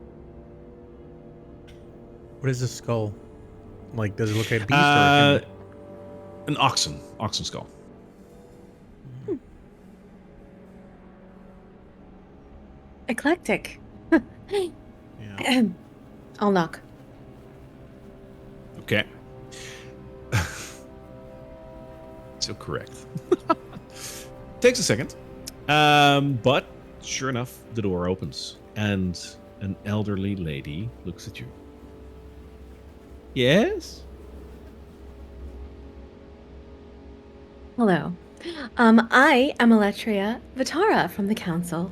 What is a skull? Like, does it look like a beast or a human? An oxen skull. Eclectic. Yeah. I'll knock. Okay. So correct. Takes a second. But sure enough, the door opens and an elderly lady looks at you. Yes? Hello. I am Eletria Vitara from the council.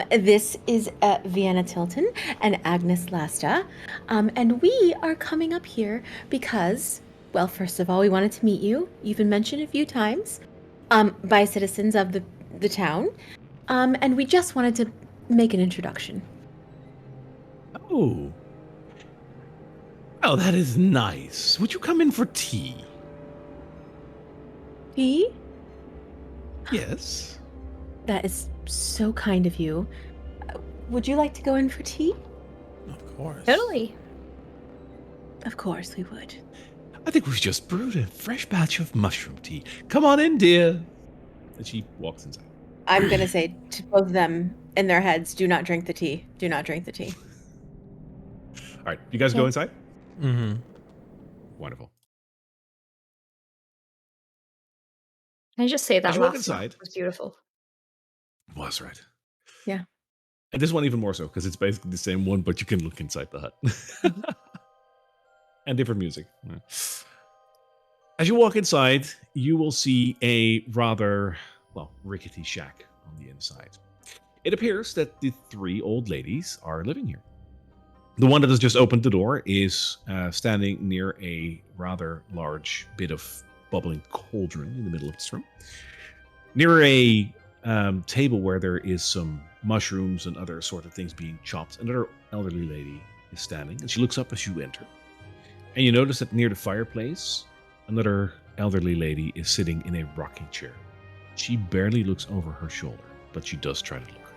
This is Vienna Tilton and Agnes Lasta. And we are coming up here because, well, first of all, we wanted to meet you. You've been mentioned a few times by citizens of the town. And we just wanted to make an introduction. Oh. Oh, that is nice. Would you come in for tea? Tea? Yes. That is so kind of you. Would you like to go in for tea? Of course. Totally. Of course we would. I think we've just brewed a fresh batch of mushroom tea. Come on in, dear. And she walks inside. I'm going to say to both of them in their heads, do not drink the tea. Do not drink the tea. All right, you guys go inside? Mm-hmm. Wonderful. Can I just say that As you walk last one inside- was beautiful. Was right. Yeah. And this one even more so, because it's basically the same one, but you can look inside the hut. And different music. Yeah. As you walk inside, you will see a rather, rickety shack on the inside. It appears that the 3 old ladies are living here. The one that has just opened the door is standing near a rather large bit of bubbling cauldron in the middle of this room. Near a table where there is some mushrooms and other sort of things being chopped, another elderly lady is standing, and she looks up as you enter. And you notice that near the fireplace, another elderly lady is sitting in a rocking chair. She barely looks over her shoulder, but she does try to look.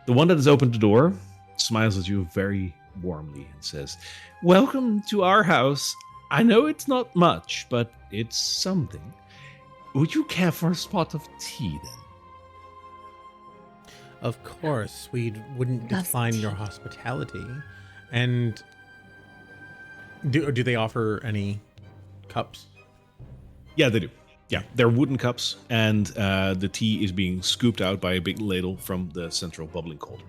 The one that has opened the door smiles at you very warmly and says, "Welcome to our house. I know it's not much, but it's something. Would you care for a spot of tea then?" Of course, we wouldn't Love decline your tea. hospitality. And do they offer any cups? Yeah, they do. Yeah, they're wooden cups, and the tea is being scooped out by a big ladle from the central bubbling cauldron.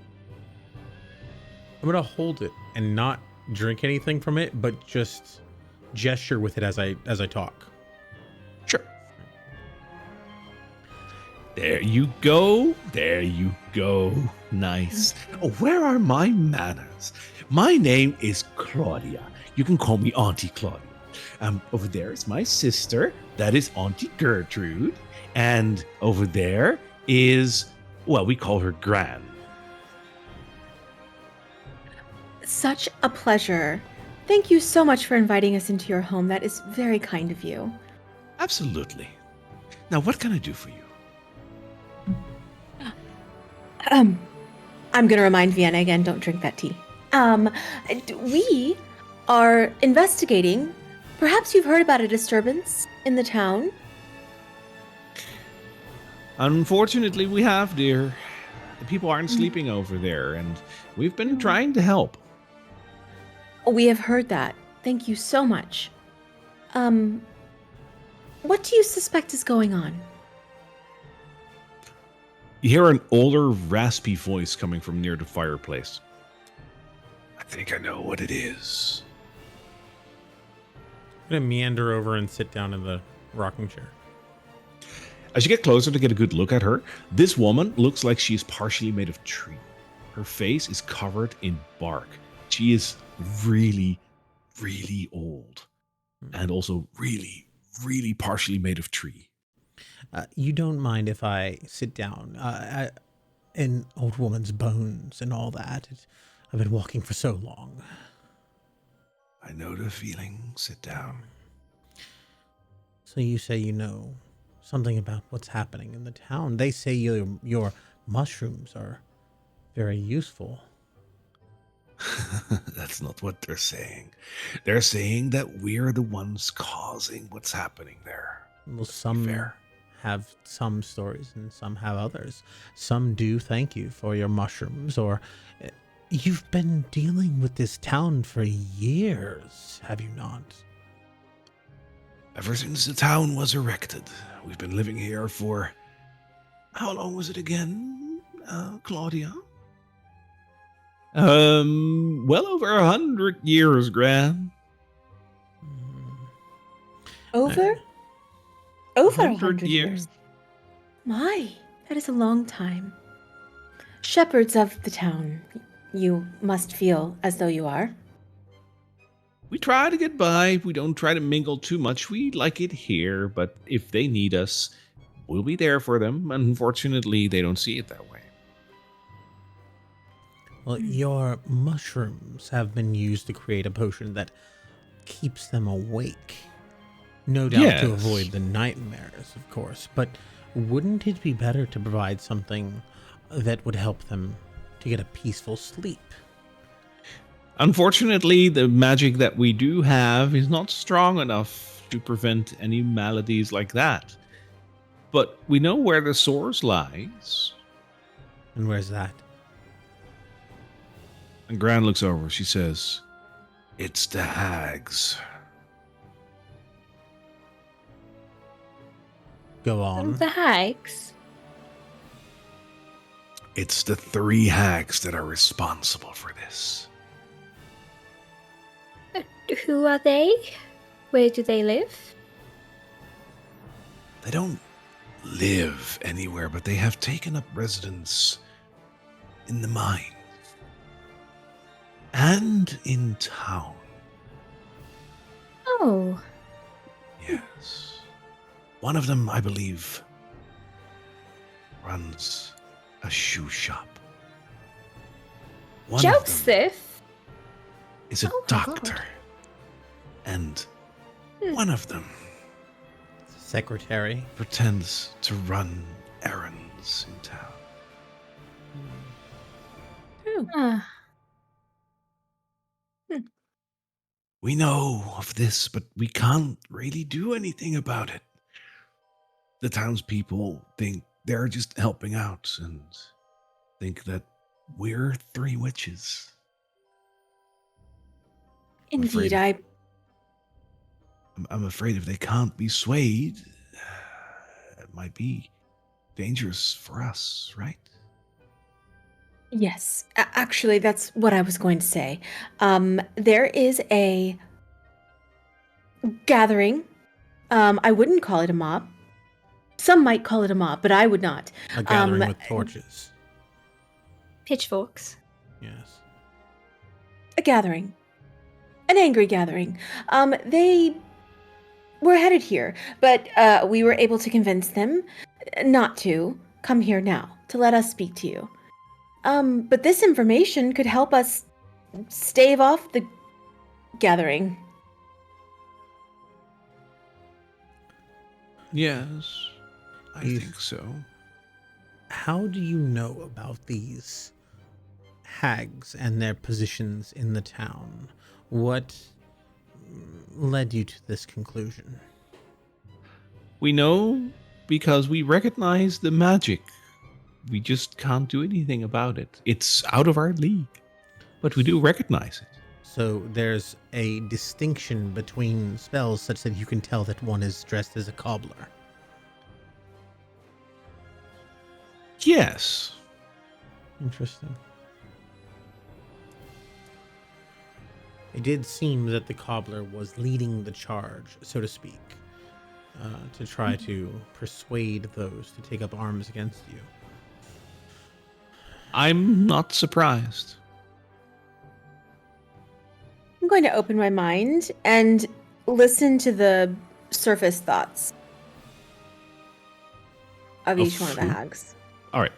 I'm gonna hold it and not drink anything from it, but just gesture with it as I talk. Sure. There you go. There you go. Nice. Oh, where are my manners? My name is Claudia. You can call me Auntie Claudia. Over there is my sister. That is Auntie Gertrude. And over there is, we call her Gran. Such a pleasure. Thank you so much for inviting us into your home. That is very kind of you. Absolutely. Now, what can I do for you? I'm gonna remind Vienna again, don't drink that tea. We are investigating. Perhaps you've heard about a disturbance in the town? Unfortunately, we have, dear. The people aren't sleeping over there, and we've been trying to help. We have heard that. Thank you so much. What do you suspect is going on? You hear an older, raspy voice coming from near the fireplace. I think I know what it is. I'm gonna meander over and sit down in the rocking chair. As you get closer to get a good look at her, this woman looks like she is partially made of tree. Her face is covered in bark. She is really, really old. And also really, really partially made of tree. You don't mind if I sit down? An old woman's bones and all that. I've been walking for so long. I know the feeling. Sit down. So you say you know something about what's happening in the town. They say your mushrooms are very useful. That's not what they're saying. They're saying that we're the ones causing what's happening there. Well, some fair. have some stories and some have others. Some do thank you for your mushrooms, or you've been dealing with this town for years, have you not? Ever since the town was erected, we've been living here for... How long was it again, Claudia? Well over 100 years, Gran. Over 100 years. My, that is a long time. Shepherds of the town, you must feel as though you are. We try to get by. We don't try to mingle too much. We like it here, but if they need us, we'll be there for them. Unfortunately, they don't see it that way. Well, your mushrooms have been used to create a potion that keeps them awake. No doubt Yes. to avoid the nightmares, of course. But wouldn't it be better to provide something that would help them to get a peaceful sleep? Unfortunately, the magic that we do have is not strong enough to prevent any maladies like that. But we know where the source lies. And where's that? And Gran looks over. She says, "It's the hags." Go on. The hags. It's the 3 hags that are responsible for this. Who are they? Where do they live? They don't live anywhere, but they have taken up residence in the mine and in town. Oh, Yes. One of them, I believe, runs a shoe shop. One of them Joseph? is a Oh my God. doctor. And one of them Secretary. pretends to run errands in town. Ah, We know of this, but we can't really do anything about it. The townspeople think they're just helping out and think that we're three witches. Indeed, afraid- I'm afraid if they can't be swayed, it might be dangerous for us, right? Yes, actually, that's what I was going to say. There is a gathering. I wouldn't call it a mob. Some might call it a mob, but I would not. A gathering with torches. pitchforks. Yes. A gathering. An angry gathering. They were headed here, but we were able to convince them not to come here now, to let us speak to you. But this information could help us stave off the gathering. Yes, I You- think so. How do you know about these hags and their positions in the town? What led you to this conclusion? We know because we recognize the magic. We just can't do anything about it. It's out of our league, but we do recognize it. So there's a distinction between spells such that you can tell that one is dressed as a cobbler. Yes. Interesting. It did seem that the cobbler was leading the charge, so to speak, to try to persuade those to take up arms against you. I'm not surprised. I'm going to open my mind and listen to the surface thoughts of each one of the who? hags. All right.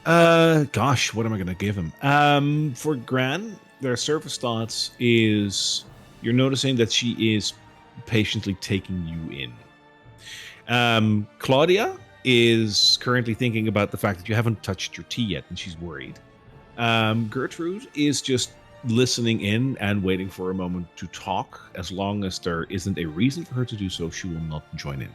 Yeah. Gosh, what am I going to give him? For Gran, their surface thoughts is you're noticing that she is patiently taking you in. Claudia is currently thinking about the fact that you haven't touched your tea yet, and she's worried. Gertrude is just listening in and waiting for a moment to talk. As long as there isn't a reason for her to do so, she will not join in.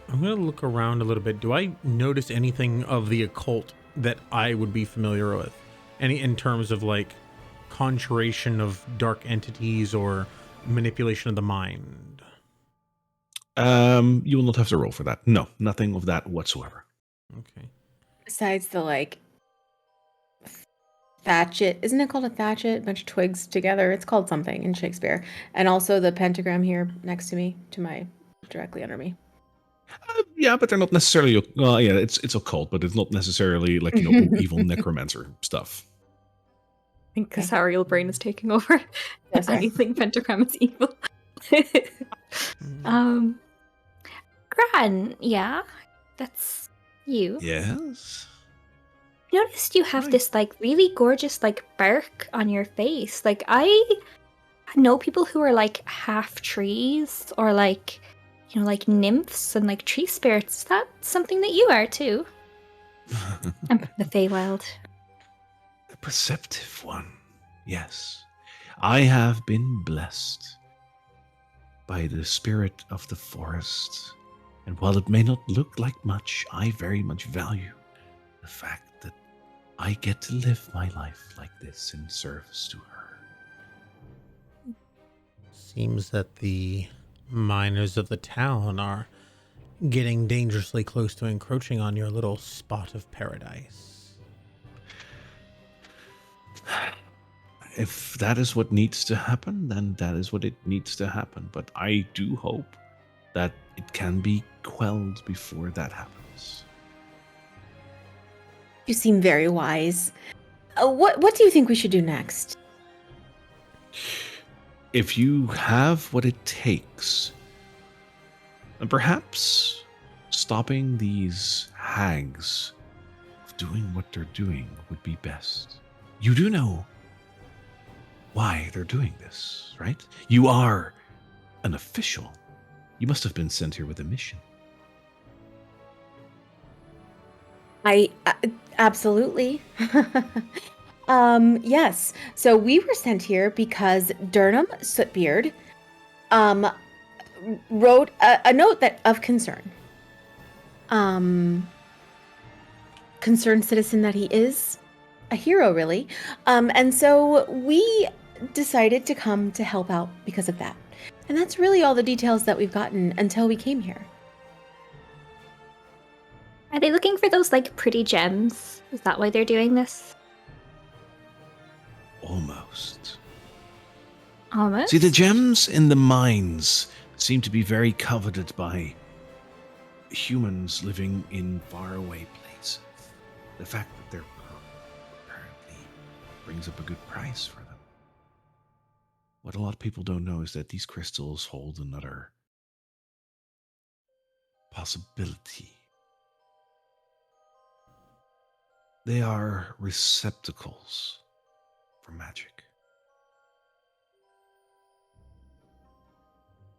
I'm going to look around a little bit. Do I notice anything of the occult that I would be familiar with? Any in terms of like conjuration of dark entities or manipulation of the mind? You will not have to roll for that. No, nothing of that whatsoever. Okay. Besides the like thatchet, isn't it called a thatchet? A bunch of twigs together. It's called something in Shakespeare. And also the pentagram here next to me, directly under me. Yeah, but they're not necessarily. Well, yeah, it's occult, but it's not necessarily like evil necromancer stuff. I think Casarial brain is taking over. Yeah, sorry. Anything pentagram is evil. Gran, yeah, that's you. Yes. Noticed you have Right. this like really gorgeous like bark on your face. Like I know people who are like half trees or like like nymphs and like tree spirits. Is that something that you are too? I'm from the Feywild. The perceptive one. Yes. I have been blessed by the spirit of the forest. And while it may not look like much, I very much value the fact that I get to live my life like this in service to her. Seems that the miners of the town are getting dangerously close to encroaching on your little spot of paradise. If that is what needs to happen, then that is what it needs to happen. But I do hope that it can be quelled before that happens. You seem very wise. What do you think we should do next? If you have what it takes, and perhaps stopping these hags of doing what they're doing would be best. You do know why they're doing this, right? You are an official. You must have been sent here with a mission. I absolutely. Yes. So we were sent here because Durham Sootbeard wrote a note of concern. Concerned citizen that he is, a hero really. And so we decided to come to help out because of that. And that's really all the details that we've gotten until we came here. Are they looking for those like pretty gems? Is that why they're doing this? Almost. Almost. See, the gems in the mines seem to be very coveted by humans living in faraway places. The fact that they're apparently brings up a good price for them. What a lot of people don't know is that these crystals hold another possibility. They are receptacles for magic.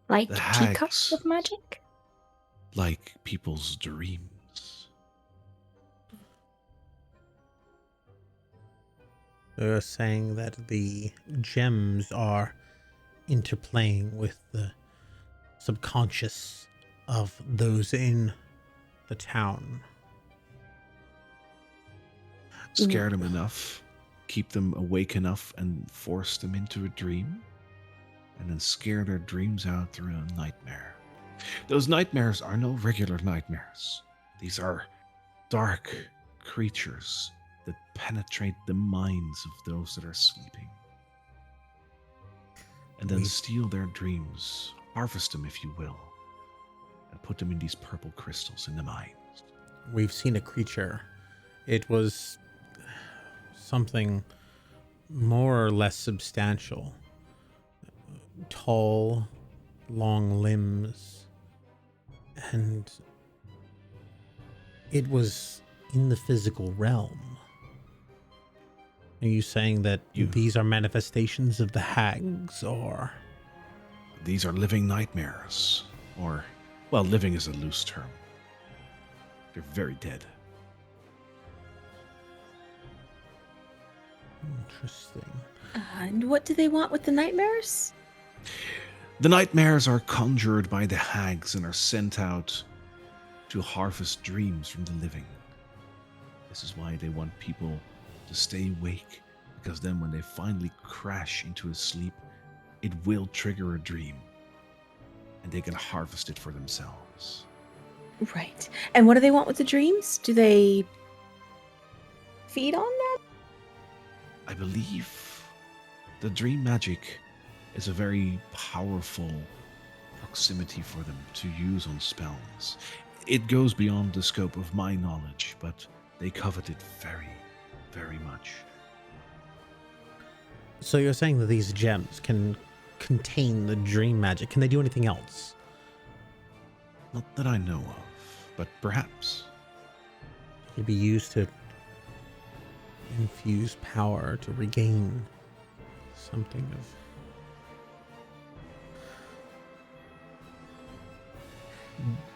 Like The teacups hags. of magic? Like people's dreams. They're saying that the gems are interplaying with the subconscious of those in the town. Scare them enough, keep them awake enough, and force them into a dream, and then scare their dreams out through a nightmare. Those nightmares are no regular nightmares. These are dark creatures that penetrate the minds of those that are sleeping, and then steal their dreams, harvest them, if you will, and put them in these purple crystals in the mines. We've seen a creature. It was something more or less substantial. Tall, long limbs, and it was in the physical realm. Are you saying that these are manifestations of the hags, or? These are living nightmares. Or, well, living is a loose term. They're very dead. Interesting. And what do they want with the nightmares? The nightmares are conjured by the hags and are sent out to harvest dreams from the living. This is why they want people to stay awake, because then when they finally crash into a sleep, it will trigger a dream, and they can harvest it for themselves. Right. And what do they want with the dreams? Do they feed on that? I believe the dream magic is a very powerful proximity for them to use on spells. It goes beyond the scope of my knowledge, but they covet it very, very much. So you're saying that these gems can contain the dream magic. Can they do anything else? Not that I know of, but perhaps. It'd be used to infuse power to regain something of...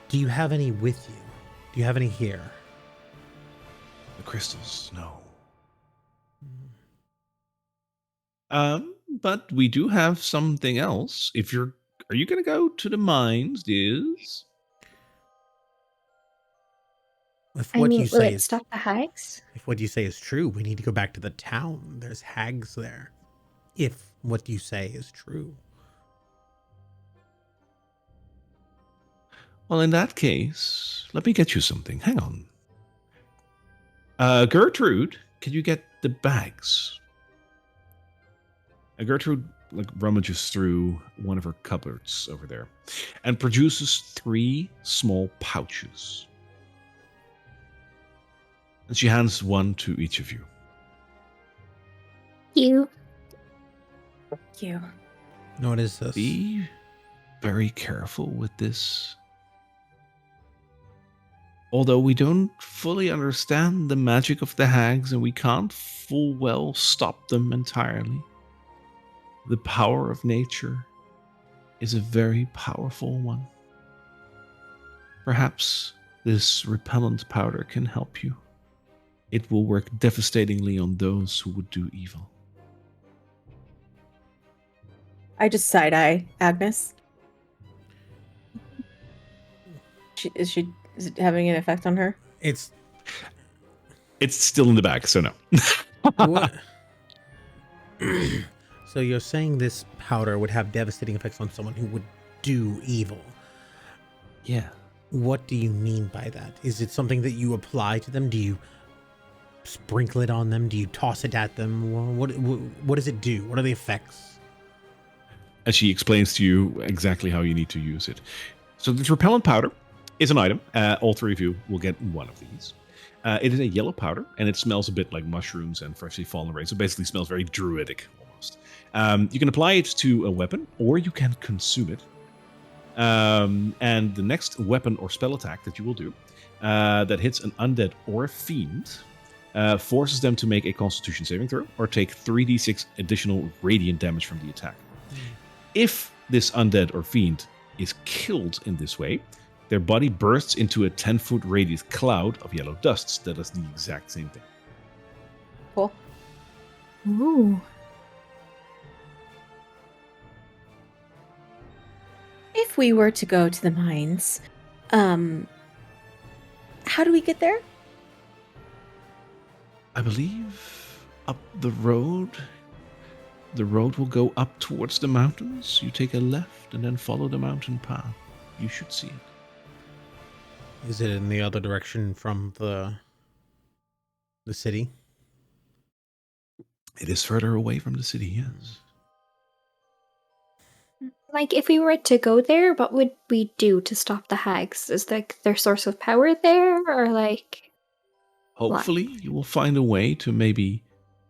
Do you have any with you? Do you have any here? The crystals, no. But we do have something else. Are you gonna go to the mines, Diz? If I what mean, you will say it is, stop the hags? if what you say is true, we need to go back to the town. There's hags there. If what you say is true. Well, in that case, let me get you something. Hang on. Gertrude, can you get the bags? Gertrude rummages through one of her cupboards over there and produces 3 small pouches. And she hands one to each of you. You. Thank you. What is this? Be very careful with this. Although we don't fully understand the magic of the hags and we can't full well stop them entirely, the power of nature is a very powerful one. Perhaps this repellent powder can help you. It will work devastatingly on those who would do evil. I just side-eye Agnes. Is it having an effect on her? It's still in the bag, so no. what? So you're saying this powder would have devastating effects on someone who would do evil? Yeah. What do you mean by that? Is it something that you apply to them? Do you sprinkle it on them? Do you toss it at them? What does it do? What are the effects? And she explains to you exactly how you need to use it. So this repellent powder is an item. All 3 of you will get one of these. It is a yellow powder, and it smells a bit like mushrooms and freshly fallen rain. So it basically smells very druidic, almost. You can apply it to a weapon, or you can consume it. And the next weapon or spell attack that you will do that hits an undead or a fiend forces them to make a Constitution saving throw or take 3d6 additional radiant damage from the attack. If this undead or fiend is killed in this way, their body bursts into a 10-foot radius cloud of yellow dust that does the exact same thing. Cool. Ooh. If we were to go to the mines, how do we get there? I believe up the road. The road will go up towards the mountains. You take a left and then follow the mountain path. You should see it. Is it in the other direction from the city? It is further away from the city, yes. Like, if we were to go there, what would we do to stop the hags? Is like their source of power there, or like? Hopefully, you will find a way to maybe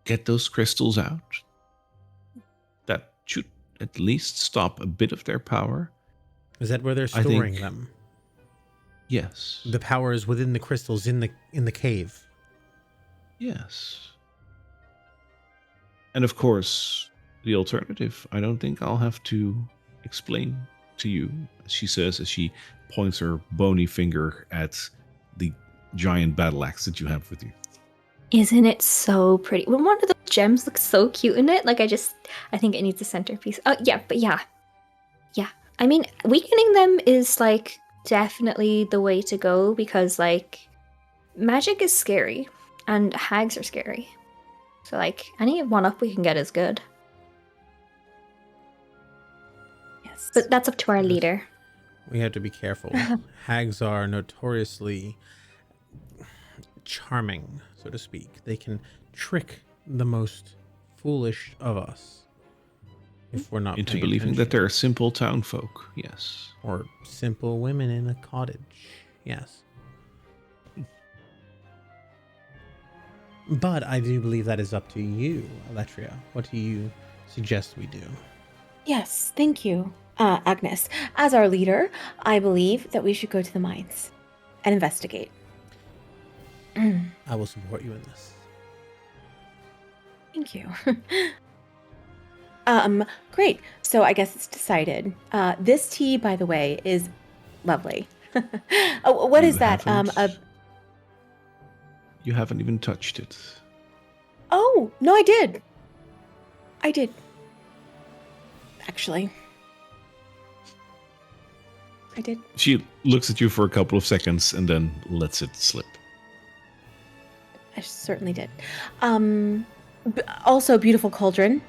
get those crystals out. That should at least stop a bit of their power. Is that where they're I storing think- them? Yes. The power is within the crystals in the cave. Yes. And of course, the alternative, I don't think I'll have to explain to you, she says as she points her bony finger at the giant battle axe that you have with you. Isn't it so pretty? Well, one of those gems looks so cute in it. Like, I think it needs a centerpiece. Oh, yeah, but yeah. Yeah. I mean, weakening them is, like, definitely the way to go because, like, magic is scary and hags are scary. So, like, any one-up we can get is good. Yes. But that's up to our leader. We have to be careful. Hags are notoriously charming, so to speak. They can trick the most foolish of us if we're not Into paying believing that attention. they're simple townfolk, yes. Or simple women in a cottage. Yes. But I do believe that is up to you, Aletria. What do you suggest we do? Yes, thank you, Agnes. As our leader, I believe that we should go to the mines and investigate. I will support you in this. Thank you. Great. So I guess it's decided. This tea, by the way, is lovely. Oh, what You is that? You haven't even touched it. Oh, no, I did. Actually. I did. She looks at you for a couple of seconds and then lets it slip. I certainly did. Also, beautiful cauldron.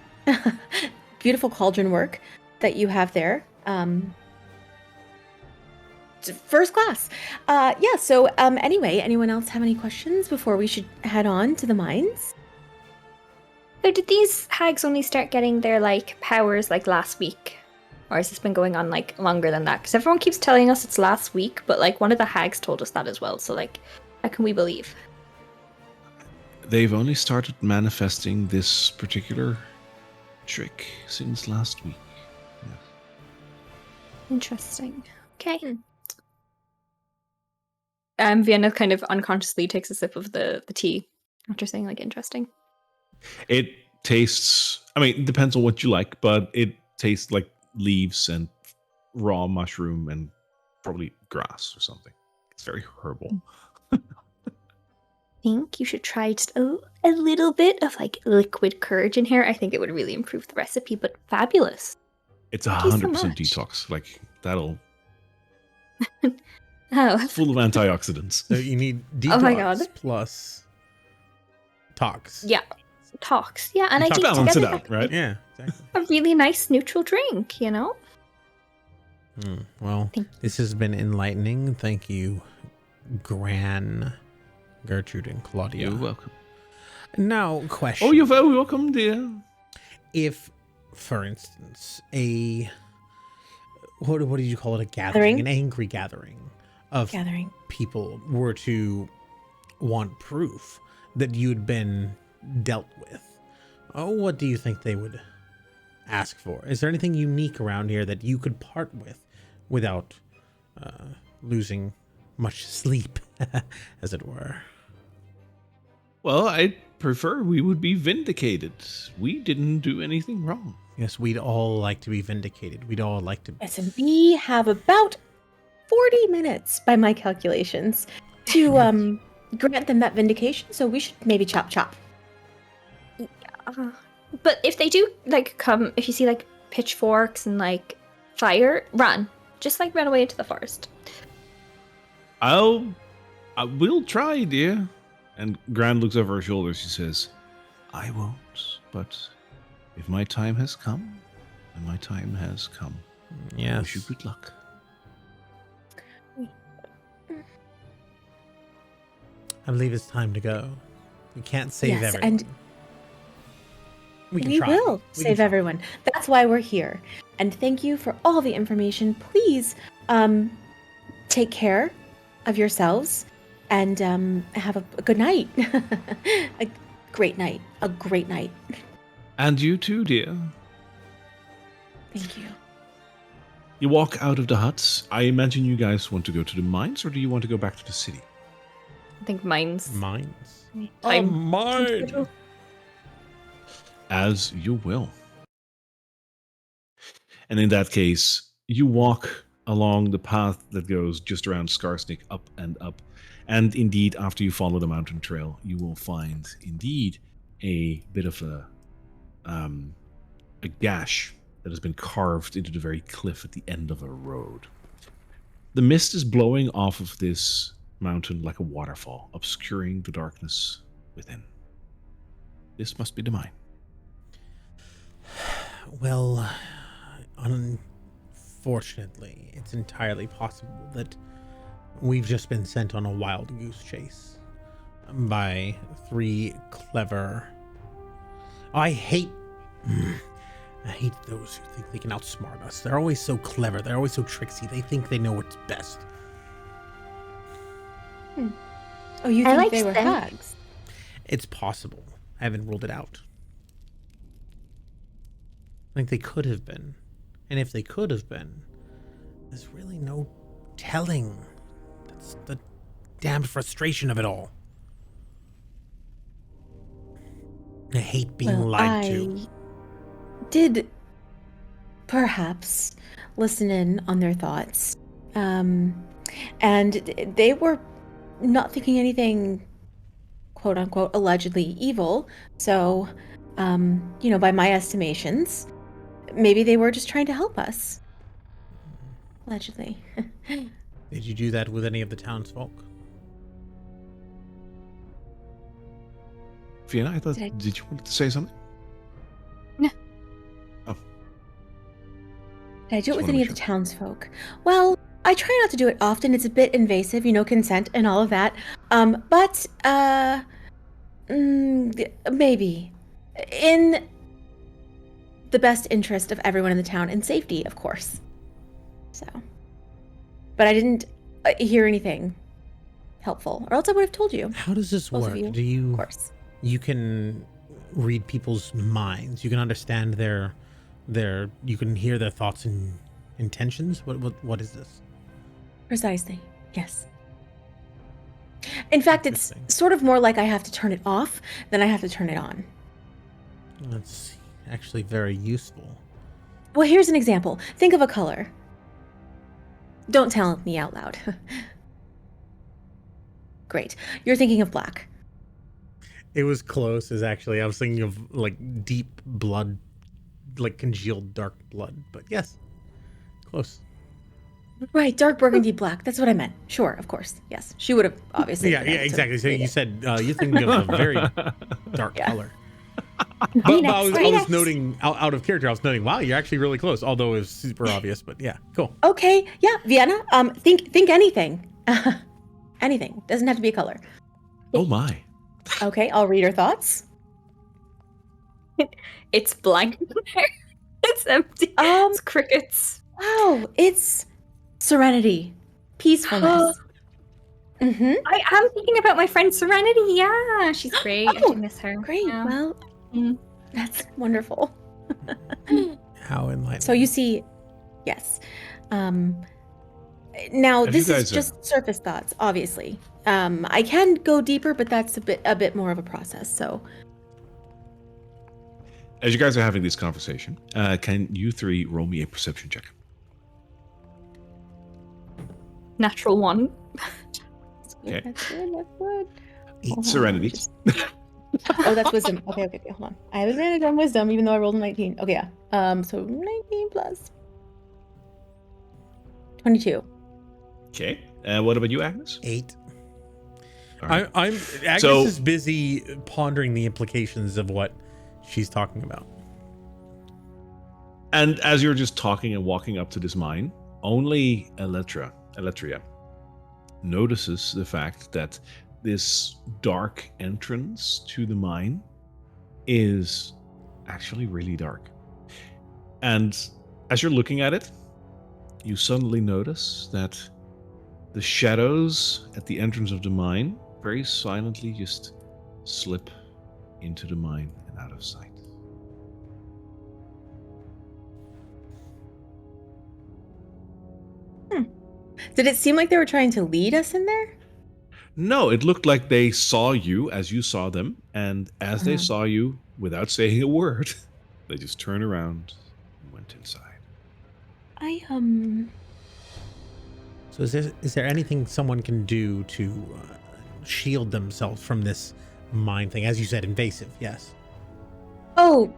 Beautiful cauldron work that you have there. first class. Yeah, so anyway, anyone else have any questions before we should head on to the mines? So did these hags only start getting their like powers like last week? Or has this been going on like longer than that? Because everyone keeps telling us it's last week, but like one of the hags told us that as well. So like, how can we believe? They've only started manifesting this particular trick since last week. Yes. Interesting. Okay. Vienna kind of unconsciously takes a sip of the tea after saying like interesting. It tastes, I mean, it depends on what you like, but it tastes like leaves and raw mushroom and probably grass or something. It's very herbal. I think you should try just a little bit of like liquid courage in here. I think it would really improve the recipe, but fabulous. It's Thank you so 100% much. detox. Like, that'll... Oh, It's full of antioxidants. So you need Oh my detox God. plus tox. yeah. Talks. Yeah, and I Detox keep balance it together out, right? Yeah, exactly. a really nice neutral drink, you know? Well, Thank this has been enlightening. Thank you, Gran, Gertrude, and Claudia. You're welcome. Now, question. Oh, you're very welcome, dear. If, for instance, what did you call it? A gathering? An angry gathering of people were to want proof that you'd been dealt with. Oh, what do you think they would ask for? Is there anything unique around here that you could part with without losing much sleep, as it were? Well, I prefer we would be vindicated. We didn't do anything wrong. Yes, we'd all like to be vindicated. We'd all like to... Yes, and we have about 40 minutes, by my calculations, to grant them that vindication, so we should maybe chop. But if they do like come, if you see like pitchforks and like fire, run. Just like run away into the forest. I will try, dear. And Gran looks over her shoulder. She says, I won't, but if my time has come, and my time has come, I wish you good luck. I believe it's time to go. We can't save everyone. And we will save everyone. That's why we're here. And thank you for all the information. Please take care of yourselves and have a good night. A great night. A great night. And you too, dear. Thank you. You walk out of the huts. I imagine you guys want to go to the mines, or do you want to go back to the city? I think mine's Mines? time. As you will. And in that case, you walk along the path that goes just around Skarsnik, up and up. And indeed, after you follow the mountain trail, you will find indeed a bit of a gash that has been carved into the very cliff at the end of a road. The mist is blowing off of this mountain like a waterfall, obscuring the darkness within. This must be the mine. Well, unfortunately, it's entirely possible that we've just been sent on a wild goose chase by 3 clever... I hate those who think they can outsmart us. They're always so clever. They're always so tricksy. They think they know what's best. Oh, you think they were hags? It's possible. I haven't ruled it out. I think they could have been. And if they could have been, there's really no telling. That's the damned frustration of it all. I hate being lied to. Did perhaps listen in on their thoughts. And they were not thinking anything, quote unquote, allegedly evil. So, by my estimations, maybe they were just trying to help us. Allegedly. Did you do that with any of the townsfolk? Fiona, I thought, did you want to say something? No. Oh. Did I do it with any of the townsfolk? Well, I try not to do it often. It's a bit invasive, consent and all of that. But maybe in the best interest of everyone in the town and safety, of course. So, but I didn't hear anything helpful, or else I would have told you. How does this Both of work? you, of course. You can read people's minds. You can understand their you can hear their thoughts and intentions. What is this? Precisely. Yes. In fact, it's Interesting. sort of more like I have to turn it off than I have to turn it on. That's actually very useful. Well, here's an example. Think of a color. Don't tell me out loud. Great. You're thinking of black. It was close. As actually, I was thinking of like deep blood, like congealed dark blood. But yes, close. Right, dark burgundy black. That's what I meant. Sure, of course. Yes. She would have obviously. Yeah, been able to exactly. So read you it. said you're thinking of a very dark Yeah. color. But I was noting out of character. I was noting, wow, you're actually really close. Although it was super obvious. But yeah, cool. Okay, yeah, Vienna. Think anything. Anything. Doesn't have to be a color. Oh my. Okay, I'll read her thoughts. It's blank. It's empty. It's crickets. Wow, it's serenity, peacefulness. Mm-hmm. I am thinking about my friend Serenity. Yeah, she's great. I Oh, do miss her. Great. Yeah. Well, Mm. that's wonderful. How enlightening. So you see, yes. Now Have this you is guys, just surface thoughts, obviously. I can go deeper, but that's a bit more of a process. So As you guys are having this conversation, can you three roll me a perception check? Natural one. Okay. That's good. Hold on, Serenity. Oh, that's wisdom. Okay, hold on. I have advantage on wisdom, even though I rolled a 19. Okay, yeah. So 19 plus 22. Okay. What about you, Agnes? 8. All right. I'm Agnes So- is busy pondering the implications of what she's talking about. And as you're just talking and walking up to this mine, only Eletria notices the fact that this dark entrance to the mine is actually really dark. And as you're looking at it, you suddenly notice that the shadows at the entrance of the mine very silently just slip into the mine and out of sight. Did it seem like they were trying to lead us in there? No, it looked like they saw you as you saw them, and as they Uh-huh. saw you, without saying a word, they just turned around and went inside. So is there anything someone can do to shield themselves from this mind thing? As you said, invasive. Yes. Oh,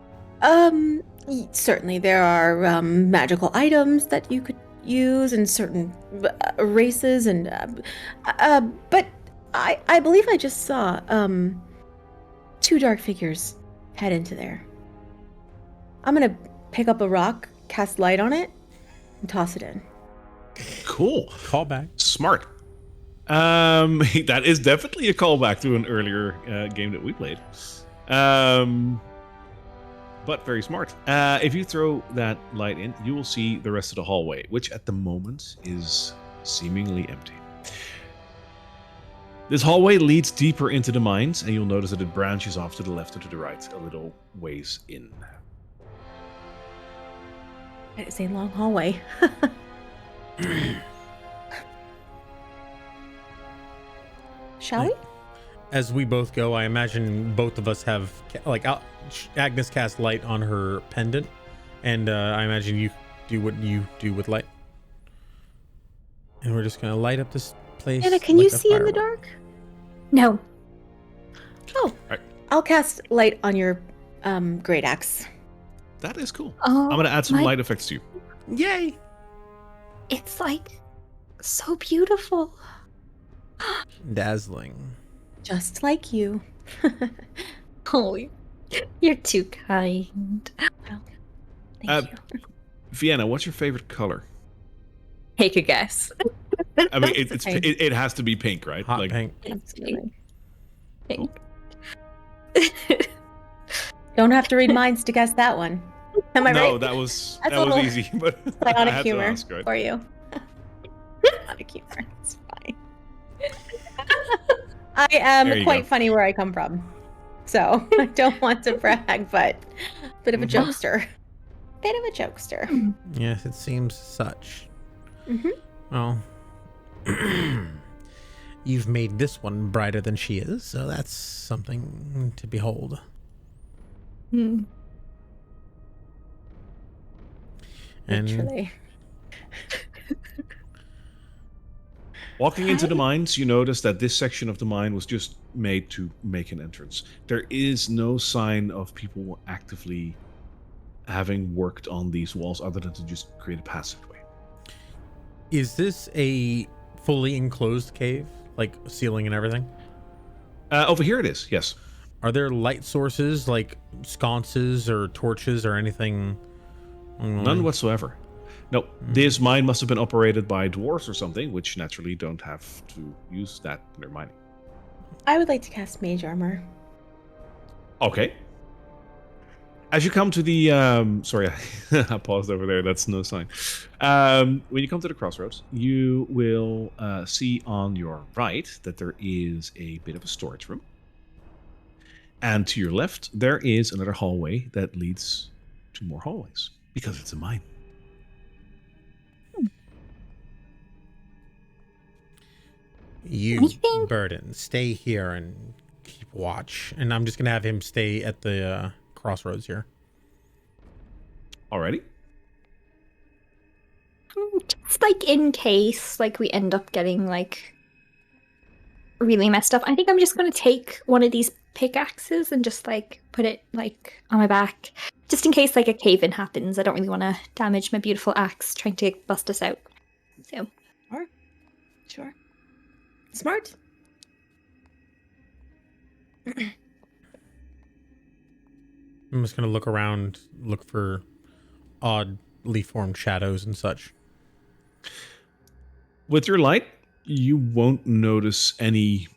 certainly there are magical items that you could use in certain races, and but I believe I just saw 2 dark figures head into there. I'm gonna pick up a rock, cast light on it, and toss it in. Cool. Callback. Smart. That is definitely a callback to an earlier game that we played. But very smart. If you throw that light in, you will see the rest of the hallway, which at the moment is seemingly empty. This hallway leads deeper into the mines, and you'll notice that it branches off to the left or to the right a little ways in. It's a long hallway. Shall we? As we both go, I imagine both of us have Agnes cast light on her pendant, and I imagine you do what you do with light. And we're just gonna light up this place. Anna, can like you a see in the firework. dark? No. Oh, Right. I'll cast light on your great axe. That is cool. Oh, I'm going to add some my- light effects to you. Yay! It's like so beautiful. Dazzling. Just like you. Oh, you're too kind. Thank you. Vienna, what's your favorite color? take a guess. I mean, Pink. it has to be pink, right? Hot pink. Absolutely. Pink. Don't have to read minds to guess that one. Am I No, right? that was That's that a was little easy, but I Bionic had humor to ask, right? for you. Bionic humor. It's fine. I There am you quite go. funny where I come from. So I don't want to brag, but bit of a Mhm. jokester. Bit of a jokester. Yes, it seems such. Mhm. Well, you've made this one brighter than she is, so that's something to behold. Hmm. And Literally. Walking into the Hi. mines, you notice that this section of the mine was just made to make an entrance. There is no sign of people actively having worked on these walls other than to just create a passageway. is this a fully enclosed cave, like ceiling and everything? Over here it is, yes. Are there light sources like sconces or torches or anything? None whatsoever. No, this mine must have been operated by dwarves or something, which naturally don't have to use that in their mining. I would like to cast Mage Armor. Okay. As you come to the sorry, I paused over there. That's no sign. When you come to the crossroads, you will see on your right that there is a bit of a storage room, and to your left there is another hallway that leads to more hallways because it's a mine. You, Anything? Burden, stay here and keep watch. And I'm just gonna have him stay at the crossroads here. Alrighty. Just like in case like we end up getting like really messed up, I think I'm just gonna take one of these pickaxes and just like put it like on my back. Just in case like a cave-in happens. I don't really want to damage my beautiful axe trying to bust us out. So Sure. Smart. I'm just gonna look around, look for oddly formed shadows and such. With your light, you won't notice any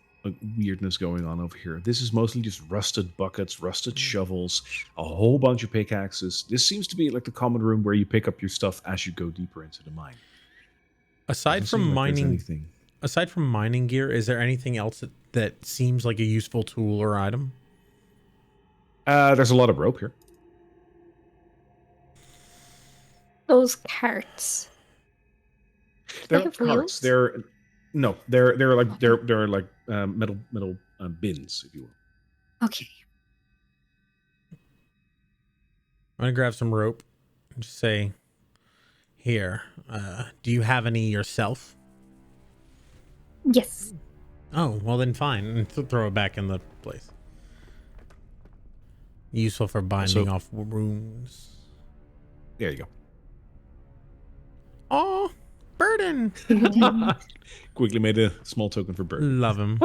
weirdness going on over here. This is mostly just rusted buckets, rusted shovels, a whole bunch of pickaxes. This seems to be like the common room where you pick up your stuff as you go deeper into the mine. Aside Doesn't from seem like there's mining, anything. aside from mining gear, is there anything else that seems like a useful tool or item? There's a lot of rope here. those carts. They're have not carts. wheels? They're like metal bins, if you will. Okay. I'm gonna grab some rope and just say, "Here, do you have any yourself?" Yes. Oh, well then fine. And throw it back in the place. Useful for binding off wounds. There you go. Oh, Burden. Quickly made a small token for Bert. Love him.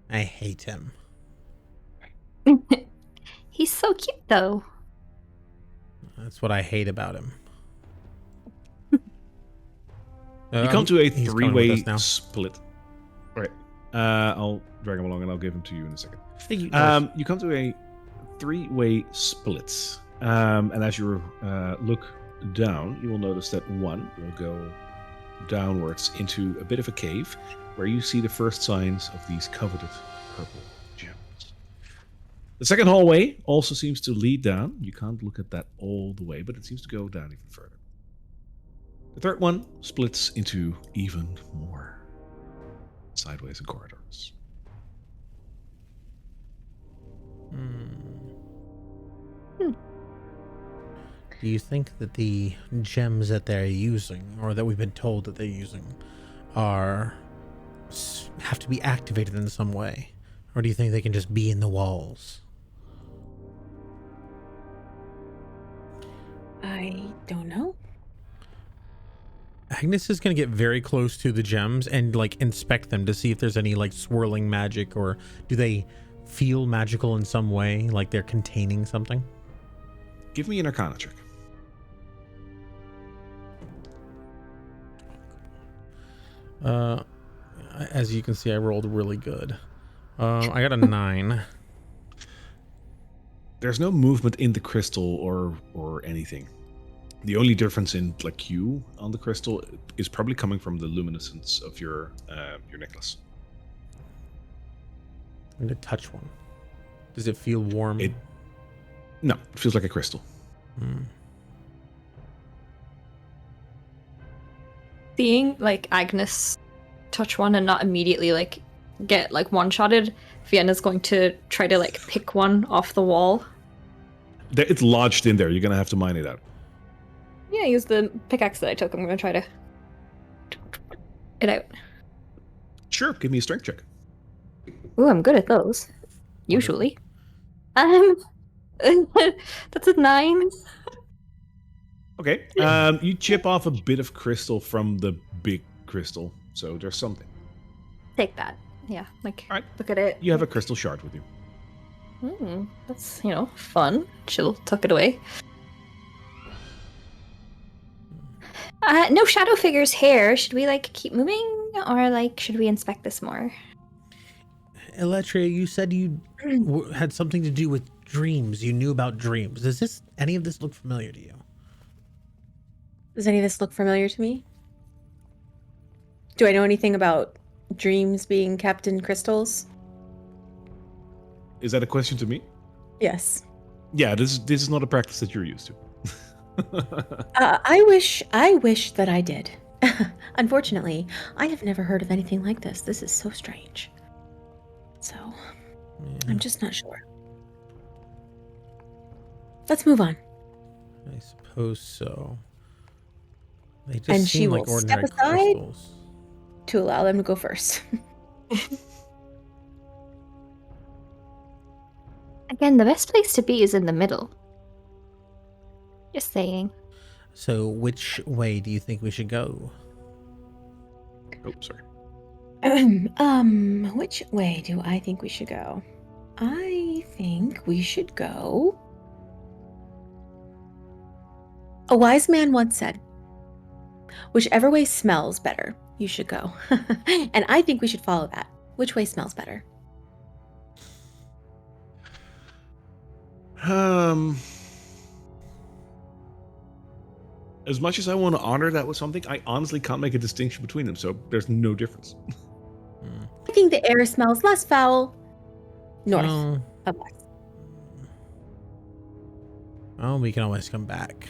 I hate him. He's so cute though. That's what I hate about him. You come to a He's coming with three-way us now. split. All right. I'll drag him along and I'll give him to you in a second. You come to a three-way split. And as you look down, you will notice that one will go downwards into a bit of a cave where you see the first signs of these coveted purple gems. The second hallway also seems to lead down. You can't look at that all the way, but it seems to go down even further. The third one splits into even more sideways and corridors. Do you think that the gems that they're using, or that we've been told that they're using, have to be activated in some way? Or do you think they can just be in the walls? I don't know. Agnes is going to get very close to the gems and like inspect them to see if there's any like swirling magic, or do they feel magical in some way, like they're containing something? Give me an Arcana check. As you can see, I rolled really good. I got a 9. There's no movement in the crystal or anything. The only difference in like hue on the crystal is probably coming from the luminescence of your necklace. I'm gonna touch one. Does it feel warm? No, it feels like a crystal. Seeing like Agnes touch one and not immediately like get like one-shotted, Vienna's going to try to like pick one off the wall. It's lodged in there. You're gonna have to mine it out. Yeah, use the pickaxe that I took. I'm gonna try to it out. Sure, give me a strength check. Ooh, I'm good at those. Usually. That's a 9. Okay. You chip off a bit of crystal from the big crystal, so there's something. Take that. Yeah, like All right. look at it. You have a crystal shard with you. That's, fun. She'll tuck it away. No shadow figures here. Should we like keep moving, or like should we inspect this more? Eletria, you said you had something to do with dreams. You knew about dreams. Does any of this look familiar to you? Does any of this look familiar to me? Do I know anything about dreams being kept in crystals? Is that a question to me? Yes. Yeah, this is not a practice that you're used to. I wish that I did. Unfortunately, I have never heard of anything like this. This is so strange. So, I'm just not sure. Let's move on. I suppose so. They just And she seem will like ordinary step aside crystals. to allow them to go first. Again, the best place to be is in the middle. Just saying. So, which way do you think we should go? Oh, sorry. Which way do I think we should go? I think we should go. A wise man once said, whichever way smells better, you should go. And I think we should follow that. Which way smells better? As much as I want to honor that with something, I honestly can't make a distinction between them, so there's no difference. I think the air smells less foul north Oh, of us. well, we can always come back.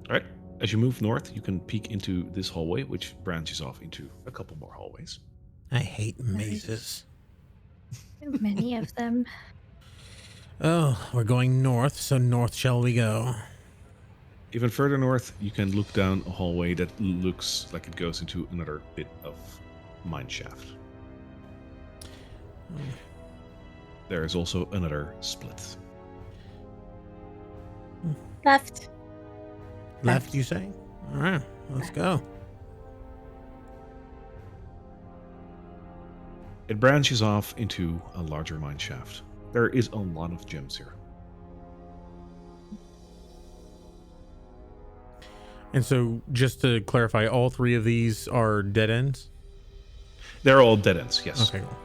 All right. As you move north, you can peek into this hallway, which branches off into a couple more hallways. I hate mazes. So many of them. Oh, we're going north, so north shall we go. Even further north, you can look down a hallway that looks like it goes into another bit of mine shaft. There is also another split. Left. Left, you say? All right, let's go. It branches off into a larger mine shaft. There is a lot of gems here. And so, just to clarify, all 3 of these are dead ends? They're all dead ends, yes. Okay, cool.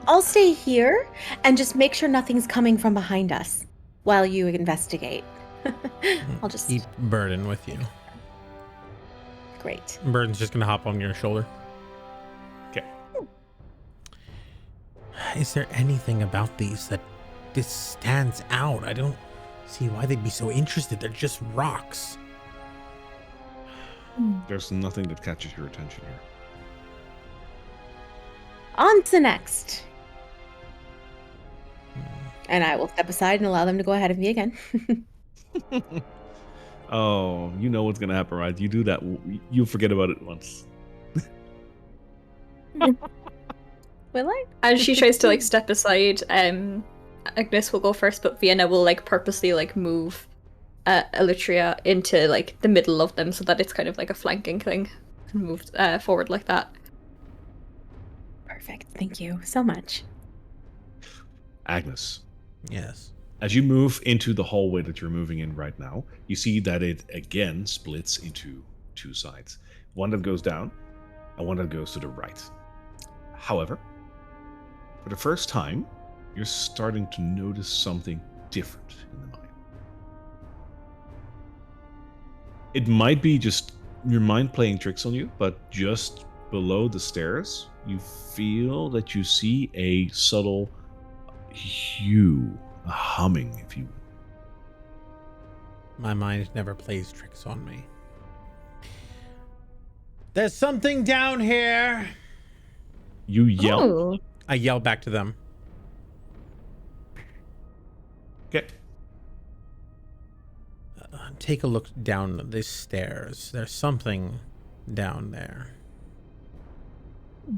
I'll stay here and just make sure nothing's coming from behind us while you investigate. I'll just... Keep Burden with you. Great. Burden's just going to hop on your shoulder. Okay. Is there anything about these that this stands out? I don't see why they'd be so interested. They're just rocks. There's nothing that catches your attention here. On to next. And I will step aside and allow them to go ahead of me again. Oh, you know what's going to happen, right? You do that, you forget about it once. Will I? As she tries to like step aside, Agnes will go first, but Vienna will like purposely like move Eletria into like the middle of them so that it's kind of like a flanking thing and move forward like that. Perfect. Thank you so much. Agnes, Yes. As you move into the hallway that you're moving in right now, you see that it again splits into two sides. One that goes down and one that goes to the right. However, for the first time, you're starting to notice something different in the mine. It might be just your mind playing tricks on you, but just below the stairs, you feel that you see a subtle hue, a humming, if you will. My mind never plays tricks on me. There's something down here. You yell. Oh. I yell back to them. Okay. Take a look down these stairs. There's something down there. All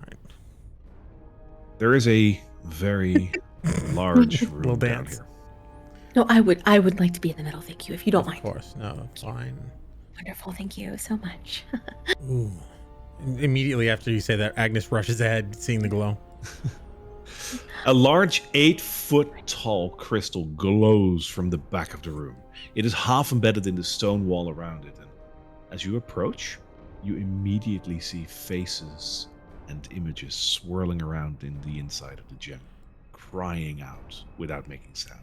right. There is a very large room We'll down dance. here. No, I would like to be in the middle, thank you, if you don't Of mind. course. No, fine. Wonderful, thank you so much. Ooh. Immediately after you say that, Agnes rushes ahead, seeing the glow. A large 8-foot-tall crystal glows from the back of the room. It is half embedded in the stone wall around it, and as you approach, you immediately see faces and images swirling around in the inside of the gem, crying out without making sound.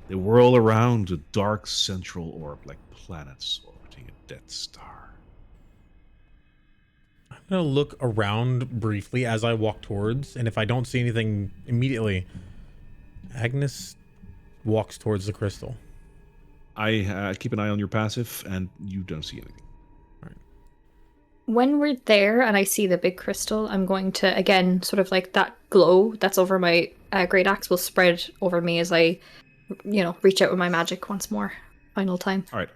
They whirl around a dark central orb like planets orbiting a Death Star. I'm going to look around briefly as I walk towards, and if I don't see anything immediately, Agnes walks towards the crystal. I keep an eye on your passive, and you don't see anything. When we're there and I see the big crystal, I'm going to, again, sort of like that glow that's over my great axe will spread over me as I, reach out with my magic once more. Final time. All right.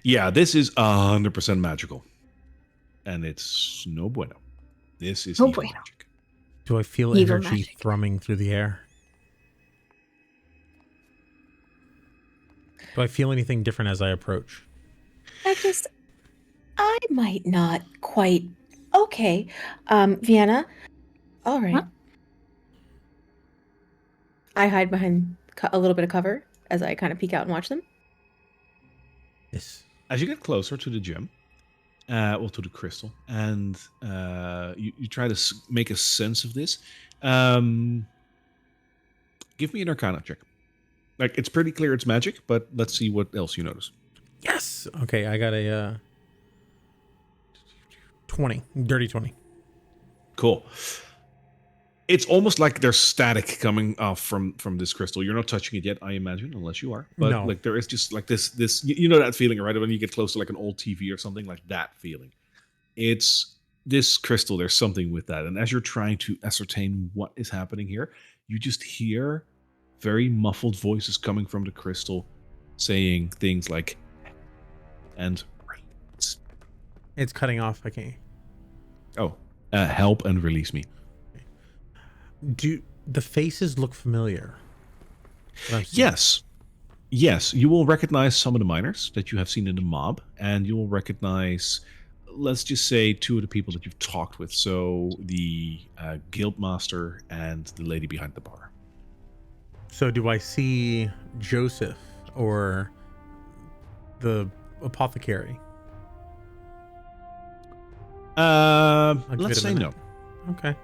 Yeah, this is 100% magical. And it's no bueno. This is No evil bueno. magic. Do I feel Evil energy magic. thrumming through the air? Do I feel anything different as I approach? I might not quite. Okay. Vienna. All right. What? I hide behind a little bit of cover as I kind of peek out and watch them. Yes. As you get closer to the gem, to the crystal, and you try to make a sense of this, give me an Arcana check. Like, it's pretty clear it's magic, but let's see what else you notice. Yes. Okay, I got a 20. Dirty 20. Cool. It's almost like there's static coming off from this crystal. You're not touching it yet, I imagine, unless you are. But No. like there is just like this you know that feeling, right? When you get close to like an old TV or something, like that feeling. It's this crystal, there's something with that. And as you're trying to ascertain what is happening here, you just hear very muffled voices coming from the crystal saying things like and release. It's cutting off. I can't. Oh, help and release me. Do the faces look familiar? That I've seen? Yes, you will recognize some of the miners that you have seen in the mob, and you will recognize, let's just say, two of the people that you've talked with. So the guild master and the lady behind the bar. So do I see Joseph or the apothecary? I'll give Let's it a say minute. no. Okay.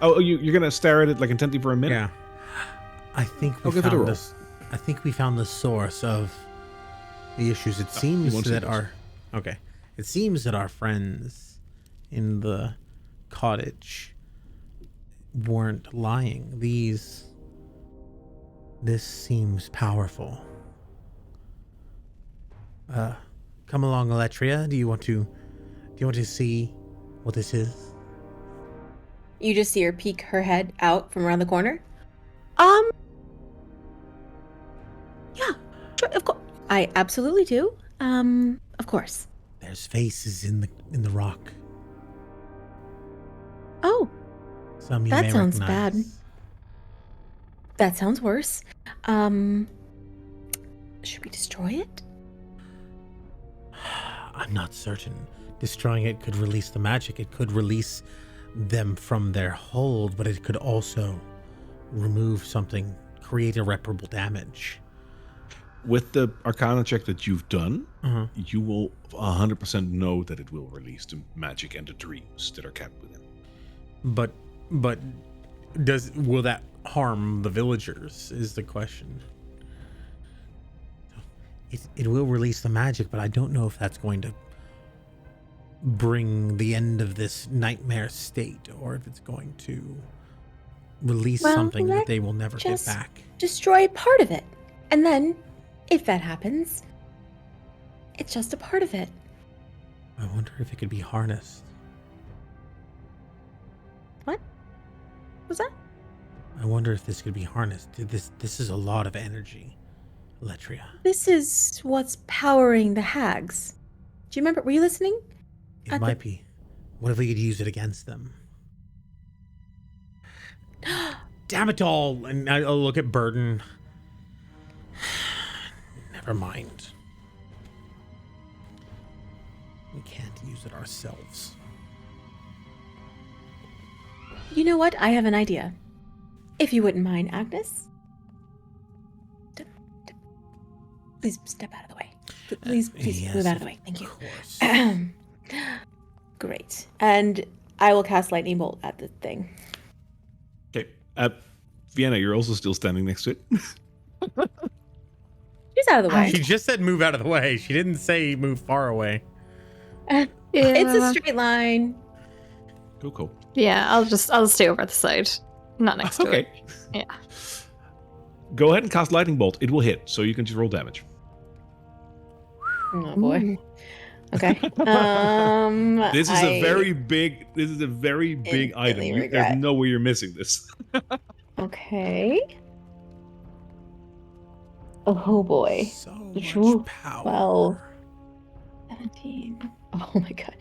Oh, you're gonna stare at it like intently for a minute? Yeah. I think we I'll give it a found roll. this. I think we found the source of the issues. It you seems won't see that this. It seems that our friends in the cottage weren't lying. This seems powerful. Come along, Eletria. Do you want to see what this is? You just see her peek her head out from around the corner. Yeah, sure, of course. I absolutely do. Of course. There's faces in the rock. Oh, Some you That may sounds recognize. bad. that sounds worse. Should we destroy it? I'm not certain. Destroying it could release the magic. It could release them from their hold, but it could also remove something, create irreparable damage. With the Arcana check that you've done, Uh-huh. you will 100% know that it will release the magic and the dreams that are kept within. But will that harm the villagers is the question. It will release the magic, but I don't know if that's going to bring the end of this nightmare state, or if it's going to release something that they will never get back. Destroy part of it. And then, if that happens, it's just a part of it. I wonder if it could be harnessed. What was that? I wonder if this could be harnessed. This is a lot of energy, Eletria. This is what's powering the hags. Do you remember? Were you listening? It might be. What if we could use it against them? Damn it all! And I'll look at Burden. Never mind. We can't use it ourselves. You know what? I have an idea. If you wouldn't mind, Agnes. Please step out of the way. Please yes, move out of the way. Thank you. Of course. Great. And I will cast Lightning Bolt at the thing. Okay. Vienna, you're also still standing next to it. She's out of the way. She just said move out of the way. She didn't say move far away. It's a straight line. Cool. Yeah, I'll stay over at the side, not next to it. Yeah. Go ahead and cast Lightning Bolt. It will hit, so you can just roll damage. Oh boy. Ooh. Okay. This is a very big item. There's no way you're missing this. Okay. Oh boy. So much power. 12. 17. Oh my god.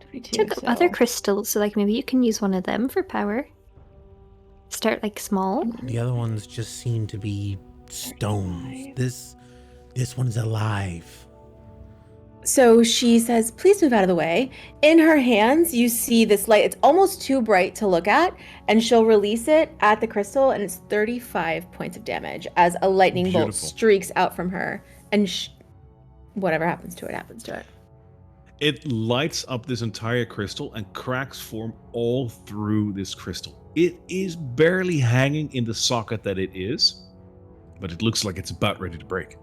22. Took other crystals, so like maybe you can use one of them for power. Start like small. The other ones just seem to be stones. This one's alive. So she says, please move out of the way. In her hands, you see this light. It's almost too bright to look at, and she'll release it at the crystal, and it's 35 points of damage as a lightning bolt streaks out from her. And whatever happens to it, happens to it. It lights up this entire crystal, and cracks form all through this crystal. It is barely hanging in the socket that it is, but it looks like it's about ready to break.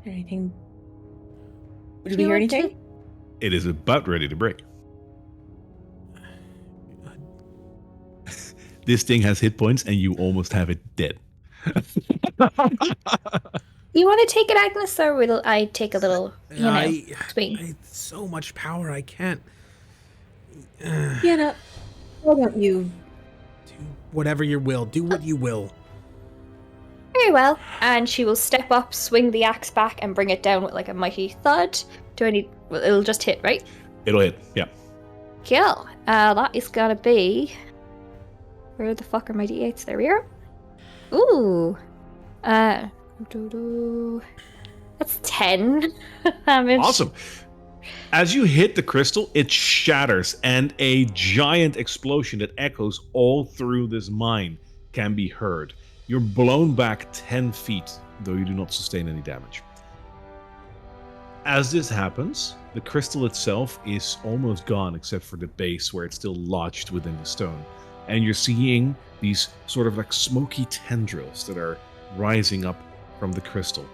Anything? Did we hear anything? It is about ready to break. This thing has hit points, and you almost have it dead. You want to take it, Agnes, or will I take a little, swing? It's so much power, I can't. Vienna, why don't you? Do whatever you will. Do what you will. Very well. And she will step up, swing the axe back, and bring it down with like a mighty thud. Well, it'll just hit, right? It'll hit, yeah. Kill. That is gonna be... Where the fuck are my d8s? There we are. Ooh. That's 10 damage. Awesome. As you hit the crystal, it shatters, and a giant explosion that echoes all through this mine can be heard. You're blown back 10 feet, though you do not sustain any damage. As this happens, the crystal itself is almost gone, except for the base where it's still lodged within the stone. And you're seeing these sort of like smoky tendrils that are rising up from the crystal.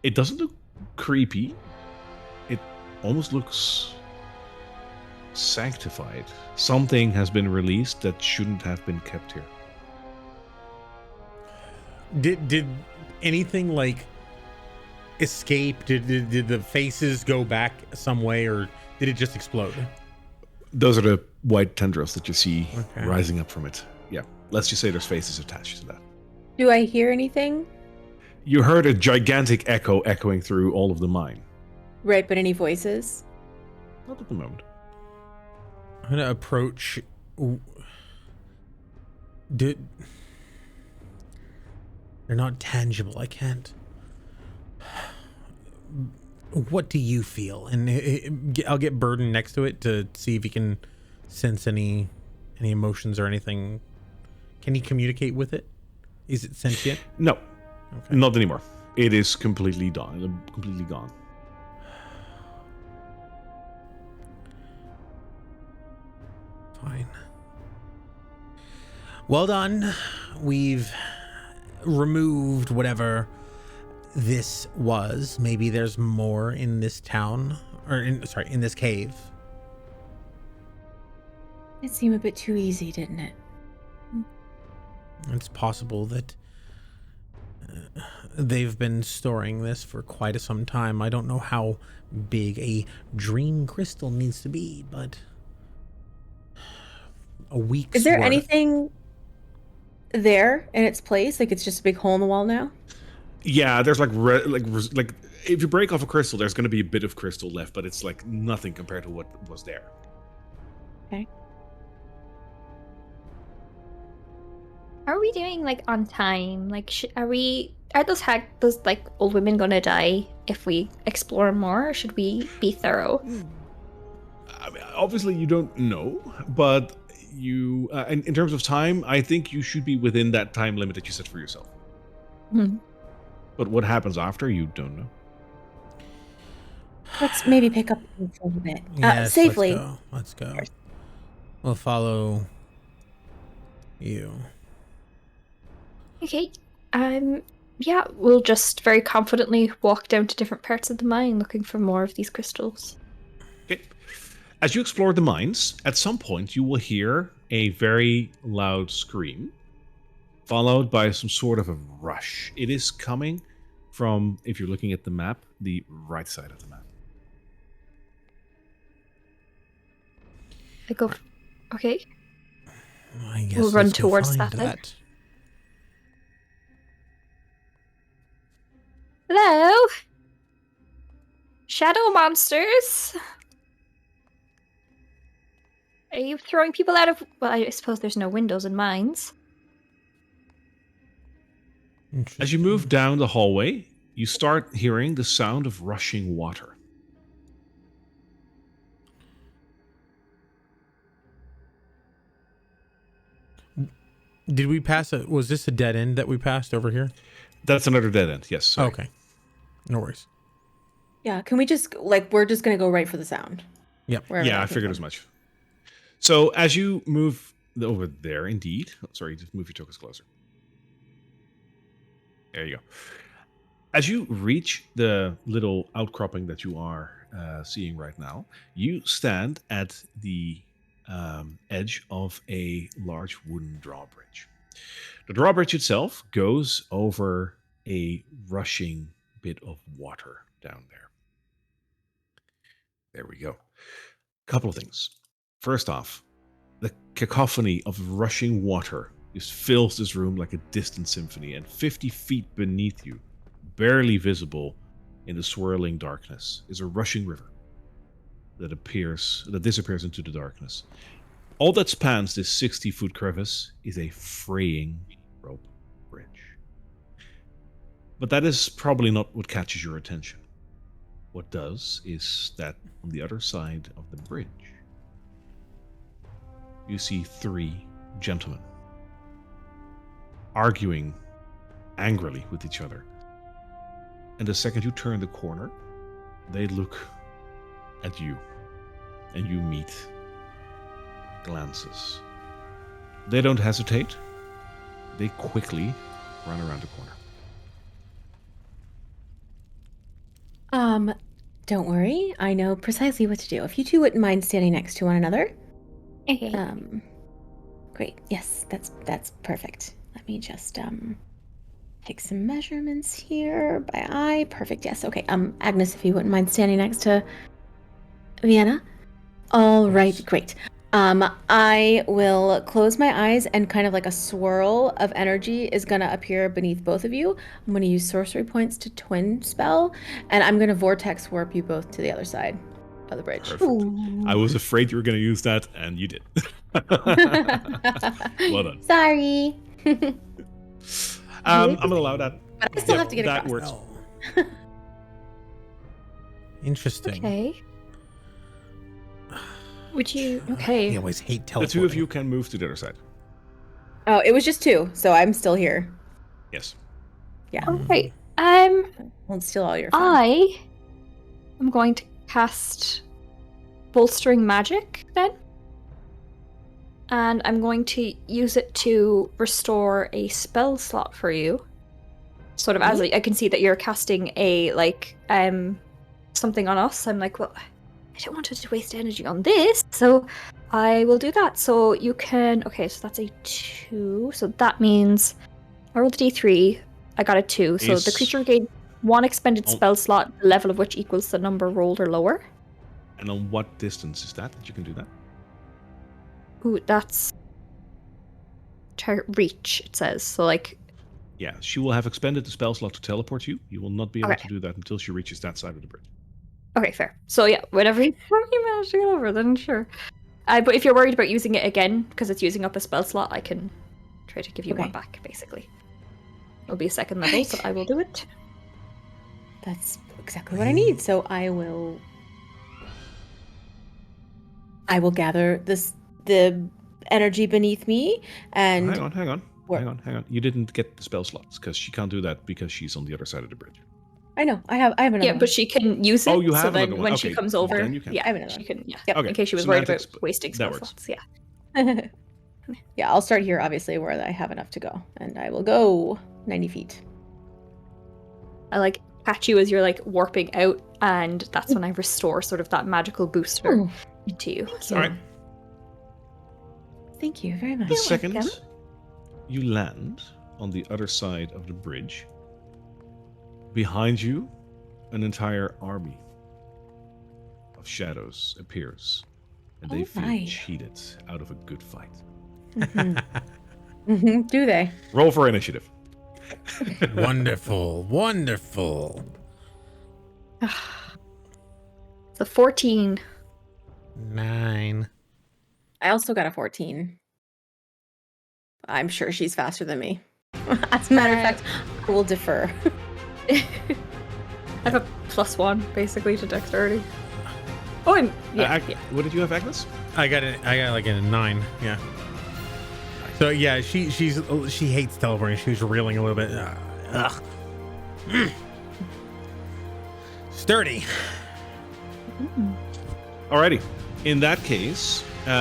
It doesn't look creepy. It almost looks sanctified. Something has been released that shouldn't have been kept here. Did anything like escape? Did the faces go back some way, or did it just explode? Those are the white tendrils that you see rising up from it. Yeah, let's just say there's faces attached to that. Do I hear anything? You heard a gigantic echo echoing through all of the mine. Right, but any voices? Not at the moment. I'm gonna approach. They're not tangible. I can't. what do you feel? And I'll get Burden next to it to see if he can sense any emotions or anything. Can he communicate with it? Is it sentient? No, Okay. not anymore. It is completely gone. Completely gone. Fine. Well done. We've removed whatever this was. Maybe there's more in this town, or in this cave. It seemed a bit too easy, didn't it? It's possible that they've been storing this for quite some time. I don't know how big a dream crystal needs to be, but a week's Is there worth. anything there in its place? Like it's just a big hole in the wall now? Yeah, there's like if you break off a crystal, there's going to be a bit of crystal left, but it's like nothing compared to what was there. Okay. Are we doing like on time? Like, are those like old women gonna die if we explore more? Or should we be thorough? I mean, obviously, you don't know, but you, in terms of time, I think you should be within that time limit that you set for yourself. Hmm. But what happens after, you don't know. Let's maybe pick up a little bit. Yes, Safely. Let's go. We'll follow you. Okay. Yeah, we'll just very confidently walk down to different parts of the mine looking for more of these crystals. Okay. As you explore the mines, at some point you will hear a very loud scream, followed by some sort of a rush. It is coming from, if you're looking at the map, the right side of the map. I go. Okay. I guess We'll run let's go towards find that then. that. Hello? Shadow monsters? Are you throwing people out of... Well, I suppose there's no windows in mines. As you move down the hallway, you start hearing the sound of rushing water. Did we pass was this a dead end that we passed over here? That's another dead end, yes. Sorry. Okay. No worries. Yeah, can we just, like, we're just going to go right for the sound? Yep. Wherever Yeah, that I came figured from. as much. So as you move over there, indeed. Sorry, just move your tokens closer. There you go. As you reach the little outcropping that you are seeing right now, you stand at the edge of a large wooden drawbridge. The drawbridge itself goes over a rushing bit of water down there. There we go. Couple of things. First off, the cacophony of rushing water just fills this room like a distant symphony, and 50 feet beneath you, barely visible in the swirling darkness, is a rushing river that disappears into the darkness. All that spans this 60-foot crevice is a fraying rope bridge. But that is probably not what catches your attention. What does is that on the other side of the bridge, you see 3 gentlemen arguing angrily with each other. And the second you turn the corner, they look at you, and you meet glances. They don't hesitate. They quickly run around the corner. Don't worry. I know precisely what to do. If you two wouldn't mind standing next to one another. Okay. Great. Yes, that's perfect. Let me just take some measurements here by eye. Perfect. Yes. Okay. Agnes, if you wouldn't mind standing next to Vienna. All right. Great. I will close my eyes, and kind of like a swirl of energy is gonna appear beneath both of you. I'm gonna use sorcery points to twin spell, and I'm gonna vortex warp you both to the other side of the bridge. Perfect. I was afraid you were going to use that, and you did. Well done. Sorry. I'm going to allow that. But I still have to get that across. works. Interesting. Okay. Would you? Okay. I always hate The teleporting. two of you can move to the other side. Oh, it was just 2, so I'm still here. Yes. Yeah. All right. Won't steal all your fun. I am going to cast bolstering magic then. And I'm going to use it to restore a spell slot for you. Sort of as I can see that you're casting a something on us. I'm like, well, I don't want to waste energy on this, so I will do that. So you can okay, so that's a 2. So that means I rolled a D3. I got a 2. So the creature gained 1 expended spell slot, the level of which equals the number rolled or lower. And on what distance is that you can do that? Ooh, that's reach, it says. So like Yeah, she will have expended the spell slot to teleport you. You will not be able to do that until she reaches that side of the bridge. okay, fair. So yeah, whenever you manage to get over, then sure. But if you're worried about using it again, because it's using up a spell slot, I can try to give you one back, basically. It'll be a second level, so I will do it. That's exactly what I need. So I will gather the energy beneath me and Hang on. You didn't get the spell slots because she can't do that because she's on the other side of the bridge. I know. I have another one. But she can use it. Oh, you have so then another one. when Okay, she comes over, then you can. yeah, I have another she one. can. Yeah, Yep. Okay, in case she was worried about semantics, wasting that spell works. slots. Yeah. Yeah, I'll start here, obviously, where I have enough to go. And I will go 90 feet. I like catch you as you're like warping out, and that's when I restore sort of that magical booster Oh, into you. So All right. thank you very much. The You're second welcome. you land on the other side of the bridge, behind you, an entire army of shadows appears, and they Oh feel my. cheated out of a good fight. Do they? Roll for initiative. Wonderful. Wonderful. So 14. 9. I also got a 14. I'm sure she's faster than me. As a matter of fact, I will defer. I have a +1 basically to dexterity. Oh, and yeah. What did you have, Agnes? I got like a 9. Yeah. So yeah, she hates teleporting. She was reeling a little bit. Ugh. Sturdy. Alrighty. In that case, we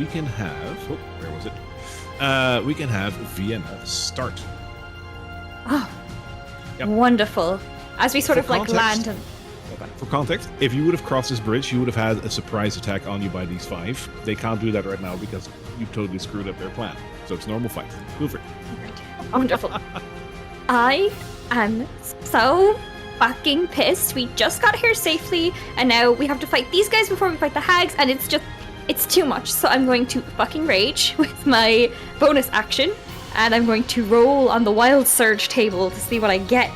can have. Oh, where was it? We can have Vienna start. Oh, Yep. wonderful. As we sort For of like context- land and For context, if you would have crossed this bridge, you would have had a surprise attack on you by these 5. They can't do that right now because you totally screwed up their plan. So it's normal fight. Feel free. wonderful. I am so fucking pissed. We just got here safely, and now we have to fight these guys before we fight the hags, and it's too much. So I'm going to fucking rage with my bonus action, and I'm going to roll on the wild surge table to see what I get.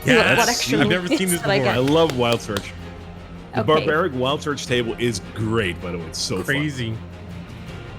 Yes. What extra I've never seen hits this that I before. I love Wild Surge. The Okay. barbaric Wild Surge table is great, by the way. It's so Crazy.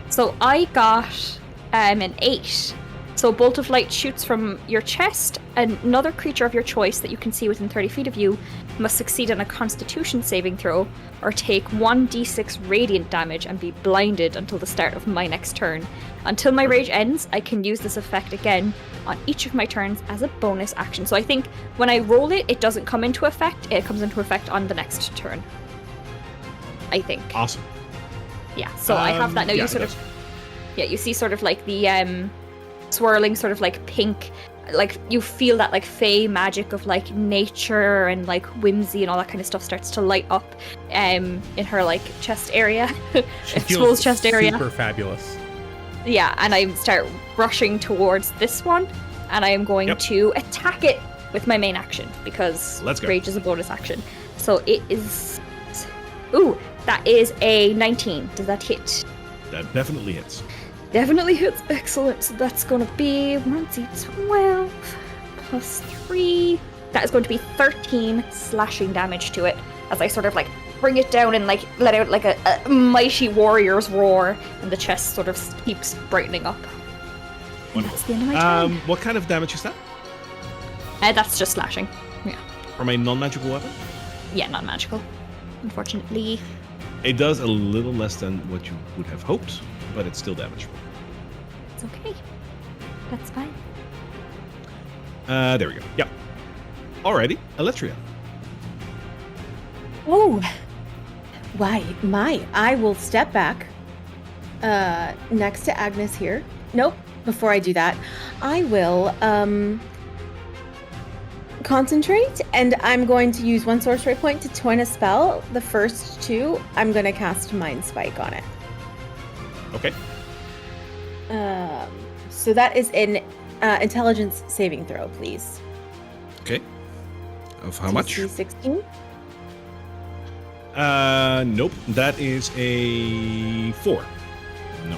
So I got an 8. So a bolt of light shoots from your chest. Another creature of your choice that you can see within 30 feet of you must succeed on a Constitution saving throw or take 1d6 radiant damage and be blinded until the start of my next turn. Until my rage ends, I can use this effect again on each of my turns as a bonus action. So I think when I roll it, it doesn't come into effect. It comes into effect on the next turn. I think. fun. Awesome. Yeah, so I have that now. yeah, You sort it of, yeah, you see sort of like the swirling sort of like pink, like you feel that like fey magic of like nature and like whimsy and all that kind of stuff starts to light up in her like chest area, She exposed chest area. super fabulous. Yeah, and I start rushing towards this one, and I am going Yep. to attack it with my main action because Let's go. rage is a bonus action. So it is, ooh, that is a 19. Does that hit? That definitely hits. Definitely hits. Excellent. So that's going to be 1d12 plus 3. That is going to be 13 slashing damage to it as I sort of like bring it down and like let out like a mighty warrior's roar, and the chest sort of keeps brightening up. And that's the end of my turn. What kind of damage is that? That's just slashing. Yeah. From a non-magical weapon? Yeah, not magical. Unfortunately. It does a little less than what you would have hoped, but it's still damageable. It's okay. That's fine. There we go. Yeah. Alrighty, Eletria. Oh, I will step back next to Agnes here. Nope, before I do that, I will concentrate, and I'm going to use 1 sorcery point to twin a spell. The first 2, I'm going to cast Mind Spike on it. Okay. So that is an intelligence saving throw, please. Okay. Of how much? DC 16. Nope. That is a 4. No.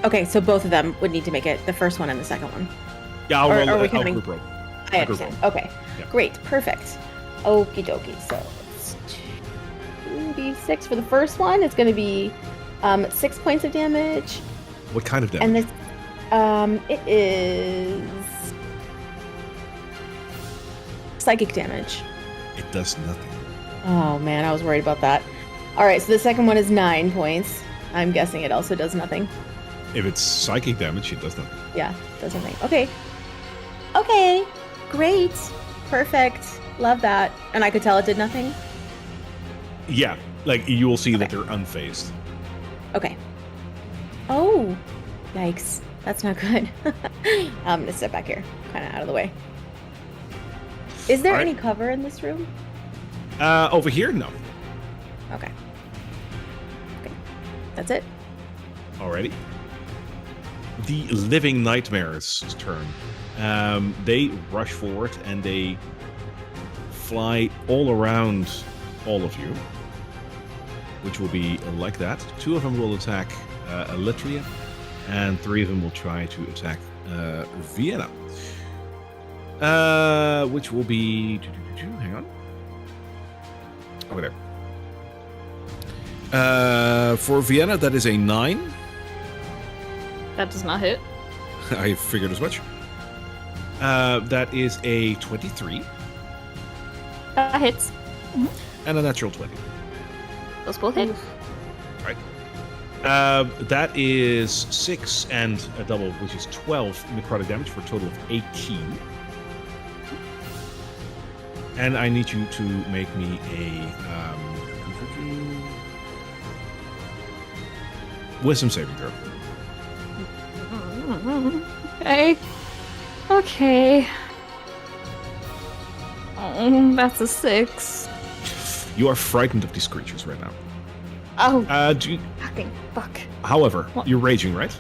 Okay, so both of them would need to make it, the first one and the second one. Yeah, I'll Or roll. are we I'll counting- group roll. I I'll group understand. roll. Okay, Yeah. great, perfect. Okie dokie. So it's 2d6 for the first one. It's going to be 6 points of damage, What kind of damage? and this it is psychic damage. It does nothing. Oh man, I was worried about that. All right, so the second one is 9 points. I'm guessing it also does nothing. If it's psychic damage, it does nothing. Yeah, does nothing. Okay. Okay. Great. Perfect. Love that. And I could tell it did nothing. Yeah, like you will see that Okay. they're unfazed. Okay. Oh. Yikes. That's not good. I'm gonna step back here, kind of out of the way. Is there All right. any cover in this room? Over here, no. Okay. Okay. That's it. Alrighty. The living nightmares turn. They rush forward and they fly all around all of you, which will be like that. 2 of them will attack Eletria, and 3 of them will try to attack Vienna, which will be. Hang on. Over there. For Vienna, that is a 9. That does not hit. I figured as much. That is a 23 That hits. and a natural 20. Those both hit. Right. That is 6 and a double, which is 12 necrotic damage for a total of 18. And I need you to make me a wisdom saving throw. Okay. Okay. That's a 6. You are frightened of these creatures right now. Oh, fucking fuck. However, What? you're raging, right?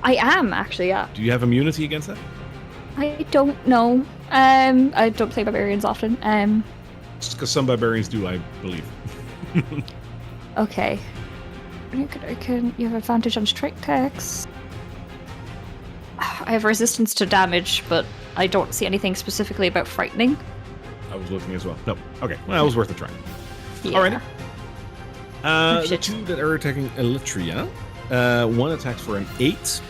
I am actually, yeah. Do you have immunity against that? I don't know. I don't play barbarians often. Just because some barbarians do, I believe. Okay. You have advantage on strike attacks. I have resistance to damage, but I don't see anything specifically about frightening. I was looking as well. No. Okay. Well, it was worth a try. Yeah. Alrighty. The shit. 2 that are attacking Eletria, 1 attacks for an 8.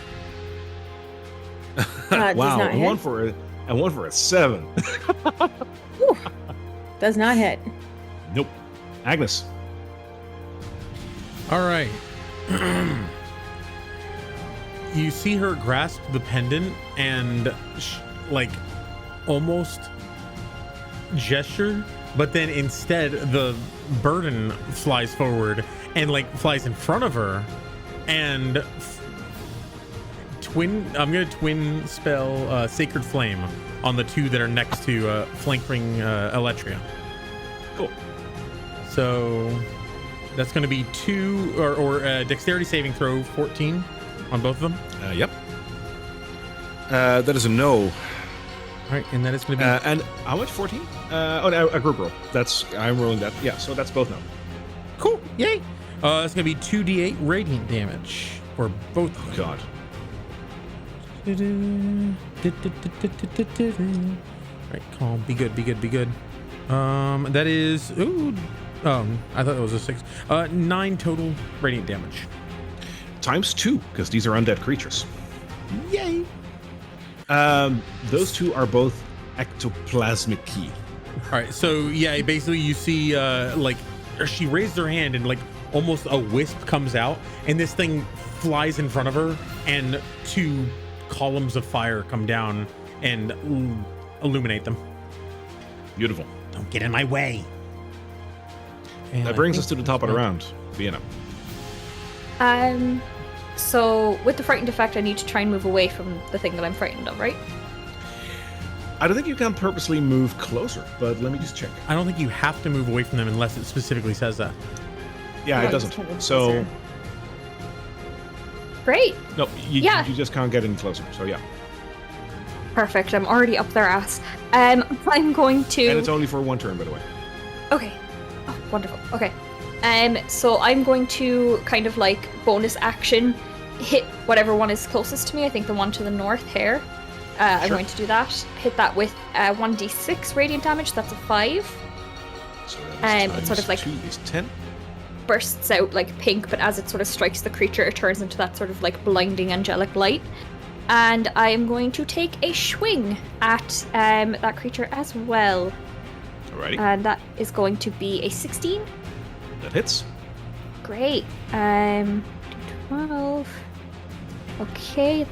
Does Wow. not And hit. one for a 7. Does not hit. Nope. Agnes. All right. You see her grasp the pendant and like almost gesture, but then instead the burden flies forward and like flies in front of her, and I'm gonna twin spell Sacred Flame on the 2 that are next to flanking Eletria. Cool. So that's going to be 2 or dexterity saving throw 14 on both of them. Yep. That is a no. All right, and that is going to be And how much? 14? No, a group roll. I'm rolling that. Yeah, so that's both no. cool. Yay! That's going to be 2d8 radiant damage for both. of them. God. Right, calm. Be good. Be good. Be good. That is I thought that was a 6. 9 total radiant damage. Times 2, because these are undead creatures. Yay! Those 2 are both ectoplasmic key. All right, so yeah, basically you see like she raised her hand and like almost a wisp comes out, and this thing flies in front of her, and 2 columns of fire come down and illuminate them. Beautiful. Don't get in my way. And That brings us to the top of the round. Vienna. So with the frightened effect, I need to try and move away from the thing that I'm frightened of, right? I don't think you can purposely move closer, but let me just check. I don't think you have to move away from them unless it specifically says that. Yeah, Right. it doesn't. So, Great. no, you just can't get any closer. So, yeah. Perfect. I'm already up their ass. I'm going to. And it's only for 1 turn, by the way. Okay. Oh, wonderful. Okay. So I'm going to kind of like bonus action hit whatever one is closest to me. I think the one to the north here. I'm going to do that. Hit that with 1d6 radiant damage. That's a 5. So that it's sort of like 2 is 10. bursts out like pink, but as it sort of strikes the creature, it turns into that sort of like blinding angelic light. And I am going to take a swing at that creature as well. Alrighty. And that is going to be a 16. That hits. Great. 12. Okay,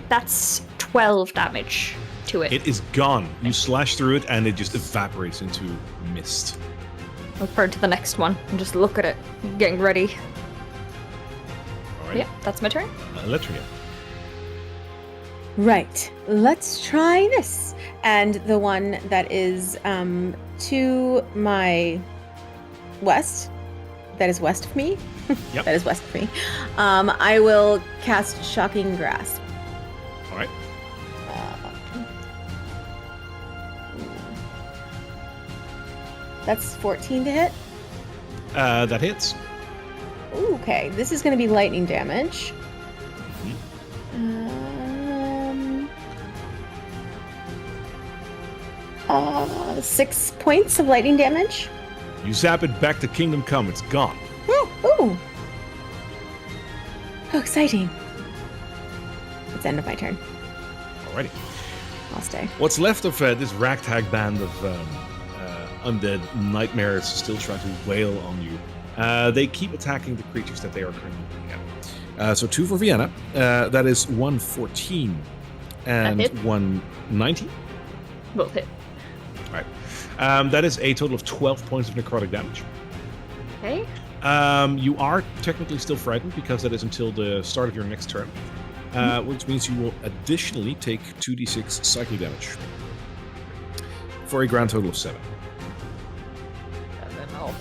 that's 12 damage to it. It is gone. You slash through it, and it just evaporates into mist. I'll turn to the next one and just look at it, getting ready. Alright. Yeah, that's my turn. Eletria. Right. Let's try this. And the one that is to my west, that is west of me. Yep. That is west of me. I will cast Shocking Grasp. Alright. That's 14 to hit. That hits. Ooh, okay, this is going to be lightning damage. 6 points of lightning damage. You zap it back to Kingdom Come. It's gone. Ooh. How exciting. It's the end of my turn. Alrighty. I'll stay. What's left of this ragtag band of undead nightmares still trying to wail on you. They keep attacking the creatures that they are currently looking at. So 2 for Vienna. That is 114 and That hit. 190. Both hit. Alright. That is a total of 12 points of necrotic damage. Okay. You are technically still frightened because that is until the start of your next turn, which means you will additionally take 2d6 psychic damage for a grand total of 7.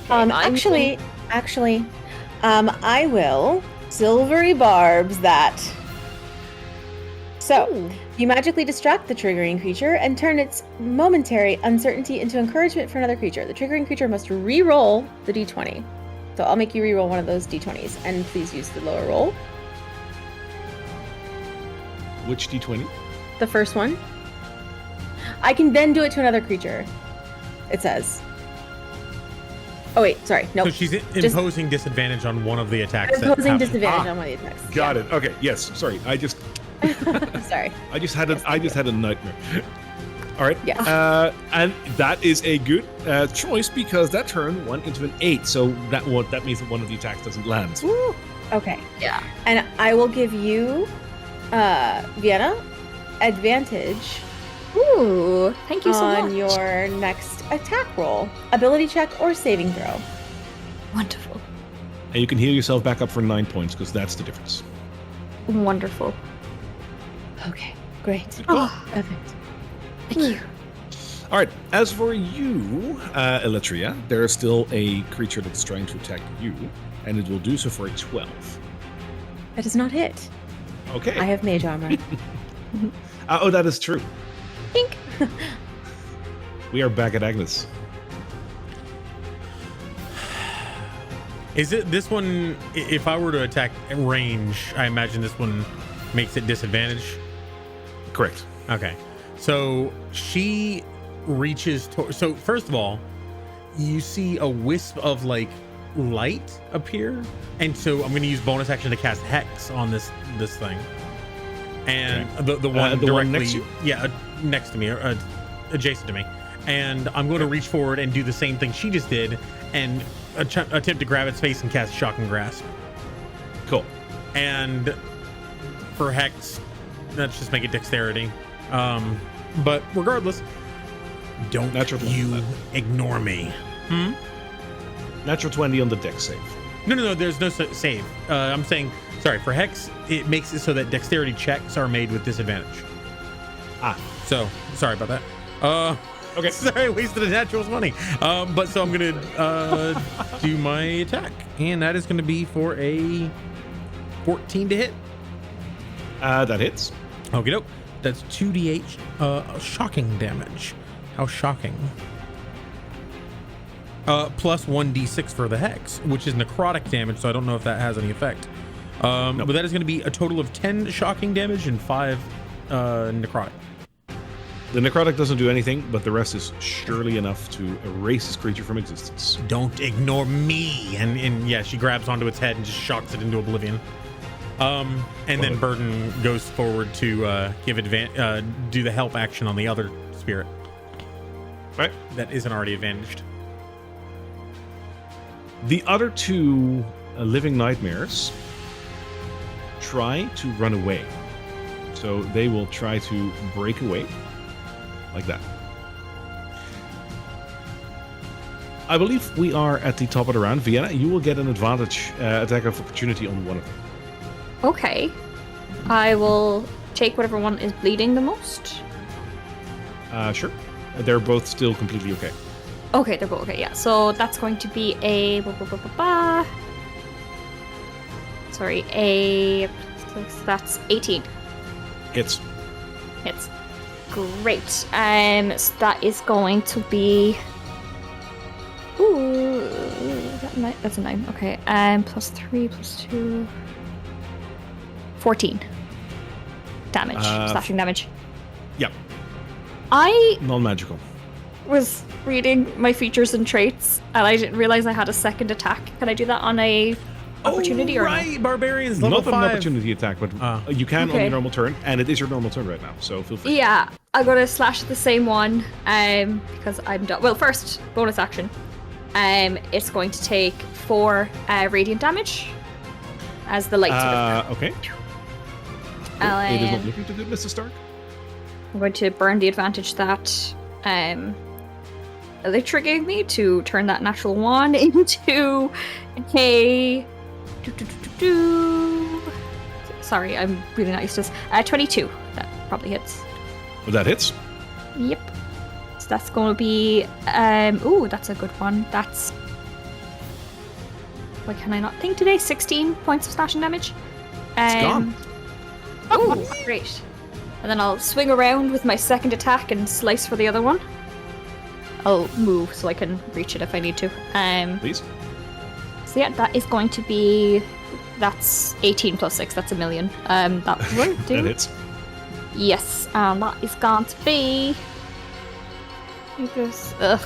Actually, I will silvery barbs that. So, you magically distract the triggering creature and turn its momentary uncertainty into encouragement for another creature. The triggering creature must re-roll the d20. So I'll make you re-roll one of those d20s, and please use the lower roll. Which d20? The first one. I can then do it to another creature, it says. Oh wait, sorry, no. So she's imposing disadvantage on one of the attacks. Imposing disadvantage on one of the attacks. Got it. Okay. Yes. Sorry. I just Sorry. I just had a nightmare. All right. Yeah. And that is a good choice because that turn went into an 8. So that means that one of the attacks doesn't land. Woo. Okay. Yeah. And I will give you, Vienna, advantage Ooh, thank you so much. on your next attack roll, ability check or saving throw. Wonderful. And you can heal yourself back up for 9 points because that's the difference. Wonderful. Okay, great. Good call. Perfect. Thank you. All right. As for you, Eletria, there is still a creature that's trying to attack you, and it will do so for a 12. That does not hit. Okay. I have mage armor. Oh, that is true. Pink. We are back at Agnes. Is it this one? If I were to attack at range, I imagine this one makes it disadvantage. Correct. Okay, so she reaches. So first of all, you see a wisp of like light appear, and so I'm going to use bonus action to cast Hex on this thing. And the one the directly, one next to you? yeah, next to me, or adjacent to me, and I'm going to reach forward and do the same thing she just did, and attempt to grab its face and cast Shocking Grasp. Cool. And for Hex, let's just make it dexterity. But regardless, don't you ignore me. Natural 20 on the dex save. No, there's no save. I'm saying, sorry, for Hex, it makes it so that dexterity checks are made with disadvantage. So, sorry about that. Okay. Sorry, I wasted a natural 20. But so I'm going to do my attack. And that is going to be for a 14 to hit. That hits. Okie doke. That's 2d8 shocking damage. How shocking. Plus 1d6 for the Hex, which is necrotic damage, so I don't know if that has any effect. But that is going to be a total of 10 shocking damage and 5 necrotic. The necrotic doesn't do anything, but the rest is surely enough to erase this creature from existence. Don't ignore me. And yeah, she grabs onto its head and just shocks it into oblivion. And then Burden goes forward to do the help action on the other spirit. Right. That isn't already advantaged. The other two living nightmares try to run away. So they will try to break away. Like that. I believe we are at the top of the round. Vienna, you will get an advantage attack of opportunity on one of them. Okay. I will take whatever one is bleeding the most. Sure. They're both still completely okay. Okay, they're both okay, yeah. So that's going to be a... Sorry, that's 18. Hits. Great. So that is going to be... Ooh, that's a 9. Okay. Plus 3, plus 2... 14 damage. Slashing damage. Yep. I non-magical. Was reading my features and traits, and I didn't realize I had a second attack. Can I do that on a opportunity or right? No? Barbarians level Not 5. An opportunity attack, but you can on your normal turn, and it is your normal turn right now, so feel free. Yeah, I'm gonna slash at the same one, because I'm done. Well, first bonus action. It's going to take 4 radiant damage as the light. Okay. It is not looking too good, Mr. Stark. I'm going to burn the advantage that Electra gave me to turn that natural 1 into a... Sorry, I'm really not used to this. 22. That probably hits. That hits? Yep. So that's going to be... ooh, that's a good one. That's... Why can I not think today? 16 points of slashing damage. It's gone. Oh, great. And then I'll swing around with my second attack and slice for the other one. I'll move so I can reach it if I need to. Please. So yeah, that is going to be... That's 18 plus 6. That's 1,000,000. That won't do. That hits. Yes, and that is going to be... Ugh.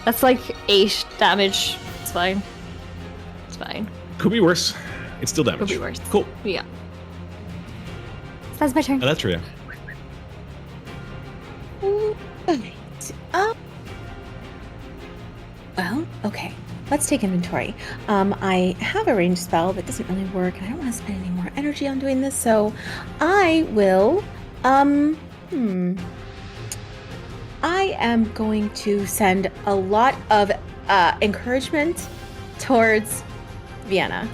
That's like 8 damage. It's fine. It's fine. Could be worse. It's still damage. Could be worse. Cool. Yeah. That's my turn. Electria. Alright. Well, okay. Let's take inventory. I have a ranged spell that doesn't really work, and I don't want to spend any more energy on doing this, so I will, I am going to send a lot of encouragement towards Vienna.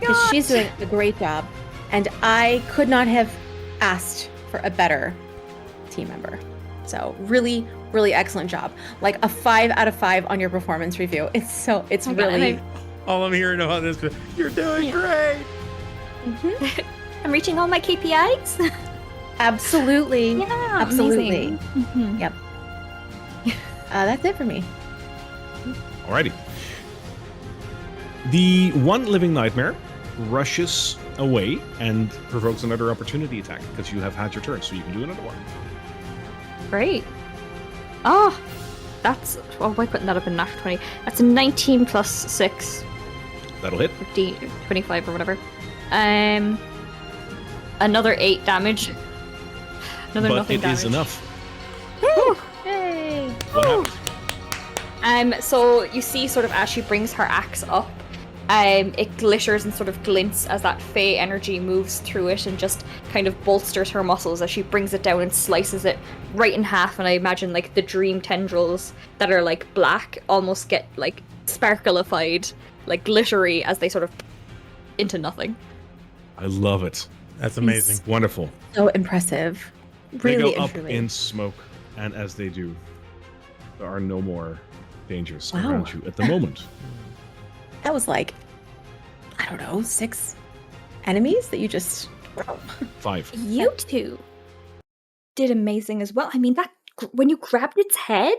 Because she's doing a great job, and I could not have asked for a better team member. So really, really excellent job. Like a 5 out of 5 on your performance review. It's really... All I'm hearing about this, you're doing great. Mm-hmm. I'm reaching all my KPIs. Absolutely. Yeah, absolutely. Mm-hmm. Yep. That's it for me. Alrighty. The one living nightmare rushes away and provokes another opportunity attack because you have had your turn, so you can do another one. Great. Oh, that's... Oh, why couldn't that have been natural 20? That's a 19 plus 6. That'll hit. 15, 25 or whatever. Another 8 damage. Another but nothing it damage. is enough. Woo! What happens? So you see sort of as she brings her axe up, it glitters and sort of glints as that fey energy moves through it and just kind of bolsters her muscles as she brings it down and slices it right in half. And I imagine like the dream tendrils that are like black almost get like sparkleified, like glittery as they sort of into nothing. I love it. That's amazing. Wonderful. So impressive. They Really go up and truly. in smoke, and as they do, there are no more dangers Wow. around you at the moment. That was like, I don't know, 6 enemies that you just. 5. You two did amazing as well. I mean, that when you grabbed its head,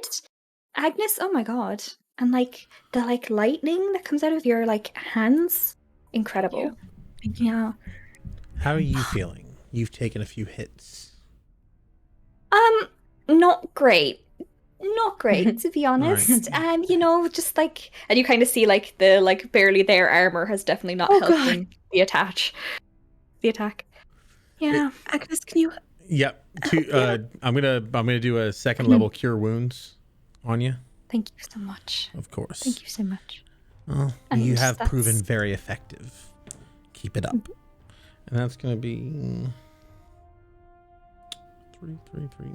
Agnes, oh my god. And like the like lightning that comes out of your like hands, incredible. Thank you. Yeah. How are you feeling? You've taken a few hits. Not great. Not great, to be honest. You know, just like, and you kind of see like the like barely there armor has definitely not Oh, helped God. in the attack. Yeah. Agnes, can you? Yep. I'm gonna do a second level cure wounds on you. Thank you so much. Of course. Thank you so much. Well, And you have that's- proven very effective. Keep it up. And that's gonna be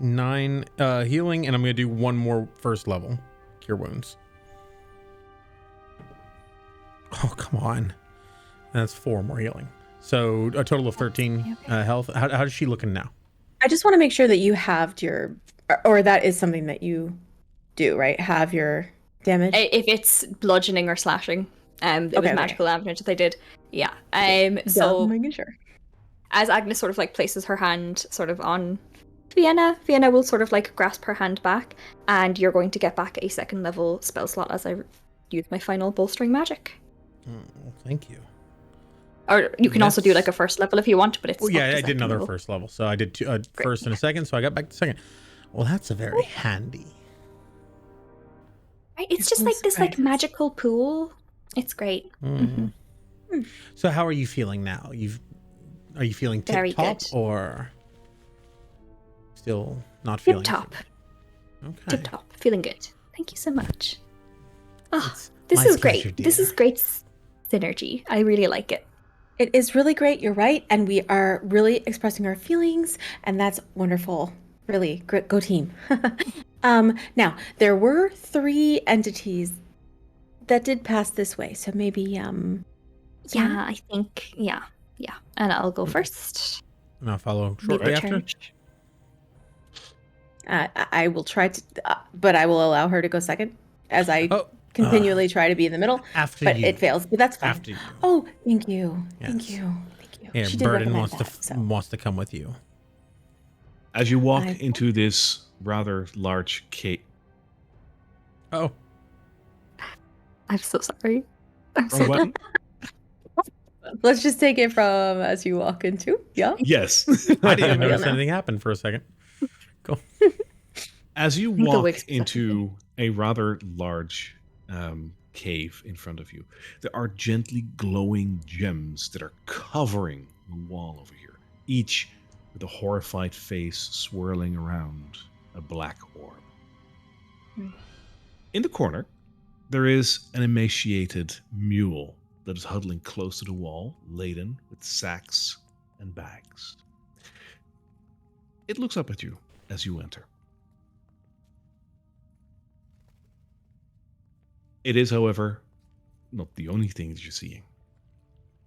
9 healing, and I'm gonna do one more first level cure wounds. Oh, come on. That's 4 more healing. So a total of 13 health. How is she looking now? I just want to make sure that you have your, or that is something that you do, right? Have your damage. If it's bludgeoning or slashing, it was Okay. magical damage that they did. Yeah. So So making sure. as Agnes sort of like places her hand sort of on Vienna will sort of like grasp her hand back, and you're going to get back a second level spell slot as I use my final bolstering magic. Oh, thank you. Or you can also do That's- like a first level if you want, but it's Well, up yeah, to I did second another level. first level. So I did two, first and a second, so I got back to second. Well, that's a very handy. Right, it's You're just so like this like surprised. magical pool. It's great. Mhm. So how are you feeling now? Are you feeling Very tip top good. or still not feeling Tip top. Okay. Tip top. Feeling good. Thank you so much. Oh, It's this my is pleasure, great. This dear. is great synergy. I really like it. It is really great. You're right, and we are really expressing our feelings, and that's wonderful. Really, great. Go team. Now there were 3 entities that did pass this way, so maybe Yeah, I think yeah. And I'll go first. And I'll follow Lead shortly the after. charge. I will try to, but I will allow her to go second as I Oh, continually try to be in the middle. after But you. it fails. But that's fine. After you. Oh, thank you. Thank Yes. you. Thank you. Here, She did Burden recommend wants that, so. wants to come with you. As you walk I- into this rather large cave, Oh, I'm so sorry. I'm so wrong button? Let's just take it from as you walk into. Yeah. Yes. I didn't even Real notice now. anything happened for a second. Go. As you think the walk wig's into a rather large cave in front of you, there are gently glowing gems that are covering the wall over here, each with a horrified face swirling around a black orb. In the corner, there is an emaciated mule that is huddling close to the wall, laden with sacks and bags. It looks up at you as you enter. It is, however, not the only thing that you're seeing.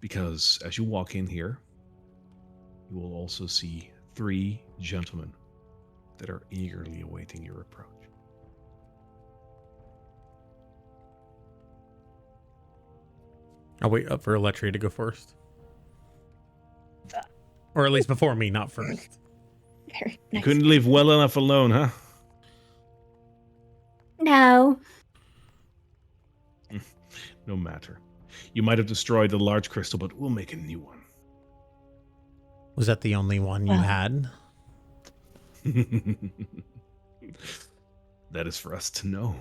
Because as you walk in here, you will also see 3 gentlemen that are eagerly awaiting your approach. I'll wait up for Eletria to go first. Or at least before me, not first. Very You nice. couldn't leave well enough alone, huh? No. No matter. You might have destroyed the large crystal, but we'll make a new one. Was that the only one you Well. had? That is for us to know,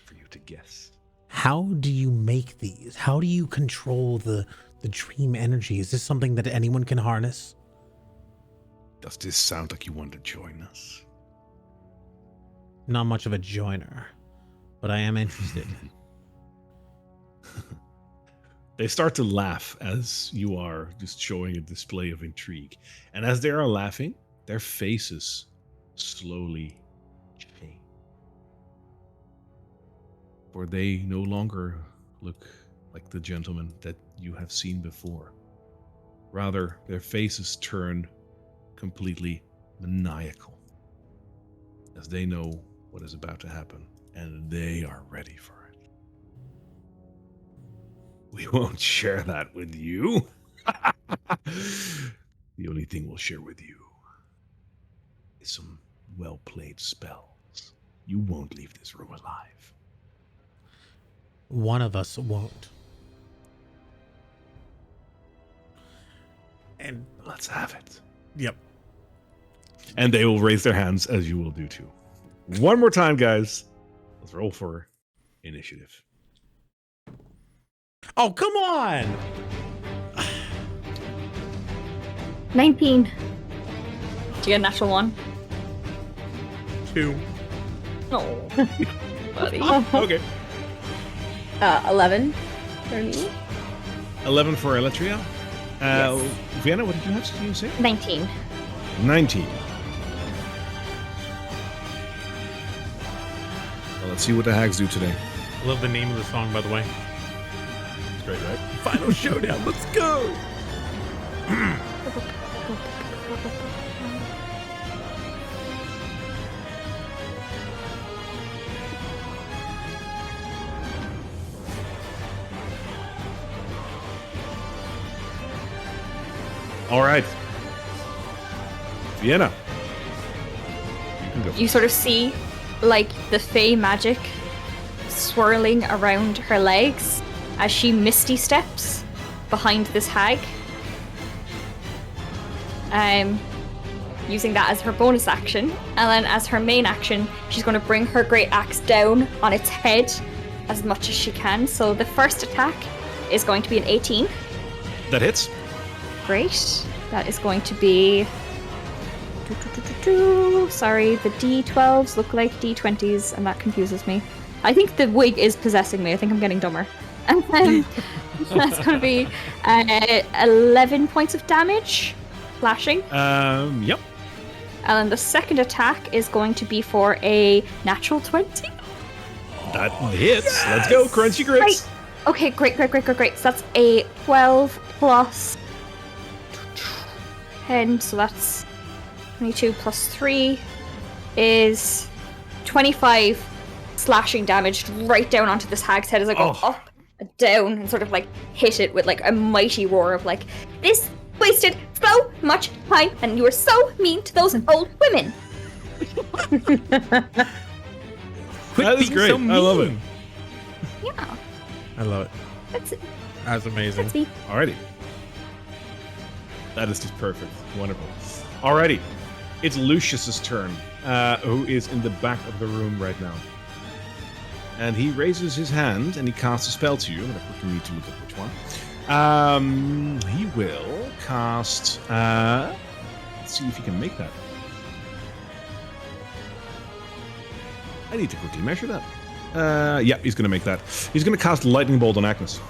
for you to guess. How do you make these? How do you control the dream energy? Is this something that anyone can harness? Does this sound like you want to join us? not much of a joiner, but I am interested. They start to laugh as you are just showing a display of intrigue. And as they are laughing, their faces slowly change. For they no longer look like the gentleman that you have seen before. Rather, their faces turn completely maniacal as they know what is about to happen, and they are ready for it. We won't share that with you. The only thing we'll share with you is some well-played spells. You won't leave this room alive. One of us won't. And let's have it. Yep. And they will raise their hands as you will do too. One more time, guys. Let's roll for initiative. Oh, come on! 19. Do you get a natural 1? 2. Oh, buddy. Okay. 11 for me. 11 for Eletria. Yes. Vienna, what did you have to say? 19. 19. Well, let's see what the hags do today. I love the name of the song, by the way. It's great, right? Final Showdown, let's go! All right. Vienna. You can go. You sort of see, like, the fey magic swirling around her legs as she misty steps behind this hag. Using that as her bonus action. And then as her main action, she's going to bring her great axe down on its head as much as she can. So the first attack is going to be an 18. That hits. Great. That is going to be... Sorry, the D12s look like D20s, and that confuses me. I think the wig is possessing me. I think I'm getting dumber. And then that's going to be 11 points of damage, slashing. Yep. And then the second attack is going to be for a natural 20. That hits. Yes! Let's go, crunchy grits. Right. Okay, great. So that's a 12 plus 10, so that's 22 plus 3 is 25 slashing damage right down onto this hag's head as I go up and down and sort of like hit it with like a mighty roar of like, this wasted so much time and you were so mean to those old women. That is great. So I love it. Yeah. I love it. That's it. That's amazing. That's me. Alrighty. That is just perfect. Wonderful. Alrighty. It's Lucius's turn, who is in the back of the room right now. And he raises his hand and he casts a spell to you. I'm going to quickly need to look up which one. He will cast... let's see if he can make that. I need to quickly measure that. Yeah, he's going to make that. He's going to cast Lightning Bolt on Agnes.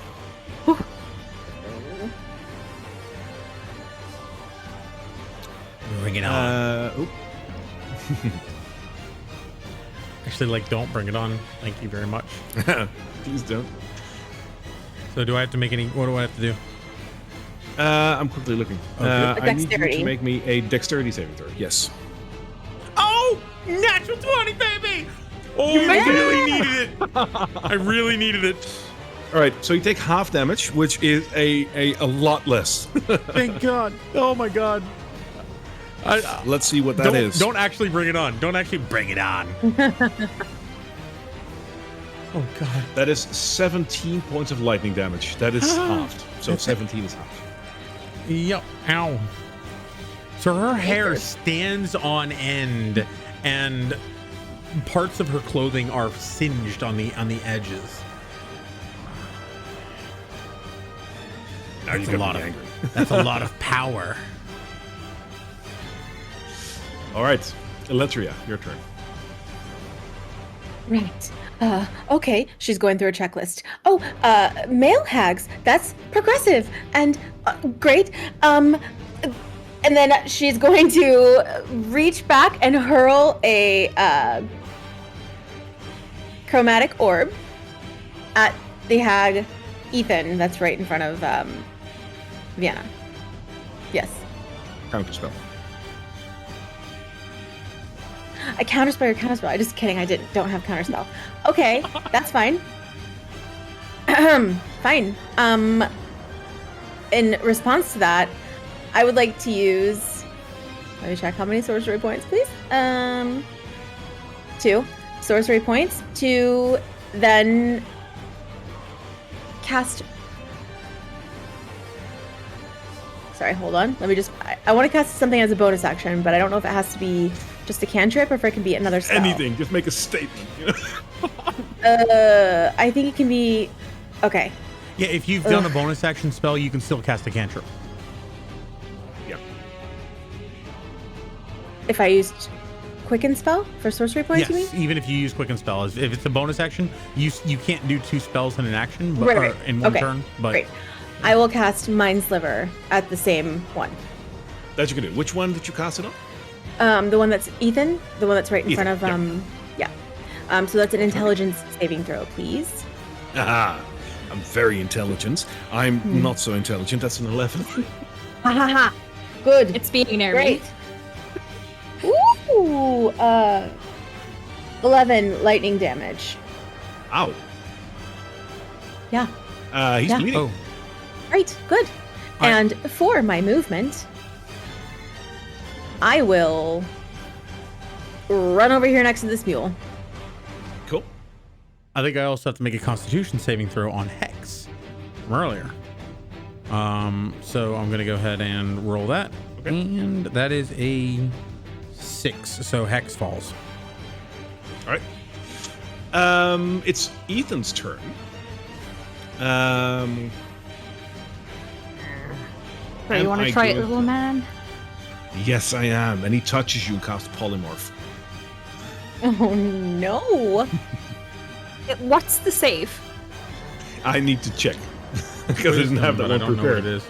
Bring it on. Actually, like, don't bring it on. Thank you very much. Please don't. So do I have to make any... What do I have to do? I'm quickly looking. I need you Dexterity. to make me a dexterity saving throw. Yes. Oh! Natural 20, baby! Oh, I really needed it. I really needed it. All right, so you take half damage, which is a lot less. Thank God. Oh, my God. Let's see what that is. Don't actually bring it on. Don't actually bring it on. Oh, God. That is 17 points of lightning damage. That is halved. So 17 is halved. Yep. Ow. So her hair stands on end, and parts of her clothing are singed on the edges. That's a lot of angry. That's a lot of power. All right, Eletria, your turn. Right. Okay. She's going through a checklist. Oh, male hags. That's progressive and great. And then she's going to reach back and hurl a chromatic orb at the hag Ethan that's right in front of Vienna. Yes. Counterspell. I counterspell your counterspell. I'm just kidding. Don't have counterspell. Okay, that's fine. Fine. In response to that, I would like to use. Let me check how many sorcery points, please. 2 sorcery points to then cast. Sorry, hold on. Let me just. I want to cast something as a bonus action, but I don't know if it has to be just a cantrip or if it can be another spell. Anything, just make a statement. You know? I think it can be. Okay. Yeah, if you've done a bonus action spell, you can still cast a cantrip. Yeah. If I used Quicken Spell for sorcery points, you mean? Yes, even if you use Quicken Spell. If it's a bonus action, you can't do 2 spells in an action, but Right. or in one Okay. turn. But Great. I will cast Mind Sliver at the same one. That you can do. Which one did you cast it on? The one that's Ethan, the one that's right in Ethan, front of yeah. So that's an intelligence saving throw, please. Aha. I'm very intelligent. I'm not so intelligent. That's an 11. Ha ha ha. Good. It's being Great. Ooh, 11 lightning damage. Ow. Yeah. He's Yeah. bleeding. oh, Right, good. All right. And for my movement, I will run over here next to this mule. Cool. I think I also have to make a Constitution saving throw on Hex from earlier. So I'm gonna go ahead and roll that, Okay. and that is a 6. So Hex falls. All right. It's Ethan's turn. So you Am want I to try it, going little man? Yes, I am. And he touches you and casts Polymorph. Oh no. What's the save? I need to check because I didn't have that I one don't know what prepared. it is.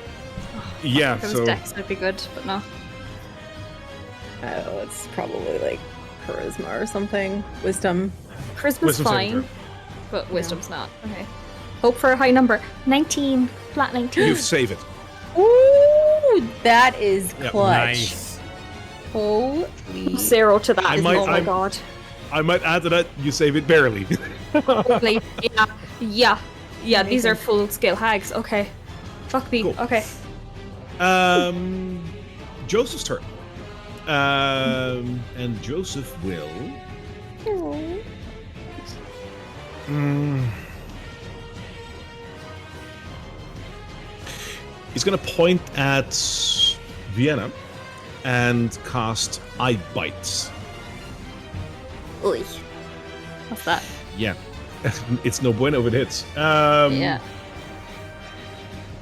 Yeah, If it was so Dex, that'd be good, but no. Oh, it's probably like charisma or something. Wisdom. Charisma's Wisdom saving fine, but wisdom's not. Okay. Hope for a high number. 19. Flat 19. you save it. Ooh, that is Yep. clutch. Nice. Holy. 0 to that. I might- oh my I'm- god. I might add to that, you save it barely. Like, yeah. These are Amazing. full skill hags. Okay. Fuck me. Cool. Okay. Joseph's turn. And Joseph will. He's going to point at Vienna and cast Eye Bites. Oy. What's that? Yeah, it's no bueno if it hits. Yeah.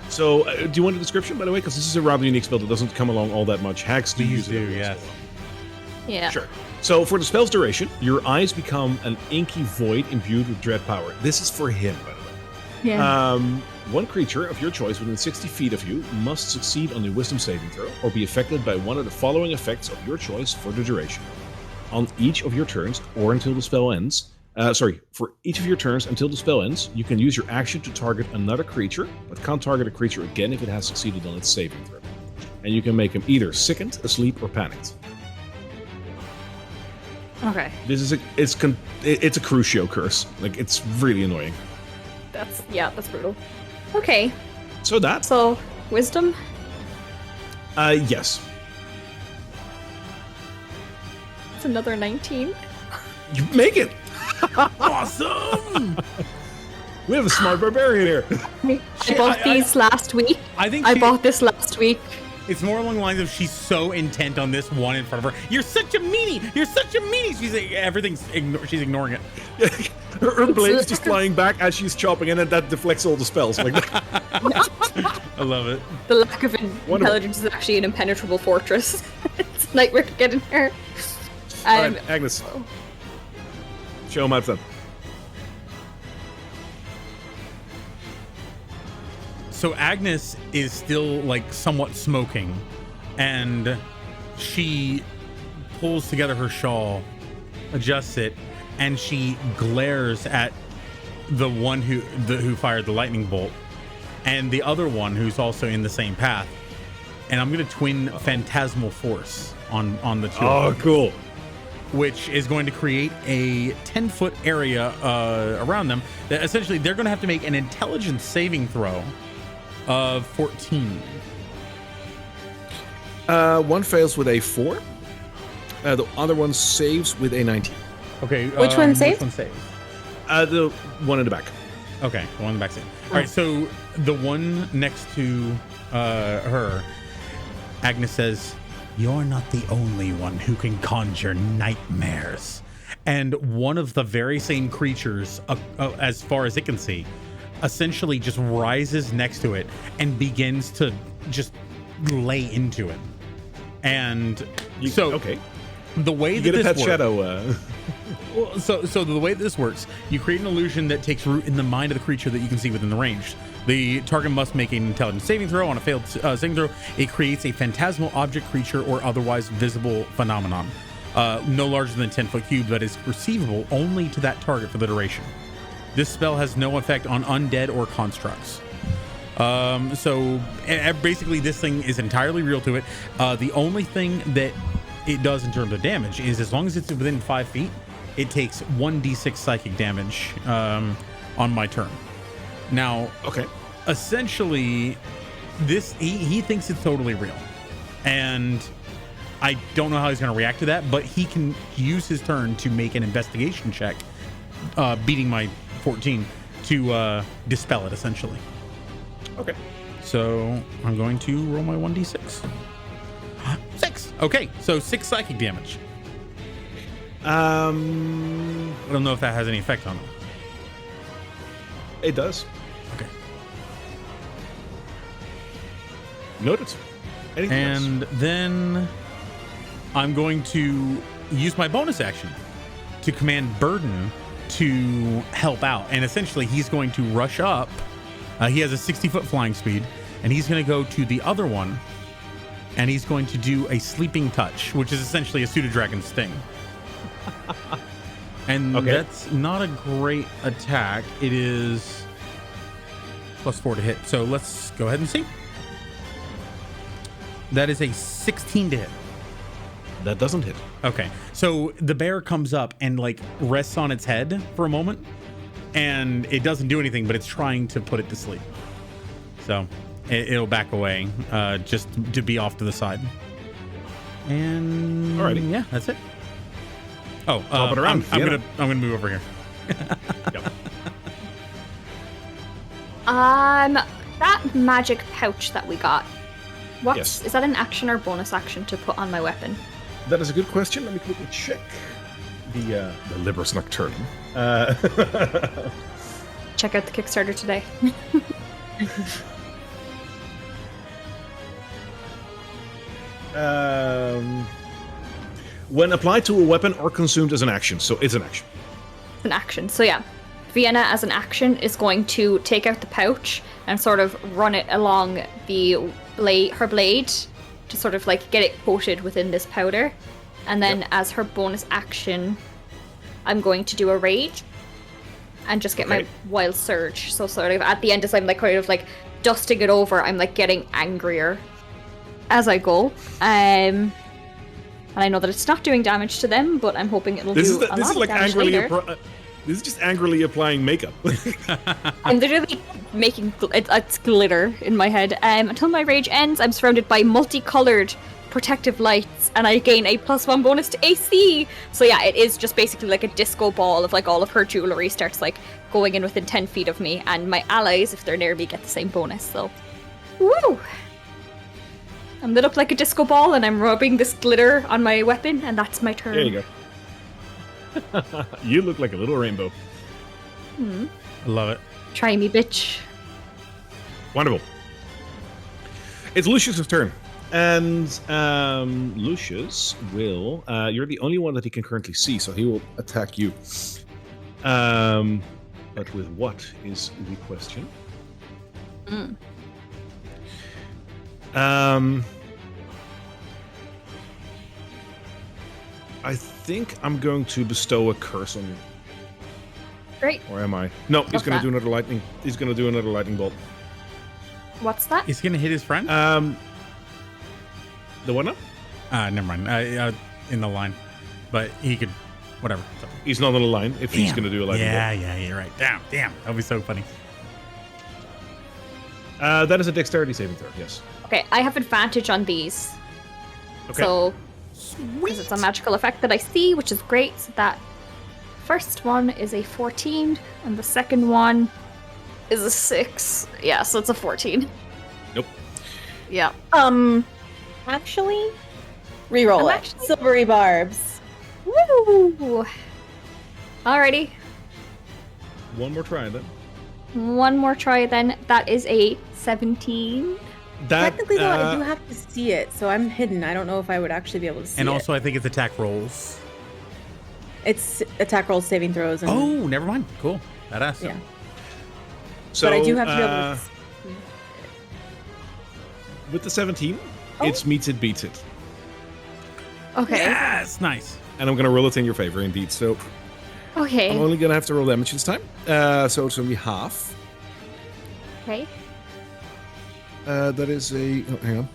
So, do you want a description, by the way? Because this is a rather unique spell that doesn't come along all that much. Hags do use These it. do, every once in a yes. while. Yeah. Sure. So, for the spell's duration, your eyes become an inky void imbued with dread power. This is for him, by the way. Yeah. One creature of your choice within 60 feet of you must succeed on a wisdom saving throw or be affected by one of the following effects of your choice for the duration. On each of your turns or until the spell ends, for each of your turns until the spell ends, you can use your action to target another creature, but can't target a creature again if it has succeeded on its saving throw. And you can make him either sickened, asleep, or panicked. Okay. This is it's a Crucio curse. Like, it's really annoying. That's brutal. Okay. So that, So, wisdom? yes. It's another 19. You make it! Awesome! We have a smart barbarian here. I bought these last week. I think I she- bought this last week. It's more along the lines of she's so intent on this one in front of her. You're such a meanie. You're such a meanie. She's like, she's ignoring it. Her blade's just flying back as she's chopping in, and that deflects all the spells. Like, I love it. The lack of intelligence is actually an impenetrable fortress. It's a nightmare to get in here. all right, Agnes. Show him how it's done. So Agnes is still like somewhat smoking, and she pulls together her shawl, adjusts it, and she glares at the one who fired the lightning bolt, and the other one who's also in the same path. And I'm gonna twin phantasmal force on the two. Oh, cool. Which is going to create a 10-foot area around them. That essentially, they're going to have to make an intelligence saving throw of 14. One fails with a 4. The other one saves with a 19. Okay. Which one saves? Which one saves? The one in the back. Okay, the one in the back saves. All right, so the one next to her, Agnes says, "You're not the only one who can conjure nightmares." And one of the very same creatures, as far as it can see, essentially just rises next to it and begins to just lay into it. And okay, the way you that get a this pet works, shadow. well, so the way that this works, you create an illusion that takes root in the mind of the creature that you can see within the range. The target must make an intelligence saving throw. On a failed saving throw, it creates a phantasmal object, creature, or otherwise visible phenomenon, no larger than 10-foot cube, that is perceivable only to that target for the duration. This spell has no effect on undead or constructs. So basically, this thing is entirely real to it. The only thing that it does in terms of damage is, as long as it's within 5 feet, it takes 1d6 psychic damage on my turn. Now, Okay. essentially, this he thinks it's totally real, and I don't know how he's going to react to that, but he can use his turn to make an investigation check, beating my 14, to dispel it, essentially. Okay. So I'm going to roll my 1d6. 6. Okay, so 6 psychic damage. I don't know if that has any effect on him. It does. Okay. Noted. Anything else? And then I'm going to use my bonus action to command Burden to help out. And essentially, he's going to rush up. He has a 60-foot flying speed, and he's going to go to the other one, and he's going to do a sleeping touch, which is essentially a pseudo-dragon sting. And that's not a great attack. It is +4 to hit. So let's go ahead and see. That is a 16 to hit. That doesn't hit. Okay. So the bear comes up and like rests on its head for a moment, and it doesn't do anything, but it's trying to put it to sleep. So it'll back away, just to be off to the side. And Alrighty. yeah, that's it. Oh, Flop it around, I'm Fiona. gonna move over here. Yep. That magic pouch that we got. Yes. Is that an action or bonus action to put on my weapon? That is a good question. Let me quickly check the Libris Nocturnum. Check out the Kickstarter today. When applied to a weapon or consumed as an action, so it's an action. It's an action. So yeah, Vienna as an action is going to take out the pouch and sort of run it along her blade to sort of like get it coated within this powder. And then as her bonus action, I'm going to do a rage and just get my wild surge. So sort of at the end, as I'm like kind of like dusting it over, I'm like getting angrier as I go. And I know that it's not doing damage to them, but I'm hoping it'll do a lot of damage later. This is just angrily applying makeup. I'm literally making it's glitter in my head. Until my rage ends, I'm surrounded by multicolored protective lights, and I gain a +1 bonus to AC. So yeah, it is just basically like a disco ball of like all of her jewelry starts like going in within 10 feet of me, and my allies, if they're near me, get the same bonus. So, woo! I'm lit up like a disco ball, and I'm rubbing this glitter on my weapon, and that's my turn. There you go. You look like a little rainbow. I love it. Try me, bitch. Wonderful. It's Lucius's turn. And Lucius will... you're the only one that he can currently see, so he will attack you. But with what is the question? I think I'm going to bestow a curse on you. Great. Or am I? No, he's What's going to that? do another lightning. He's going to do another lightning bolt. What's that? He's gonna hit his friend. The what now? Never mind. In the line, but he could, whatever. So. He's not on the line if he's going to do a lightning bolt. Yeah, you're right. Damn, that'll be so funny. That is a dexterity saving throw. Yes. Okay, I have advantage on these. Okay. So, because it's a magical effect that I see, which is great. So that first one is a 14, and the second one is a 6. Yeah, so it's a 14. Nope. Yeah. Actually, reroll I'm it. actually- Silvery barbs. Woo! Alrighty. One more try then. One more try then. That is a 17. Technically, though, I do have to see it, so I'm hidden. I don't know if I would actually be able to see And it. also, I think it's attack rolls. It's attack rolls, saving throws, and Oh, never mind. Cool. Badass. yeah. So, But I do have to be able to. with the 17, Oh. it's meets it, beats it. Okay. Yes, nice. And I'm going to roll it in your favor, indeed. So Okay. I'm only going to have to roll damage this time. So it's only half. Okay. That is a... Oh, hang on.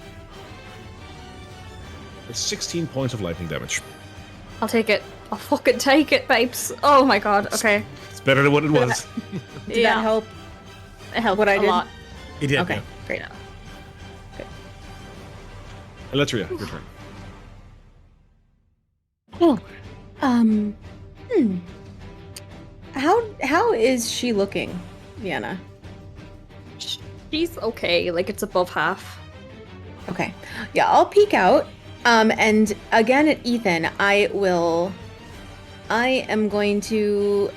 It's 16 points of lightning damage. I'll take it. I'll fucking take it, babes. Oh my god. Okay. It's better than what it was. Did that help? It helped what I a did? lot. It did. Okay, yeah. great. Now. Eletria, your turn. Oh, How is she looking, Vienna? She's okay. Like, it's above half. Okay. Yeah, I'll peek out. And again at Ethan, I am going to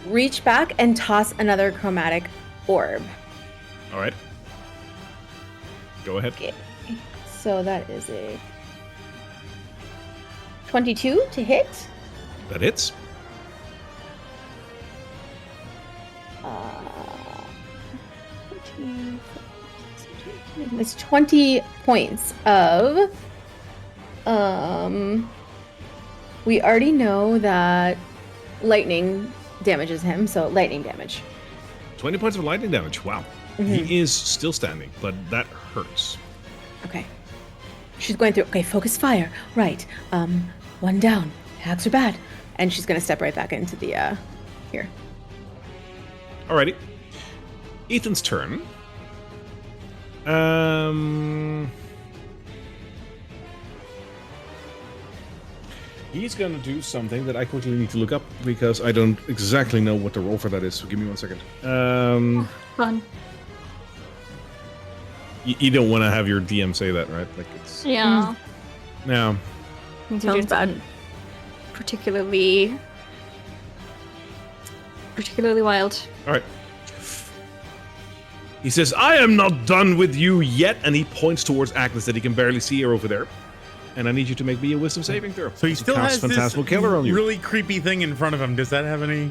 reach back and toss another chromatic orb. All right. Go ahead. Okay. So that is a 22 to hit. That hits. Uh, 14, it's 20 points of we already know that lightning damages him, so lightning damage. 20 points of lightning damage. Wow. He is still standing, but that hurts. Okay. She's going through, okay, focus fire. Right. One down. Hacks are bad. And she's gonna step right back into the here. Alrighty. Ethan's turn. He's gonna do something that I quickly need to look up because I don't exactly know what the roll for that is. So give me 1 second. Fun. You don't want to have your DM say that, right? Like it's Yeah. no. Sounds bad. Particularly wild. All right. He says, "I am not done with you yet," and he points towards Agnes that he can barely see her over there. And I need you to make me a wisdom saving throw. So he still Cast has this Phantasmal Killer on you. really creepy thing in front of him. Does that have any?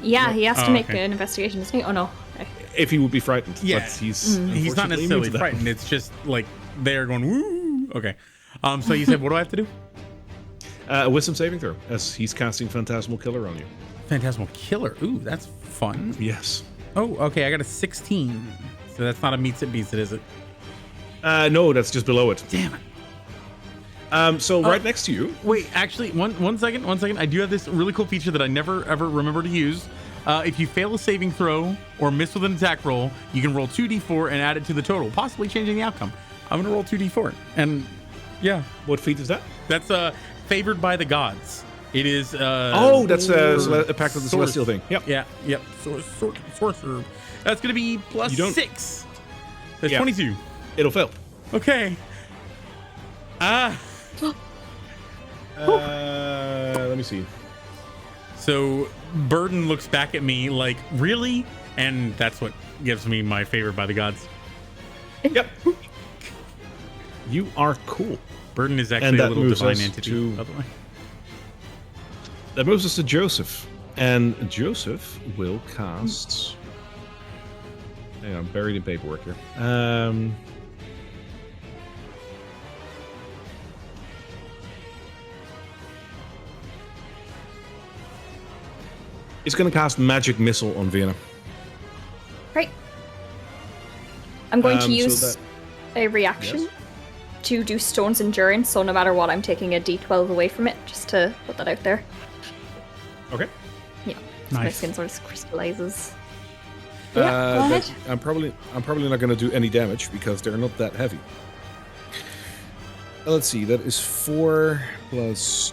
Yeah, he has to Oh, make okay. an investigation, doesn't he? Oh no. Okay. If he would be frightened, Yeah. but he's He's not unfortunately necessarily immune to that. frightened. It's just like they're going woo. Okay. So you said, what do I have to do? A wisdom saving throw, as he's casting Phantasmal Killer on you. Phantasmal Killer. Ooh, that's fun. Yes. Oh, okay. I got a 16. So that's not a meets it beats it, is it? No, that's just below it. Damn it. So right next to you. Wait, actually, one second. I do have this really cool feature that I never ever remember to use. If you fail a saving throw or miss with an attack roll, you can roll 2d4 and add it to the total, possibly changing the outcome. I'm gonna roll 2d4, and yeah, What feat is that? that's favored by the gods. It is. That's a Pact of the Source. Celestial thing. Yep. Yeah, yep. Sorcerer. That's gonna be plus You don't- 6. That's Yeah. 22. It'll fail. Okay. Let me see. So Burden looks back at me like, really? And that's what gives me my favor by the gods. Yep. You are cool. Burden is And actually a that little moves divine us entity, to- by the way. That moves us to Joseph. And Joseph will cast... Hang on, buried in paperwork here. He's going to cast Magic Missile on Vienna. Right. I'm going to So use a reaction to do Stone's Endurance, so no matter what, I'm taking a d12 away from it, just to put that out there. Okay. Yeah. So my Nice. skin sort of crystallizes. Yeah, go ahead. I'm probably not going to do any damage because they're not that heavy. Let's see. That is 4 plus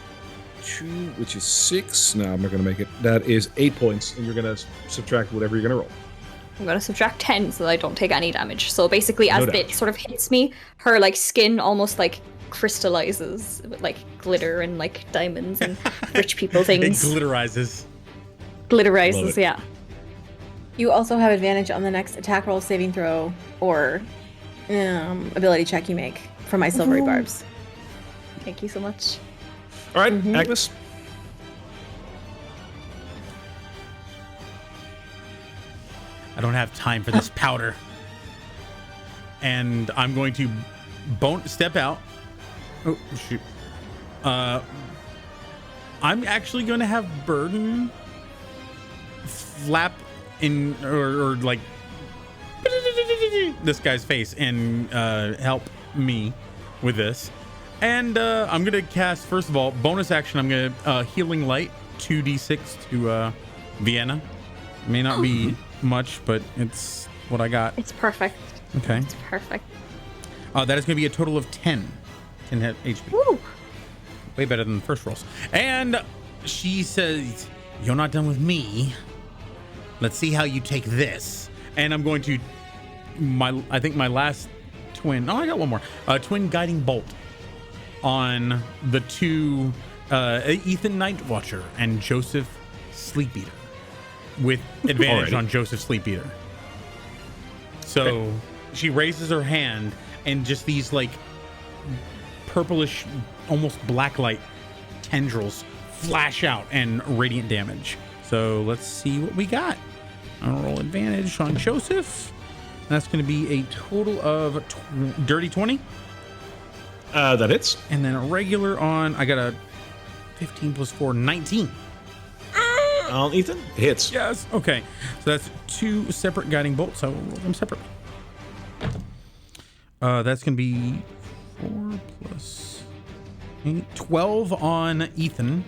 2, which is 6. No, I'm not going to make it. That is 8 points, and you're going to subtract whatever you're going to roll. I'm going to subtract 10 so that I don't take any damage. So basically, as No it damage. sort of hits me, her like skin almost like crystallizes with like glitter and like diamonds and rich people It things. glitterizes. Love Glitterizes, it. yeah. You also have advantage on the next attack roll, saving throw, or ability check you make for my silvery Ooh. barbs. Thank you so much. All right, Mhm. Agnes. I don't have time for this powder. And I'm going to step out. Oh, shoot. I'm actually going to have Burden flap in, or like, this guy's face and help me with this. And I'm going to cast, first of all, bonus action, I'm going to Healing Light, 2d6 to Vienna. May not be much, but it's what I got. It's perfect. Okay. It's perfect. That is going to be a total of 10 HP. Woo! Way better than the first rolls. And she says, "You're not done with me. Let's see how you take this." And I'm going to, I think my last twin, I got one more. Twin Guiding Bolt on the two, Ethan Nightwatcher and Joseph Sleepeater, with advantage Alrighty. on Joseph Sleepeater. So she raises her hand, and just these like purplish, almost black light tendrils flash out and radiant damage. So let's see what we got. I'll roll advantage on Joseph. That's going to be a total of dirty 20. That hits. And then a regular on, I got a 15 plus 4, 19. On Ethan, hits. Yes. Okay. So that's two separate guiding bolts. I will roll them separately. That's going to be 4 plus 8, 12 on Ethan.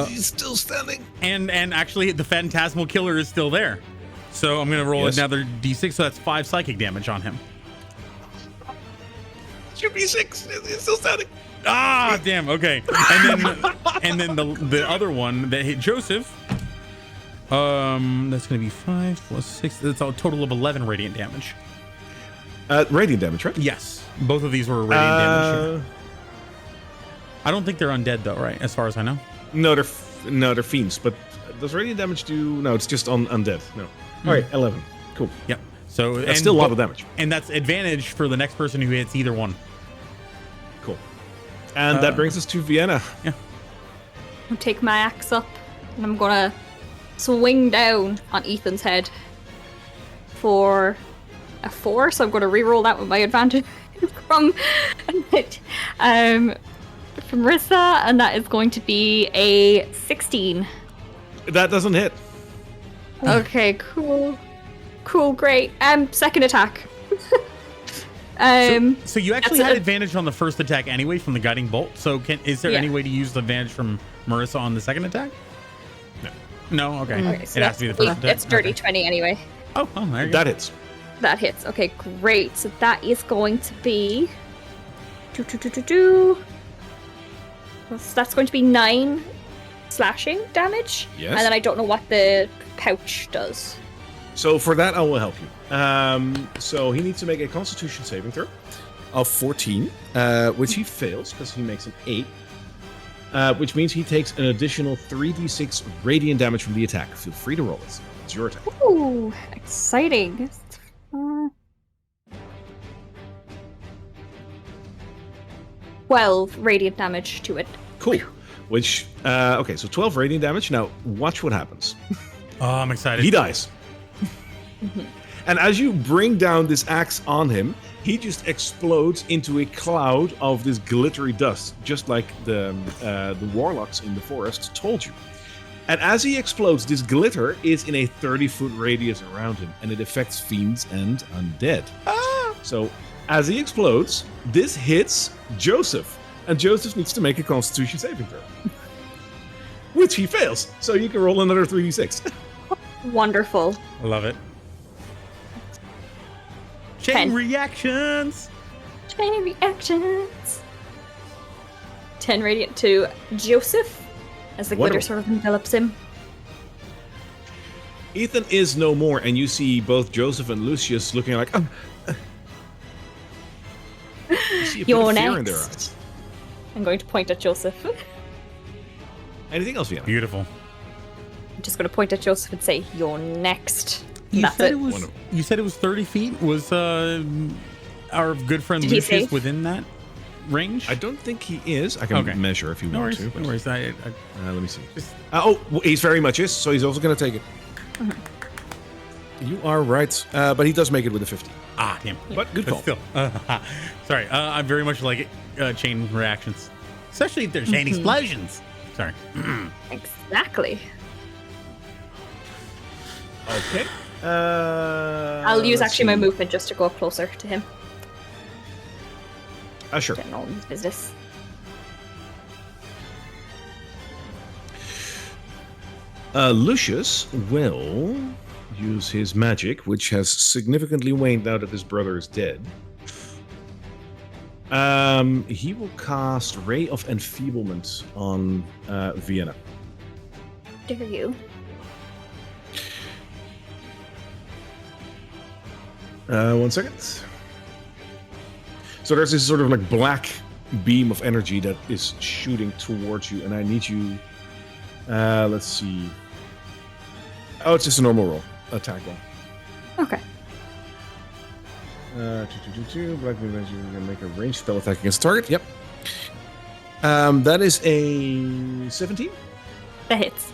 He's still standing. And actually, the Phantasmal Killer is still there. So I'm going to roll Yes. another d6. So that's 5 psychic damage on him. Should be 6. He's still standing. Ah, damn. Okay. And then the other one that hit Joseph. That's going to be 5 plus 6. That's a total of 11 radiant damage. Radiant damage, right? Yes. Both of these were radiant damage. I don't think they're undead though, right? As far as I know. No, they're fiends. But does radiant damage do? No, it's just on undead. No. All right, 11. Cool. Yep. So That's still a lot of damage. And that's advantage for the next person who hits either one. Cool. And that brings us to Vienna. Yeah. I'll take my axe up and I'm gonna swing down on Ethan's head for a 4. So I'm gonna reroll that with my advantage from Marissa, and that is going to be a 16. That doesn't hit. Okay, cool, great. Second attack. So you actually that's had a- advantage on the first attack anyway from the guiding bolt. So is there Yeah. any way to use the advantage from Marissa on the second attack? No. No. Okay. Okay, so It has to be the first attack. It's dirty Okay. 20 anyway. Oh, there you go. That hits. That hits. Okay, great. So that is going to be. That's going to be 9 slashing damage. Yes. And then I don't know what the pouch does. So for that, I will help you. So he needs to make a Constitution saving throw of 14, which he fails because he makes an 8. Which means he takes an additional 3d6 radiant damage from the attack. Feel free to roll it. It's your attack. Ooh, exciting. 12 radiant damage to it. Cool. Which, okay, so 12 radiant damage. Now, watch what happens. Oh, I'm excited. He dies. And as you bring down this axe on him, he just explodes into a cloud of this glittery dust, just like the warlocks in the forest told you. And as he explodes, this glitter is in a 30-foot radius around him, and it affects fiends and undead. So, as he explodes, this hits Joseph, and Joseph needs to make a Constitution saving throw. Which he fails, so you can roll another 3d6. Wonderful. I love it. Chain 10. reactions. Chain reactions. 10 radiant to Joseph as the glitter Wonderful. sort of envelops him. Ethan is no more, and you see both Joseph and Lucius looking like, you see a bit You're of fear in their next. eyes. I'm going to point at Joseph. Anything else, Vienna? Beautiful. I'm just going to point at Joseph and say, "You're next." You That's said it. was. Wonderful. You said it was 30 feet. Was our good friend Did he Lucius say? within that range? I don't think he is. I can Okay. measure if you No want worries. to. But, No worries. let me see. Just- He's very much is, so he's also going to take it. You are right, but he does make it with a 50. Ah, damn. But good But call. still, sorry. I very much like chain reactions, especially if they're chain explosions. Sorry. Exactly. Okay. I'll use let's actually my see. movement just to go up closer to him. Sure. Getting all his business. Lucius will use his magic, which has significantly waned now that his brother is dead. He will cast Ray of Enfeeblement on Vienna. Dare you? One second. So there's this sort of like black beam of energy that is shooting towards you, and I need you. Let's see. Oh, it's just a normal roll, attack roll. Okay. 2. Black beam energy. You're gonna make a ranged spell attack against target. Yep. That is a 17. That hits.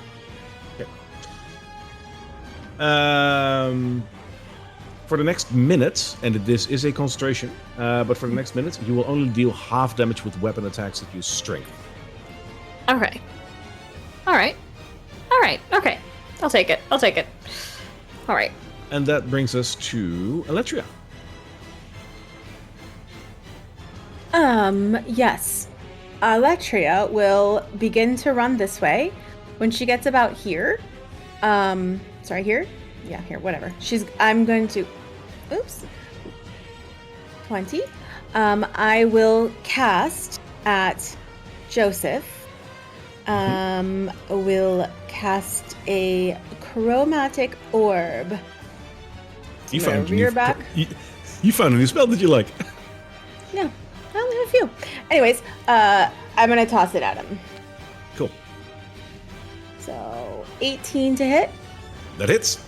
For the next minute, and this is a concentration, but for the next minute, you will only deal half damage with weapon attacks that use strength. Okay. All right. Okay. I'll take it. All right. And that brings us to Eletria. Yes. Eletria will begin to run this way. When she gets about here, here? Yeah, here, whatever. I'm going to, oops, 20. I will cast at Joseph. Will cast a chromatic orb. You I'm gonna found, rear back. you found a new spell that you like. No, I only have a few. Anyways, I'm gonna toss it at him. Cool. So 18 to hit. That hits.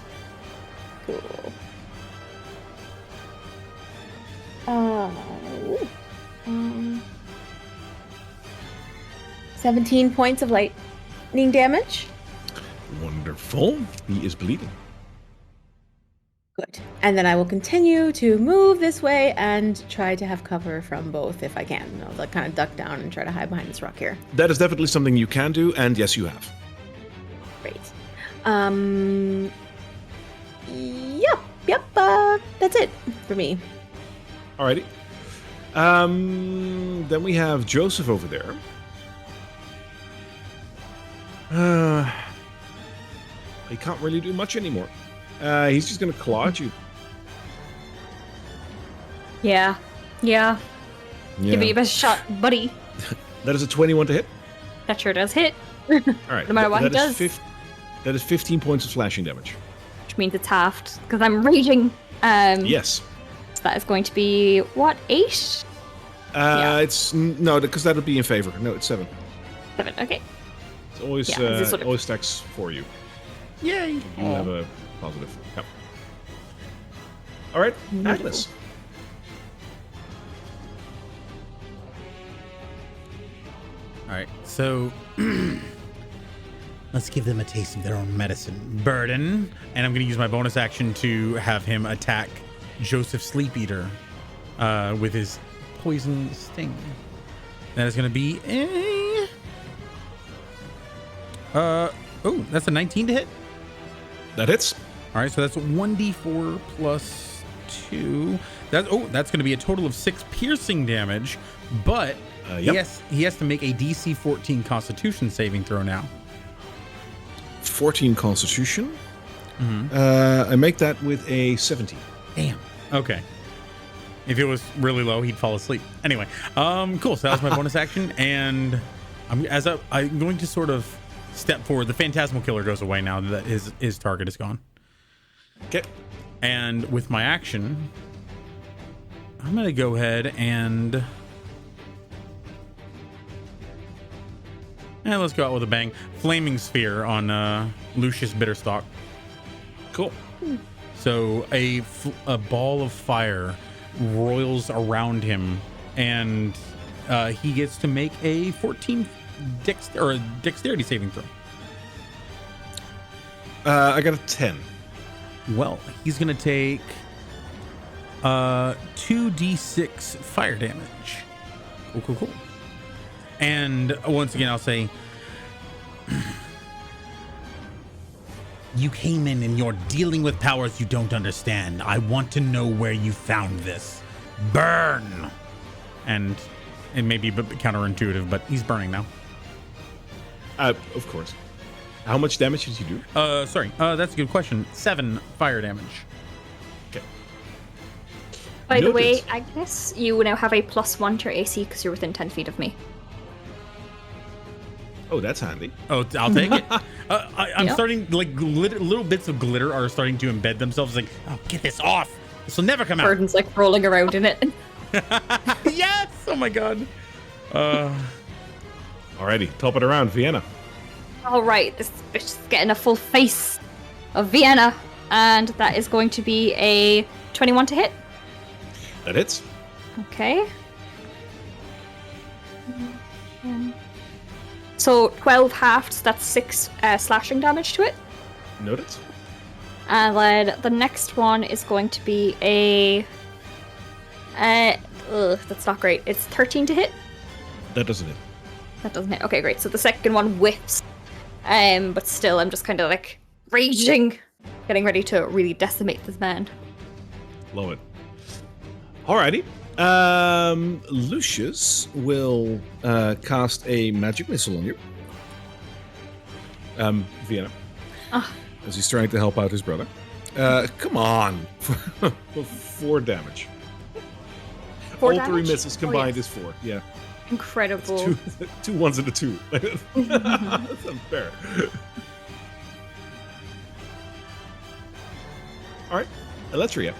Cool. 17 points of lightning damage. Wonderful. He is bleeding. Good. And then I will continue to move this way and try to have cover from both if I can. I'll like kind of duck down and try to hide behind this rock here. That is definitely something you can do, and yes, you have. Great. Yep. That's it for me. Alrighty. Then we have Joseph over there. He can't really do much anymore. He's just gonna claw at you. Yeah. Give it your best shot, buddy. That is a 21 to hit. That sure does hit. All right. No matter what he that is does. That is 15 points of slashing damage. Which means it's halved because I'm raging. Yes. So that is going to be what, 8? Yeah. It's no, because that would be in favor. No, it's 7. 7. Okay. It's always Yeah, this is sort of- always stacks for you. Yay! You have a positive. Yep. All right, Agnes. All right, so let's give them a taste of their own medicine. Burden, and I'm going to use my bonus action to have him attack Joseph Sleepeater with his poison sting. That is going to be a that's a 19 to hit. That hits. All right, so that's 1d4 plus 2. That's going to be a total of 6 piercing damage, but Yep. he has to make a DC 14 Constitution saving throw now. 14 Constitution. Mm-hmm. I make that with a 17. Damn. Okay. If it was really low, he'd fall asleep. Anyway, cool. So that was my bonus action, and I'm going to sort of step forward. The Phantasmal Killer goes away now that his target is gone. Okay. And with my action, I'm going to go ahead and let's go out with a bang. Flaming Sphere on Lucius Bitterstock. Cool. So a ball of fire roils around him, and he gets to make a 14 dexterity saving throw. I got a 10. Well, he's going to take 2d6 fire damage. Cool. And once again, I'll say, you came in and you're dealing with powers you don't understand. I want to know where you found this. Burn! And it may be counterintuitive, but he's burning now. Of course. How much damage did you do? Sorry. That's a good question. 7 fire damage. Okay. By the way, Noted. Agnes, you now have a +1 to your AC because you're within 10 feet of me. Oh, that's handy. Oh, I'll take it. I'm Yeah. starting, like, little bits of glitter are starting to embed themselves. Like, oh, get this off. This will never come out. Burden's like rolling around in it. Yes! Oh my god. Alrighty, top it around, Vienna. All right, this bitch is getting a full face of Vienna, and that is going to be a 21 to hit. That hits. Okay. So 12 halved, so that's 6 slashing damage to it. Noted. And then the next one is going to be a... that's not great. It's 13 to hit. That doesn't hit. That doesn't hit. Okay, great. So the second one whiffs. But still, I'm just kind of like raging, getting ready to really decimate this man. Love it. Alrighty. Lucius will cast a magic missile on you. Vienna. As he's trying to help out his brother. Come on. 4 damage. 4 All 3 damage? misses combined is 4. Yeah. Incredible. Two ones and a 2. That's unfair. Alright. Eletria.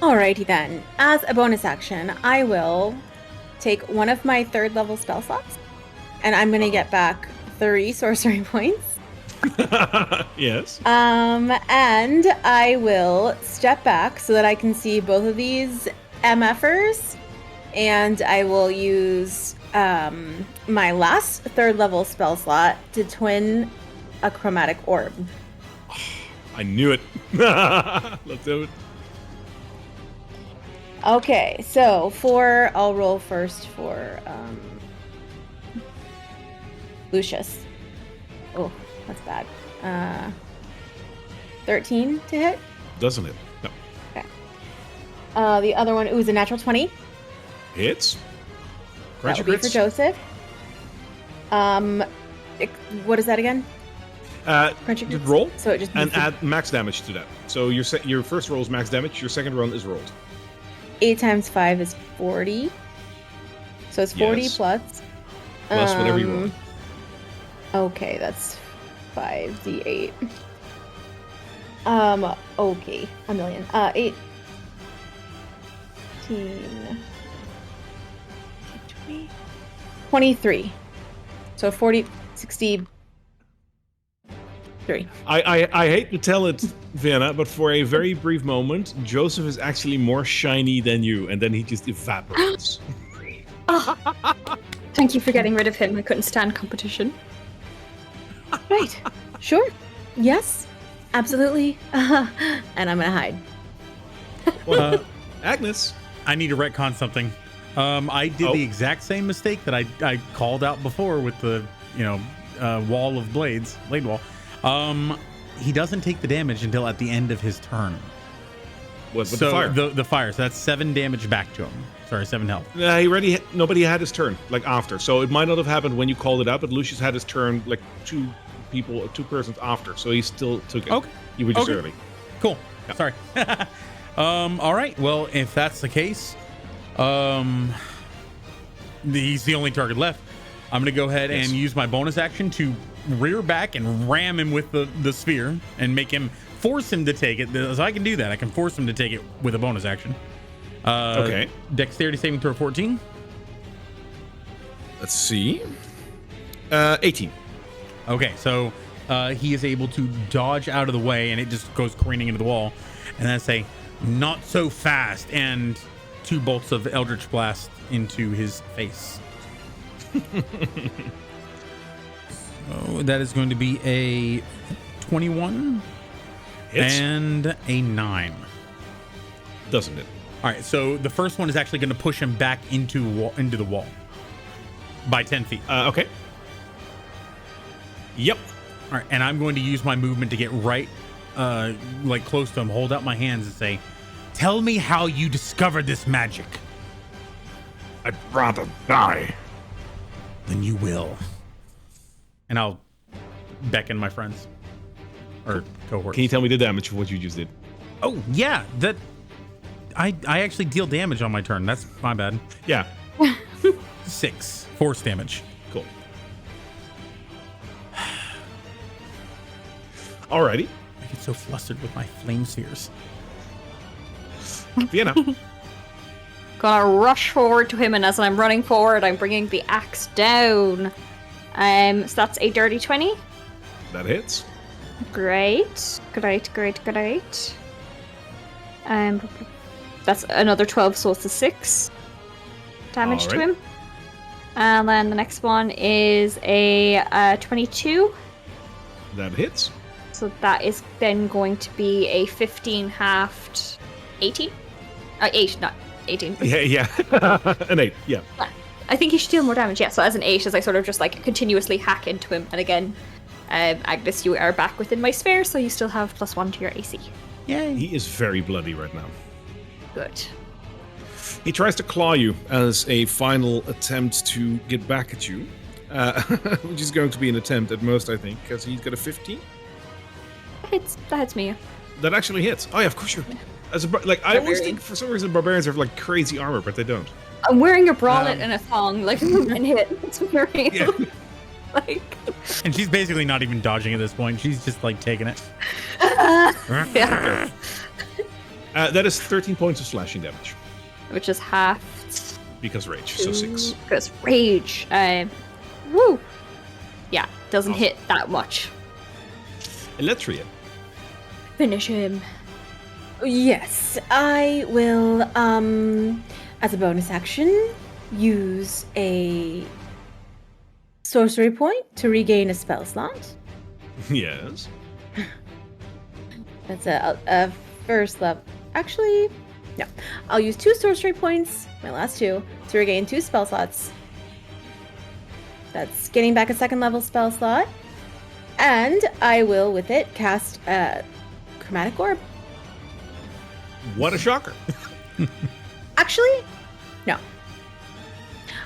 Alrighty then. As a bonus action, I will take one of my 3rd level spell slots, and I'm gonna get back 3 sorcery points. Yes. And I will step back so that I can see both of these MFers, and I will use my last 3rd level spell slot to twin a chromatic orb. I knew it. Let's do it. Okay, so I'll roll first for Lucius. Oh, that's bad. 13 to hit. Doesn't hit. No. Okay. The other one, is a natural 20. Hits. That would be for Joseph. What is that again? Crunchy crits? Roll So it just and means to- add max damage to that. So your first roll is max damage. Your second run is rolled. 8 times 5 is 40. So it's 40 Yes. plus. Plus whatever you roll. Okay, that's 5d8. Okay, a million. 18. 20, 23. So 40, 63. I hate to tell it, Vienna, but for a very brief moment, Joseph is actually more shiny than you, and then he just evaporates. Thank you for getting rid of him. I couldn't stand competition. Right. Sure. Yes. Absolutely. And I'm gonna hide. Well, Agnes. I need to retcon something. I did the exact same mistake that I called out before with the wall of blade wall. He doesn't take the damage until at the end of his turn. With the fire? The fire. So that's 7 damage back to him. Sorry, 7 health. Nobody had his turn after. So it might not have happened when you called it out, but Lucius had his turn 2 persons after. So he still took it. Okay. You were just early. Cool. Yeah. Sorry. All right. Well, if that's the case, he's the only target left. I'm going to go ahead and use my bonus action to rear back and ram him with the sphere and force him to take it. So I can do that. I can force him to take it with a bonus action. Okay. Dexterity saving throw 14. Let's see. 18. Okay, so he is able to dodge out of the way, and it just goes careening into the wall. And I say, "Not so fast!" And 2 bolts of Eldritch Blast into his face. So that is going to be a 21 and a 9. Doesn't it? All right, so the first one is actually going to push him back into the wall by 10 feet. Okay. Yep. All right, and I'm going to use my movement to get right, close to him, hold out my hands and say, "Tell me how you discovered this magic." "I'd rather die." "Then you will." And I'll beckon my friends. Or cohorts. Can you tell me the damage of what you just did? Oh, yeah. I actually deal damage on my turn. That's my bad. Yeah. 6 force damage. Cool. Alrighty. I get so flustered with my flame spheres. Vienna. Gonna rush forward to him, and as I'm running forward, I'm bringing the axe down. So that's a dirty 20. That hits. Great. That's another 12, so it's a 6 damage to him. And then the next one is a 22. That hits. So that is then going to be a 15 halved 18. 8, not 18. Yeah. An 8, yeah. I think he should deal more damage, yeah. So as an 8, as I sort of just continuously hack into him. And again, Agnes, you are back within my sphere, so you still have +1 to your AC. Yay. He is very bloody right now. Good. He tries to claw you as a final attempt to get back at you, which is going to be an attempt at most, I think, because he's got a 15. That hits me. That actually hits. Oh yeah, of course you're. I always think for some reason barbarians have crazy armor, but they don't. I'm wearing a bralette and a thong, and hit. It's very And she's basically not even dodging at this point. She's just taking it. Yeah. That is 13 points of slashing damage. Which is half. Because rage, so 6. Because rage. Woo. Yeah, doesn't hit that much. Eletria. Finish him. Yes, I will, as a bonus action, use a sorcery point to regain a spell slot. Yes. That's a first level. Actually, no. I'll use 2 sorcery points, my last 2, to regain 2 spell slots. That's getting back a 2nd level spell slot. And I will, with it, cast a Chromatic Orb. What a shocker. Actually, no.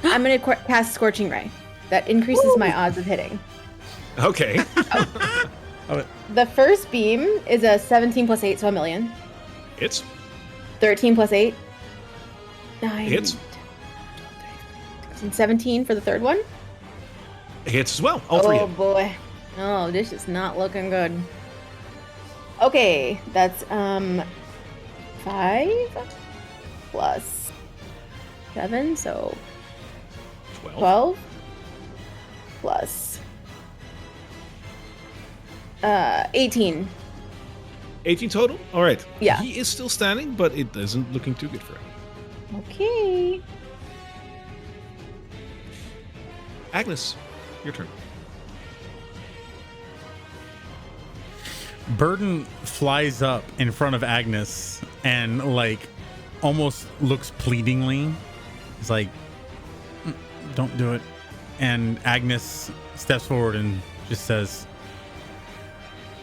I'm going to cast Scorching Ray. That increases my odds of hitting. Okay. The first beam is a 17 plus 8, so a million. Hits. 13 plus 8. 9. Hits. And 17 for the third one. Hits as well. All 3 hit. Oh boy. Oh, this is not looking good. Okay, that's 5 plus 7, so 12 plus 18. 18 total? All right. Yeah. He is still standing, but it isn't looking too good for him. Okay. Agnes, your turn. Burden flies up in front of Agnes and like almost looks pleadingly. It's like, don't do it. And Agnes steps forward and just says,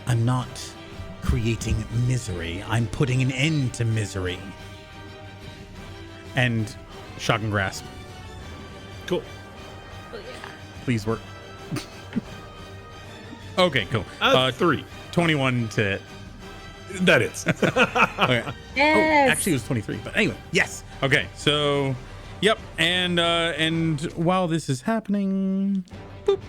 I'm not creating misery. I'm putting an end to misery. And shock and grasp. Cool. Oh, yeah. Please work. Okay, cool. 3. 21 to hit. That is. Okay. Yes. Oh, actually, it was 23. But anyway, yes. Okay, so, yep. And while this is happening, boop.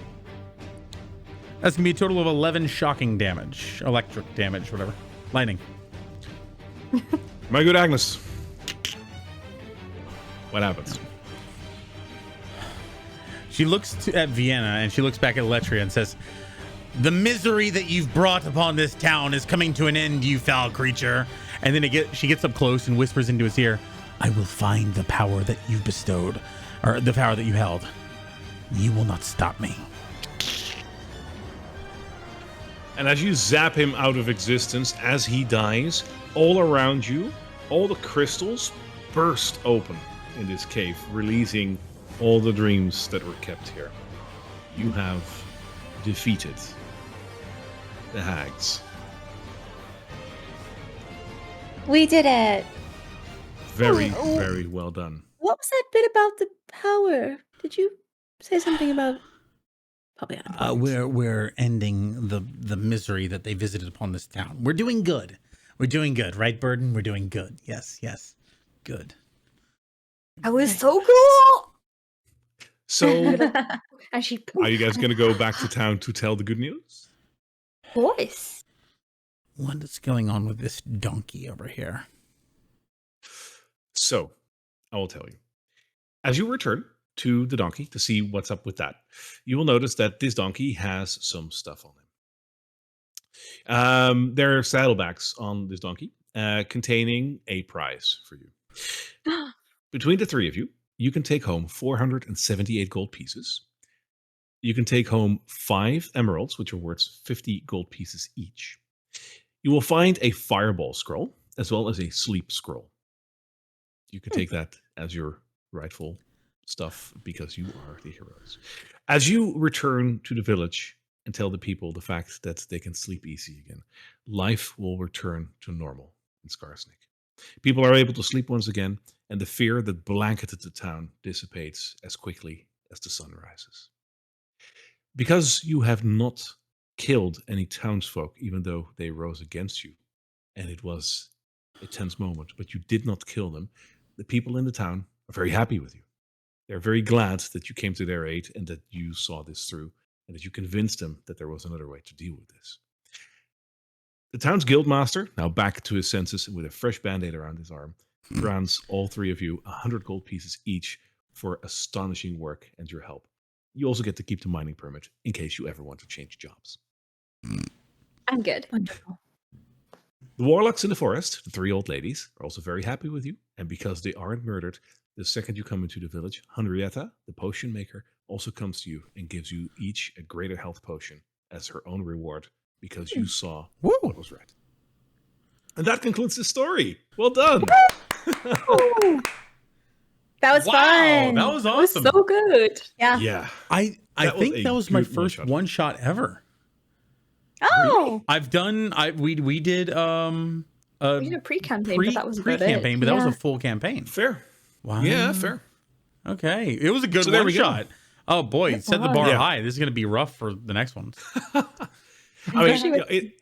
That's going to be a total of 11 shocking damage. Electric damage, whatever. Lightning. My good Agnes. What happens? She looks at Vienna and she looks back at Eletria and says, the misery that you've brought upon this town is coming to an end, you foul creature. And then she gets up close and whispers into his ear, I will find the power that you bestowed, or the power that you held. You will not stop me. And as you zap him out of existence, as he dies, all around you, all the crystals burst open in this cave, releasing all the dreams that were kept here. You have defeated the hags. We did it. Very, Oh. very well done. What was that bit about the power? Did you say something about? Probably unimportant. We're ending the misery that they visited upon this town. We're doing good. We're doing good, right, Burden? We're doing good. Yes, good. That was so cool. So, And she are you guys going to go back to town to tell the good news? voice. What is going on with this donkey over here? So, I will tell you. As you return to the donkey to see what's up with that, you will notice that this donkey has some stuff on him. There are saddlebags on this donkey containing a prize for you. Between the three of you, you can take home 478 gold pieces. You can take home 5 emeralds, which are worth 50 gold pieces each. You will find a fireball scroll, as well as a sleep scroll. You can take that as your rightful stuff, because you are the heroes. As you return to the village and tell the people the fact that they can sleep easy again, life will return to normal in Scarsnik. People are able to sleep once again, and the fear that blanketed the town dissipates as quickly as the sun rises. Because you have not killed any townsfolk, even though they rose against you, and it was a tense moment, but you did not kill them, the people in the town are very happy with you. They're very glad that you came to their aid and that you saw this through, and that you convinced them that there was another way to deal with this. The town's guildmaster, now back to his senses and with a fresh band-aid around his arm, grants all three of you 100 gold pieces each for astonishing work and your help. You also get to keep the mining permit in case you ever want to change jobs. I'm good. Wonderful. The warlocks in the forest, the 3 old ladies, are also very happy with you, and because they aren't murdered, the second you come into the village, Henrietta, the potion maker, also comes to you and gives you each a greater health potion as her own reward, because you saw what was right. And that concludes the story. Well done. That was fun. That was That was awesome. so good. Yeah. Yeah. I That was think a that was my good first one-shot. one shot ever. Oh. I've done we did We did a pre-campaign, but that was about pre-campaign, it. but that was Yeah. a full campaign. Fair. Wow. Yeah, fair. Okay. It was a good So there one we go. shot. Oh boy, It set the was. bar Yeah. high. This is gonna be rough for the next ones. I mean, Especially with-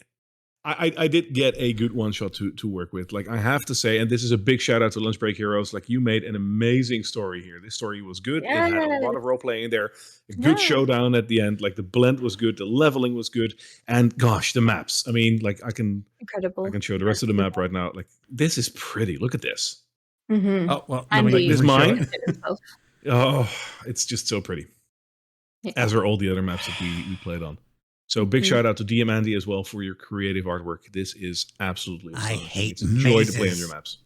I did get a good one shot to work with. Like, I have to say, and this is a big shout out to Lunchbreak Heroes. Like, you made an amazing story here. This story was good. It had a lot of role playing in there. A good Yeah. showdown at the end. Like, the blend was good. The leveling was good. And gosh, the maps. I mean, like, I can Incredible. show the rest of the map right now. Like, this is pretty. Look at this. Mm-hmm. Oh well, And let me This reshow mine? it. Himself. Oh, it's just so pretty. Yeah. As are all the other maps that we played on. So big Mhm. shout out to DM Andy as well for your creative artwork. This is absolutely I astonishing. hate It's a joy to play on mazes. your maps.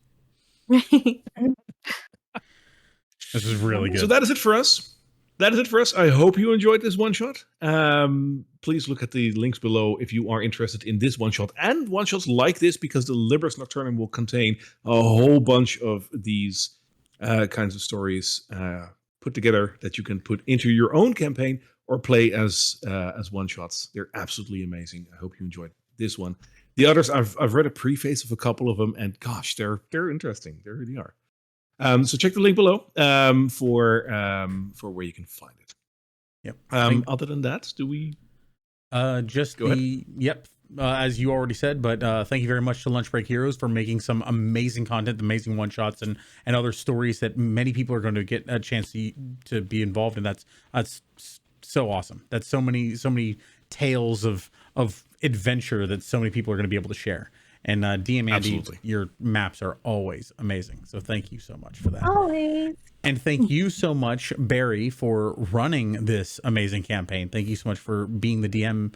This is really good. So that is it for us. that is it for us. I hope you enjoyed this one shot. Please look at the links below if you are interested in this one shot and one shots like this, because the Libris Nocturnum will contain a whole bunch of these kinds of stories put together that you can put into your own campaign or play as one shots. They're absolutely amazing. I hope you enjoyed this one. The others, I've read a preface of a couple of them, and gosh, they're interesting. They really are. So check the link below for where you can find it. Yep. Other than that, do we? Just Go the yep. As you already said, but thank you very much to Lunchbreak Heroes for making some amazing content, amazing one shots, and other stories that many people are going to get a chance to be involved in. That's so awesome. That's so many tales of adventure that so many people are going to be able to share. And DM Andy, Absolutely. your maps are always amazing. So thank you so much for that. Always. And thank you so much, Barry, for running this amazing campaign. Thank you so much for being the DM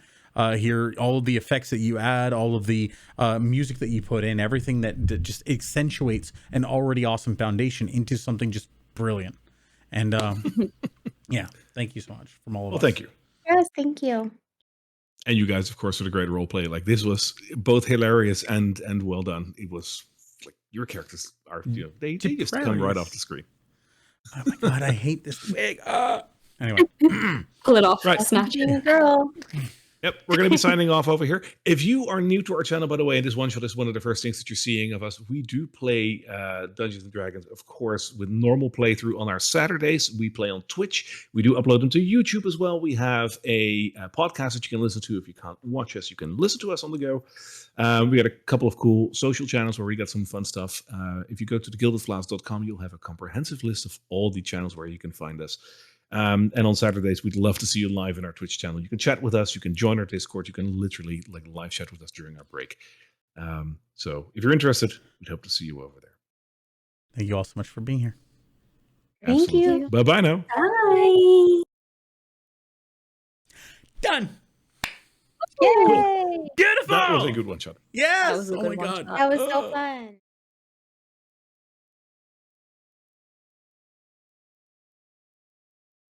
here. All of the effects that you add, all of the music that you put in, everything that just accentuates an already awesome foundation into something just brilliant. And yeah, thank you so much from all of us. Well, thank you. Yes, thank you. And you guys, of course, for the great role play. Like, this was both hilarious and well done. It was like, your characters are, they just come right off the screen. Oh my god, I hate this wig. Anyway, Pull it off. Right. Snatch it. Girl. Yep, we're going to be signing off over here. If you are new to our channel, by the way, and this one shot is one of the first things that you're seeing of us, we do play Dungeons and Dragons, of course, with normal playthrough on our Saturdays. We play on Twitch. We do upload them to YouTube as well. We have a podcast that you can listen to. If you can't watch us, you can listen to us on the go. We got a couple of cool social channels where we got some fun stuff. If you go to thegildedflask.com, you'll have a comprehensive list of all the channels where you can find us. And on Saturdays, we'd love to see you live in our Twitch channel. You can chat with us. You can join our Discord. You can literally live chat with us during our break. So if you're interested, we'd hope to see you over there. thank you all so much for being here. Thank you. Bye-bye now. Bye. Done. Yay. Beautiful. That was a good one shot. Yes. That was a Oh good my one god. shot. That was so fun.